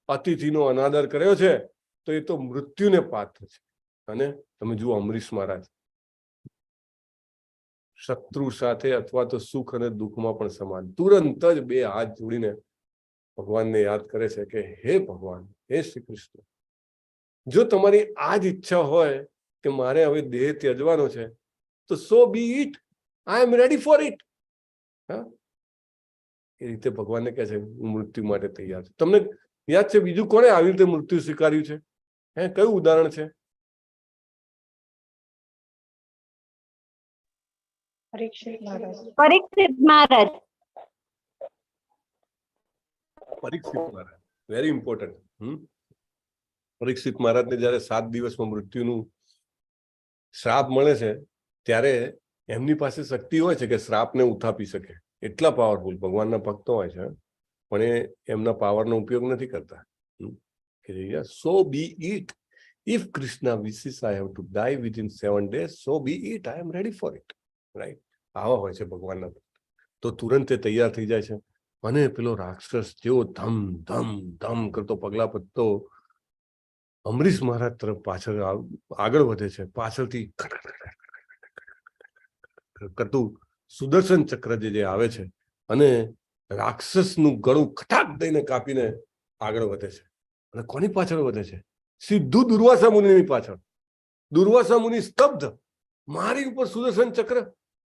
અતિથિનો અનાદર કર્યો છે તો એ તો મૃત્યુને પાત્ર છે. અને તમે જુઓ અમરીશ મહારાજ શત્રુ સાથે અથવા તો સુખ અને દુઃખમાં પણ સમાન, તુરંત જ બે હાથ જોડીને ભગવાનને યાદ કરે છે કે હે ભગવાન, હે શ્રી કૃષ્ણ, જો તમારી આ જ ઈચ્છા હોય કે મારે હવે દેહ ત્યજવાનો છે તો so be it, I am ready for it. એ રીતે ભગવાનને કહે છે હું મૃત્યુ માટે તૈયાર છું. તમને યાદ છે બીજું કોણે આવી રીતે મૃત્યુ સ્વીકાર્યું છે? કયું ઉદાહરણ છે? પરીક્ષિત મહારાજ. પરીક્ષિત મહારાજ, વેરી ઇમ્પોર્ટન્ટ. પરીક્ષિત મહારાજને જયારે 7 દિવસમાં મૃત્યુનું શ્રાપ મળે છે ત્યારે એમની પાસે શક્તિ હોય છે કે શ્રાપને ઉથાપી શકે, એટલા પાવરફુલ ભગવાનના ભક્તો હોય છે, પણ એ એમના પાવરનો ઉપયોગ નથી કરતા. So be it, if Krishna wishes I have to die within 7 days, so be it, I am ready for it. Right, આવા હોય છે ભગવાનના ભક્તો. તો તુરંત એ તૈયાર થઈ જાય છે અને પેલો રાક્ષસ જેવો ધમ ધમ ધમ કરતો પગલા પત્તો અમરીશ મહારાજ તરફ પાછળ આગળ વધે છે. પાછળથી કરતું સુદર્શન ચક્ર જે આવે છે અને રાક્ષસનું ગળું ખટાક દઈને કાપીને આગળ વધે છે. અને કોની પાછળ વધે છે? સીધું દુર્વાસા મુનિની પાછળ. દુર્વાસા મુનિ સ્તબ્ધ, મારી ઉપર સુદર્શન ચક્ર,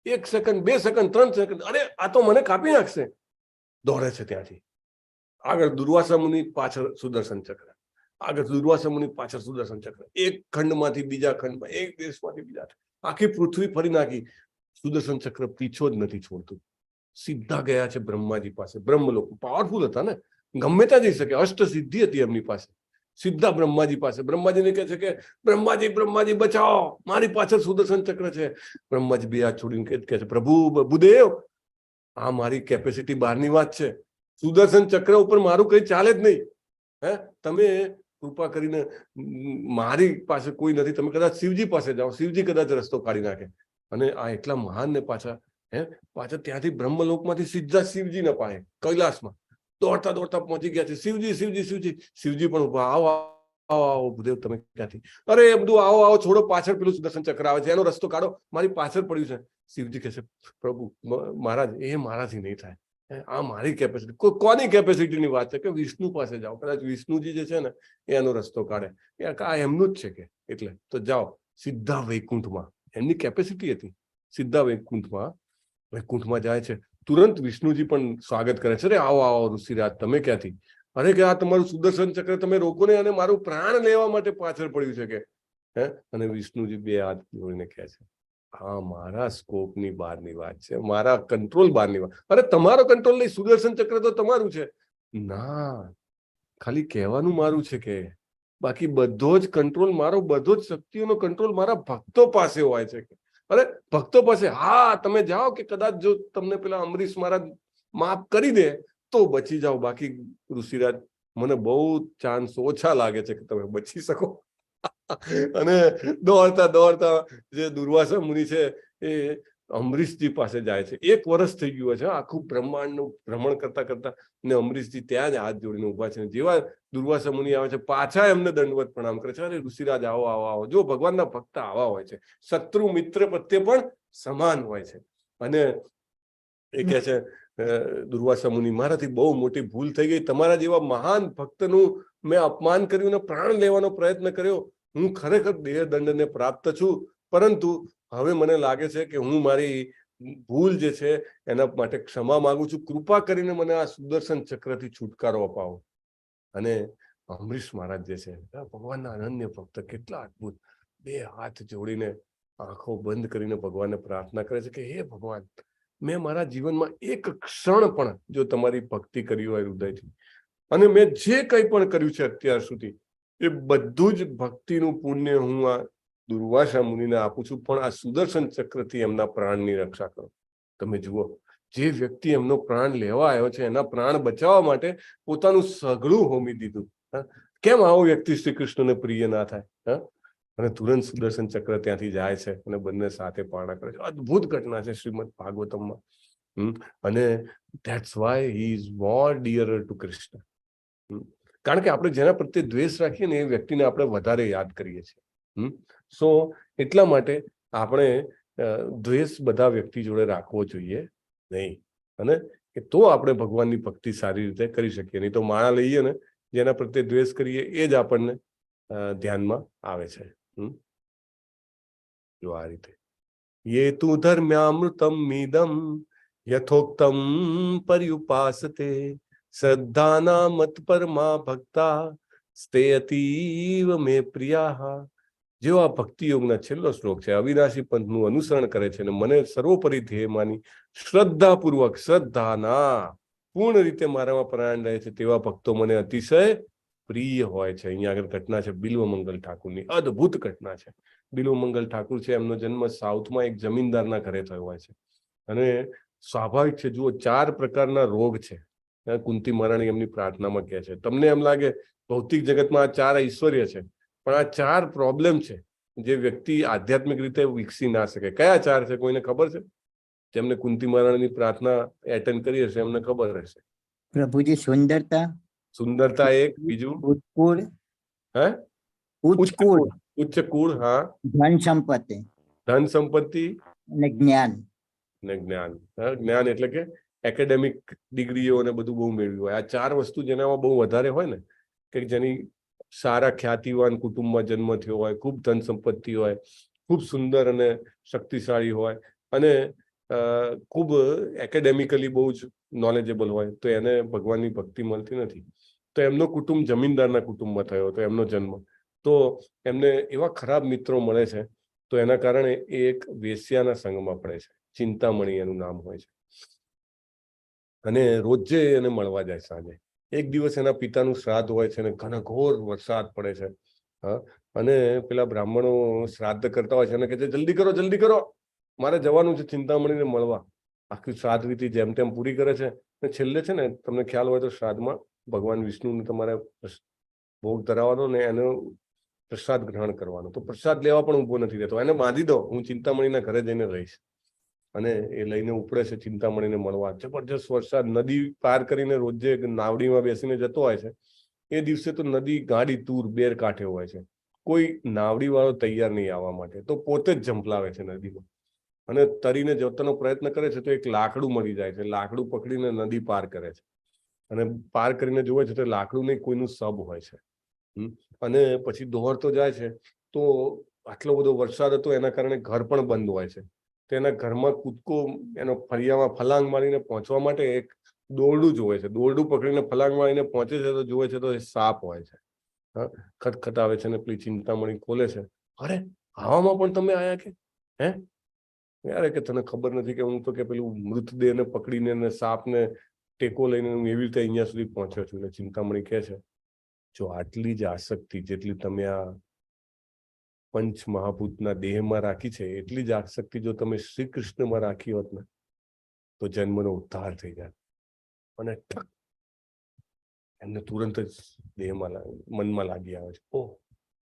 1 સેકન્ડ 2 સેકન્ડ 3 સેકન્ડ, અરે આ તો મને કાપી નાખશે. દોડે છે ત્યાંથી આગળ. દુર્વાસા મુનિ પાછળ સુદર્શન ચક્ર, આગળ દુર્વાસા મુનિ પાછળ સુદર્શન ચક્ર, એક ખંડમાંથી બીજા ખંડમાં, એક દેશમાંથી બીજા, આખી પૃથ્વી ફરી નાખી. સુદર્શન ચક્ર પીછો જ નથી છોડતું. સીધા ગયા છે બ્રહ્માજી પાસે. બ્રહ્મલોક પાવરફુલ હતા ને, ગમે ત્યાં જઈ શકે, અષ્ટ સિદ્ધિ હતી એમની પાસે. સીધા બ્રહ્માજી પાસે. બ્રહ્માજીને કહે છે કે બ્રહ્માજી બ્રહ્માજી બચાવો, મારી પાછળ સુદર્શન ચક્ર છે. બ્રહ્માજી બે હાથ છોડીને કહે છે પ્રભુ બુદેવ, આ મારી કેપેસિટી બહારની વાત છે, સુદર્શન ચક્ર ઉપર મારું કઈ ચાલે જ નહીં. તમે કૃપા કરીને, મારી પાસે કોઈ નથી, તમે કદાચ શિવજી પાસે જાઓ, શિવજી કદાચ રસ્તો કાઢી નાખે. અને આ એટલા મહાન ને પાછા ત્યાંથી બ્રહ્મલોકમાંથી સીધા શિવજીને પાસે કૈલાસમાં દોડતા દોડતા પહોંચી ગયા છે. શિવજી શિવજી શિવજી, શિવજી પણ ઉભા, આવો આવો આવો ભૂદેવ, તમે ક્યાંથી? અરે એ બધું આવો આવો છોડો, પાછળ પેલું સુદર્શન ચક્ર આવે છે, એનો રસ્તો કાઢો, મારી પાછળ પડ્યું છે. શિવજી કહે છે પ્રભુ મહારાજ, એ મારાથી નહીં થાય, આ મારી કેપેસિટી. કોની કેપેસિટીની વાત છે? કે વિષ્ણુ પાસે જાઓ, કદાચ વિષ્ણુજી જે છે ને એનો રસ્તો કાઢે, આ એમનું જ છે કે, એટલે તો જાઓ સીધા વૈકુંઠમાં. એમની કેપેસિટી હતી. સીધા વૈકુંઠમાં જાય છે. તુરંત વિષ્ણુજી પણ સ્વાગત કરે છે. અરે આવો આવો ઋષિરાજ, તમે ક્યાંથી? અરે કે આ તમારું સુદર્શન ચક્ર તમે રોકો ને, અને મારું પ્રાણ લેવા માટે પાછળ પડ્યું છે કે. અને વિષ્ણુજી બે હાથ જોડીને કહે છે હા મારા સ્કોપની બહારની વાત છે, મારા કંટ્રોલ બહારની વાત. અરે તમારો કંટ્રોલ નહીં, સુદર્શન ચક્ર તો તમારું છે. ના, ખાલી કહેવાનું મારું છે કે, બાકી બધો જ કંટ્રોલ મારો, બધો જ શક્તિઓનો કંટ્રોલ મારા ભક્તો પાસે હોય છે. અરે ભક્તો પાસે, હા તમે જાઓ કે કદાચ જો તમને પેલા અમરીશ મહારાજ માફ કરી દે તો બચી જાઓ, બાકી ઋષિરાજ મને બહુ ચાન્સ ઓછા લાગે છે કે તમે બચી શકો. અને દોડતા દોડતા જે દુર્વાસા મુનિ છે એ અમરીશજી પાસે જાય છે. 1 વર્ષ થઈ ગયું છે આખું બ્રહ્માંડનું ભ્રમણ કરતા કરતા, ને અમરીશજી ત્યાં જ હાથ જોડીને ઉભા છે. જેવા દુર્વાસા મુનિ આવે છે પાછા એમને દંડવત પ્રણામ કરે છે. અરે ઋષિરાજ આવો આવો આવો. જો ભગવાનના ભક્ત આવા હોય છે, શત્રુ મિત્ર પ્રત્યે પણ સમાન હોય છે. અને એ કહે છે દુર્વાસા મુનિ, મારાથી બહુ મોટી ભૂલ થઈ ગઈ, તમારા જેવા મહાન ભક્તનું મેં અપમાન કર્યું ને પ્રાણ લેવાનો પ્રયત્ન કર્યો. હું ખરેખર દેહ દંડને પ્રાપ્ત છું, પરંતુ હવે મને લાગે છે કે હું મારી ભૂલ જે છે એના માટે ક્ષમા માંગુ છું. કૃપા કરીને મને આ સુદર્શન ચક્રથી છુટકારો અપાવો. અને અમરીશ મહારાજ જે છે ભગવાનના અનન્ય ભક્ત, કેટલા અદભુત, બે હાથ જોડીને આંખો બંધ કરીને ભગવાનને પ્રાર્થના કરે છે કે હે ભગવાન, મેં મારા જીવનમાં એક ક્ષણ પણ જો તમારી ભક્તિ કરી હોય હૃદયથી, અને મેં જે કંઈ પણ કર્યું છે અત્યાર સુધી, એ બધું જ ભક્તિનું પુણ્ય હું આ દુર્વાસા મુનિને આપું છું, પણ આ સુદર્શન ચક્રથી એમના પ્રાણની રક્ષા કરો. તમે જુઓ, જે વ્યક્તિ એમનો પ્રાણ લેવા આવ્યો છે એના પ્રાણ બચાવવા માટે પોતાનું સઘળું હોમી દીધું. કેમ આવો વ્યક્તિ શ્રી કૃષ્ણને પ્રિય ના થાય? અને તુરંત સુદર્શન ચક્ર ત્યાંથી જાય છે અને બંને સાથે પારણા કરે છે. અદભુત ઘટના છે શ્રીમદ ભાગવતમમાં. અને that's why he is more dearer to Krishna. કારણ કે આપણે જેના પ્રત્યે દ્વેષ રાખીએ ને એ વ્યક્તિને આપણે વધારે યાદ કરીએ છીએ. સો એટલા માટે આપણે દ્વેષ બધા વ્યક્તિ જોડે રાખવો જોઈએ નહીં. અને તો આપણે ભગવાનની ભક્તિ સારી રીતે કરી શકીએ. નહીં તો માળા લઈએ ને જેના પ્રત્યે દ્વેષ કરીએ એ જ આપણને ધ્યાનમાં આવે છે. જો આ રીતે યે તુ ધર્મ્યામૃતમ મીદમ યથોક્તમ પર્યુપાસતે શ્રદ્ધાના મત પરમા ભક્તા સ્તે અતીવ મે પ્રિયા. જેવો આ ભક્તિ યોગના છેલ્લો શ્લોક છે, અવિનાશી પંથનું અનુસરણ કરે છે અને મને સર્વોપરી ધ્યેય માની શ્રદ્ધાપૂર્વક, શ્રદ્ધાના પૂર્ણ રીતે મારામાં પ્રાણ રહે છે તેવા ભક્તો મને અતિશય પ્રિય હોય છે. અહીંયા આગળ ઘટના છે બિલ્વમંગલ ઠાકુરની. અદભુત ઘટના છે. બિલ્વમંગલ ઠાકુર છે, એમનો જન્મ સાઉથમાં એક જમીનદારના ઘરે થયો હોય છે. અને સ્વાભાવિક છે, જુઓ 4 પ્રકારના રોગ છે. કુંતી મહારાણી એમની પ્રાર્થનામાં કહે છે. તમને એમ લાગે ભૌતિક જગતમાં આ 4 ઐશ્વર્ય છે, પણ આ 4 પ્રોબ્લેમ છે જે વ્યક્તિ આધ્યાત્મિક રીતે વિકસી ના શકે. કયા 4 છે કોઈને ખબર છે? જેમને કુંતી મહારાણીની પ્રાર્થના એટેન્ડ કરી હશે એમને ખબર હશે. પ્રભુજી સુંદરતા, સુંદરતા એક, બીજું ઉત્કુળ, ઉચ્ચ કુળ, હા, ધન સંપત્તિ ધન સંપત્તિ અને જ્ઞાન. ને જ્ઞાન. જ્ઞાન એટલે કે એકેડેમિક ડિગ્રીઓ અને બધું બહુ મેળવ્યું હોય. આ 4 વસ્તુ જેનામાં બહુ વધારે હોય ને, કે જેની સારા ખ્યાતિવાન કુટુંબમાં જન્મ થયો હોય, ખૂબ ધન સંપત્તિ હોય, ખૂબ સુંદર અને શક્તિશાળી હોય અને ખૂબ એકેડેમિકલી બહુ જ નોલેજેબલ હોય, તો એને ભગવાનની ભક્તિ મળતી નથી. તો એમનો કુટુંબ જમીનદારના કુટુંબમાં થયો હતો એમનો જન્મ. તો એમને એવા ખરાબ મિત્રો મળે છે, તો એના કારણે એ એક વેશ્યાના સંગમાં પડે છે. ચિંતામણી એનું નામ હોય છે. અને રોજે એને મળવા જાય સાંજે. એક દિવસ એના પિતાનું શ્રાદ્ધ હોય છે અને ઘનઘોર વરસાદ પડે છે. અને પેલા બ્રાહ્મણો શ્રાદ્ધ કરતા હોય છે અને કહે છે જલ્દી કરો, જલ્દી કરો, મારે જવાનું છે ચિંતામણીને મળવા. આખી શ્રાદ્ધ વિધિ જેમ તેમ પૂરી કરે છે. અને છેલ્લે છે ને, તમને ખ્યાલ હોય તો શ્રાદ્ધમાં ભગવાન વિષ્ણુને તમારે ભોગ ધરાવવાનો ને એનો પ્રસાદ ગ્રહણ કરવાનો. તો પ્રસાદ લેવા પણ ઉભો નથી રહેતો. એને બાંધી દો, હું ચિંતામણીના ઘરે જઈને રહીશ. અને એ લઈને ઉપડે છે ચિંતામણીને મળવા. જબરજસ્ત વરસાદ, નદી પાર કરીને રોજે નાવડીમાં બેસીને જતો હોય છે. એ દિવસે તો નદી ગાડી તૂર 2 કાંઠે હોય છે. કોઈ નાવડી વાળો તૈયાર નહીં આવવા માટે, તો પોતે જ ઝંપલાવે છે નદીમાં અને તરીને જવાનો પ્રયત્ન કરે છે. તો એક લાકડું મળી જાય છે. લાકડું પકડીને નદી પાર કરે છે અને પાર કરીને જોવે છે તો લાકડું નહીં, કોઈનું સબ હોય છે. અને પછી દોડતો જાય છે. તો આટલો બધો વરસાદ હતો એના કારણે ઘર પણ બંધ હોય છે. તેના ઘરમાં કૂદકો, એનો ફળિયામાં ફલાંગ મારીને પહોંચવા માટે એક દોરડું જોવે છે. દોરડું પકડીને ફલાંગ મારીને પહોંચે છે તો જોવે છે તો એ સાપ હોય છે. ખટખટાવે છે ને પેલી ચિંતામણી ખોલે છે. અરે, આવામાં પણ તમે આયા કે? યાર, કે તને ખબર નથી કે હું તો કે પેલું મૃતદેહને પકડીને ને સાપને ટેકો લઈને હું એવી રીતે અહીંયા સુધી પહોંચ્યો છું. એટલે ચિંતામણી કહે છે, જો આટલી જ આસક્તિ જેટલી તમે આ પંચ મહાભૂતના દેહમાં રાખી છે, એટલી જ આસક્તિ જો તમે શ્રી કૃષ્ણમાં રાખી હોત ને તો જન્મનો ઉદ્ધાર થઈ જાય. અને ઠક એમને તુરંત જ દેહમાં મનમાં લાગી આવે છે, ઓહ,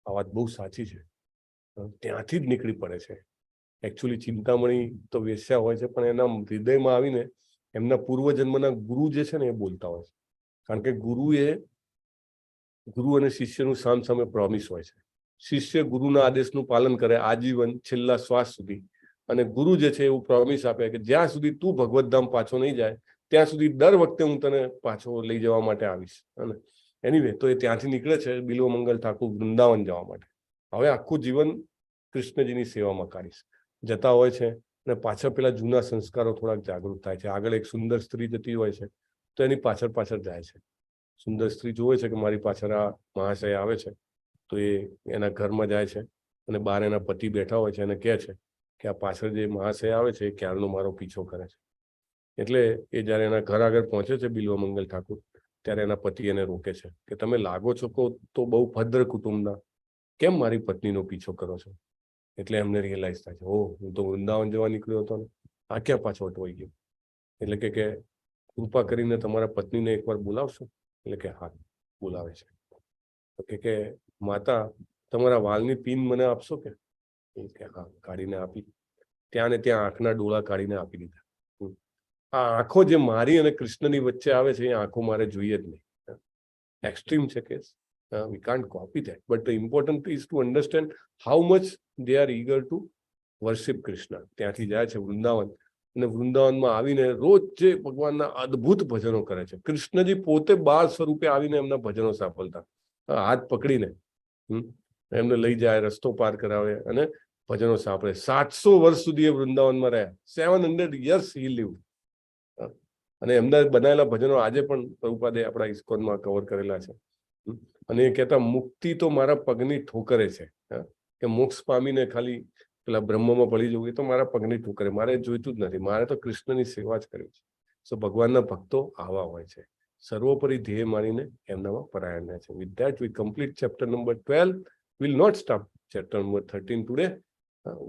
આ વાત બહુ સાચી છે. ત્યાંથી જ નીકળી પડે છે. એકચ્યુઅલી ચિંતામણી તો વેશ્યા હોય છે, પણ એના હૃદયમાં આવીને એમના પૂર્વજન્મના ગુરુ જે છે ને એ બોલતા હોય છે. કારણ કે ગુરુ અને શિષ્યનું સામસામે પ્રોમિસ હોય છે. શિષ્ય ગુરુના આદેશનું પાલન કરે આજીવન, છેલ્લા શ્વાસ સુધી. અને ગુરુ જે છે એવું પ્રોમિસ આપે કે જ્યાં સુધી તું ભગવત ધામ પાછો નહીં જાય ત્યાં સુધી દર વખતે હું તને પાછો લઈ જવા માટે આવીશ. અને એનીવે, તો એ ત્યાંથી નીકળે છે બિલ્વમંગલ ઠાકુર વૃંદાવન જવા માટે. હવે આખું જીવન કૃષ્ણજીની સેવામાં કાઢીશ. જતા હોય છે અને પાછળ પેલા જૂના સંસ્કારો થોડાક જાગૃત થાય છે. આગળ એક સુંદર સ્ત્રી જતી હોય છે તો એની પાછળ જાય છે. સુંદર સ્ત્રી જોવે છે કે મારી પાછળ આ મહાશય આવે છે, તો એ એના ઘરમાં જાય છે અને બહાર એના પતિ બેઠા હોય છે અને કહે છે કે આ પાછળ જે મહાશય આવે છે એ ક્યારનો મારો પીછો કરે છે. એટલે એ જયારે એના ઘર આગળ પહોંચે છે બિલ્વમંગલ ઠાકુર, ત્યારે એના પતિ એને રોકે છે કે તમે લાગો છો તો બહુ ભદ્ર કુટુંબના, કેમ મારી પત્નીનો પીછો કરો છો? એટલે એમને રિયલાઇઝ થાય છે, ઓહ હું તો વૃંદાવન જવા નીકળ્યો હતો ને આ ક્યાં પાછો અટવાઈ ગયો. એટલે કે કૃપા કરીને તમારા પત્નીને એકવાર બોલાવશો. એટલે કે હા બોલાવે છે. તો કે માતા તમારા વાલની પિન મને આપશો કે. કે હા કાઢીને આપી. ત્યાં ને ત્યાં આંખના ડોળા કાઢીને આપી દીધા. આ આંખો જે મારી અને કૃષ્ણની વચ્ચે આવે છે એ આંખો મારે જોઈએ જ નહીં. એક્સ્ટ્રીમ છે case. We can't copy that, but the important is to understand how much they are eager to worship Krishna. ત્યાંથી જાય છે વૃંદાવન અને વૃંદાવનમાં આવીને રોજ જે ભગવાનના અદ્ભુત ભજનો કરે છે. કૃષ્ણજી પોતે બાળ સ્વરૂપે આવીને એમના ભજનો સાંભળતા, હાથ પકડીને એમને લઈ જાય, રસ્તો પાર કરાવે અને ભજનો સાંભળે. 700 વર્ષ સુધી એ વૃંદાવનમાં રહ્યા. 700 years he lived. અને એમના બનાવેલા ભજનો આજે પણ પ્રભુપાદે આપણા ઇસ્કોનમાં કવર કરેલા છે. અને એ કહેતા મુક્તિ તો મારા પગની ઠોકરે છે, કે મોક્ષ પામીને ખાલી પેલા બ્રહ્મમાં પડી જવું એ તો મારા પગની ઠોકરે, મારે જોઈતું જ નથી, મારે તો કૃષ્ણની સેવા જ કરવી છે. સો ભગવાનના ભક્તો આવા હોય છે, સર્વોપરી ધ્યેય માનીને એમનામાં પરાયણ રહે છે. With that we complete chapter number 12. Will not stop chapter number 13 today.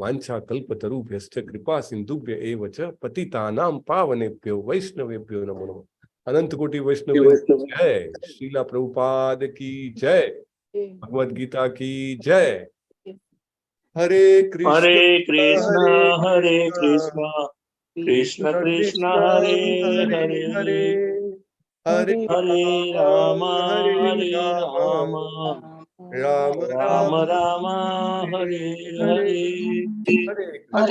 વાંછા કલ્પતરુભ્યશ્ચ કૃપા સિંધુભ્ય એવ ચ પતિતાનામ પાવનેભ્યો વૈષ્ણવેભ્યો નમો નમઃ. અનંત કોટી વૈષ્ણવ જય. શ્રીલા પ્રભુપાદ કી જય. ભગવદ ગીતા કી જય. હરે કૃષ્ણ હરે કૃષ્ણ કૃષ્ણ કૃષ્ણ હરે હરે હરે હરે રામ હરે રામ રામ રામ રામ હરે હરે હરે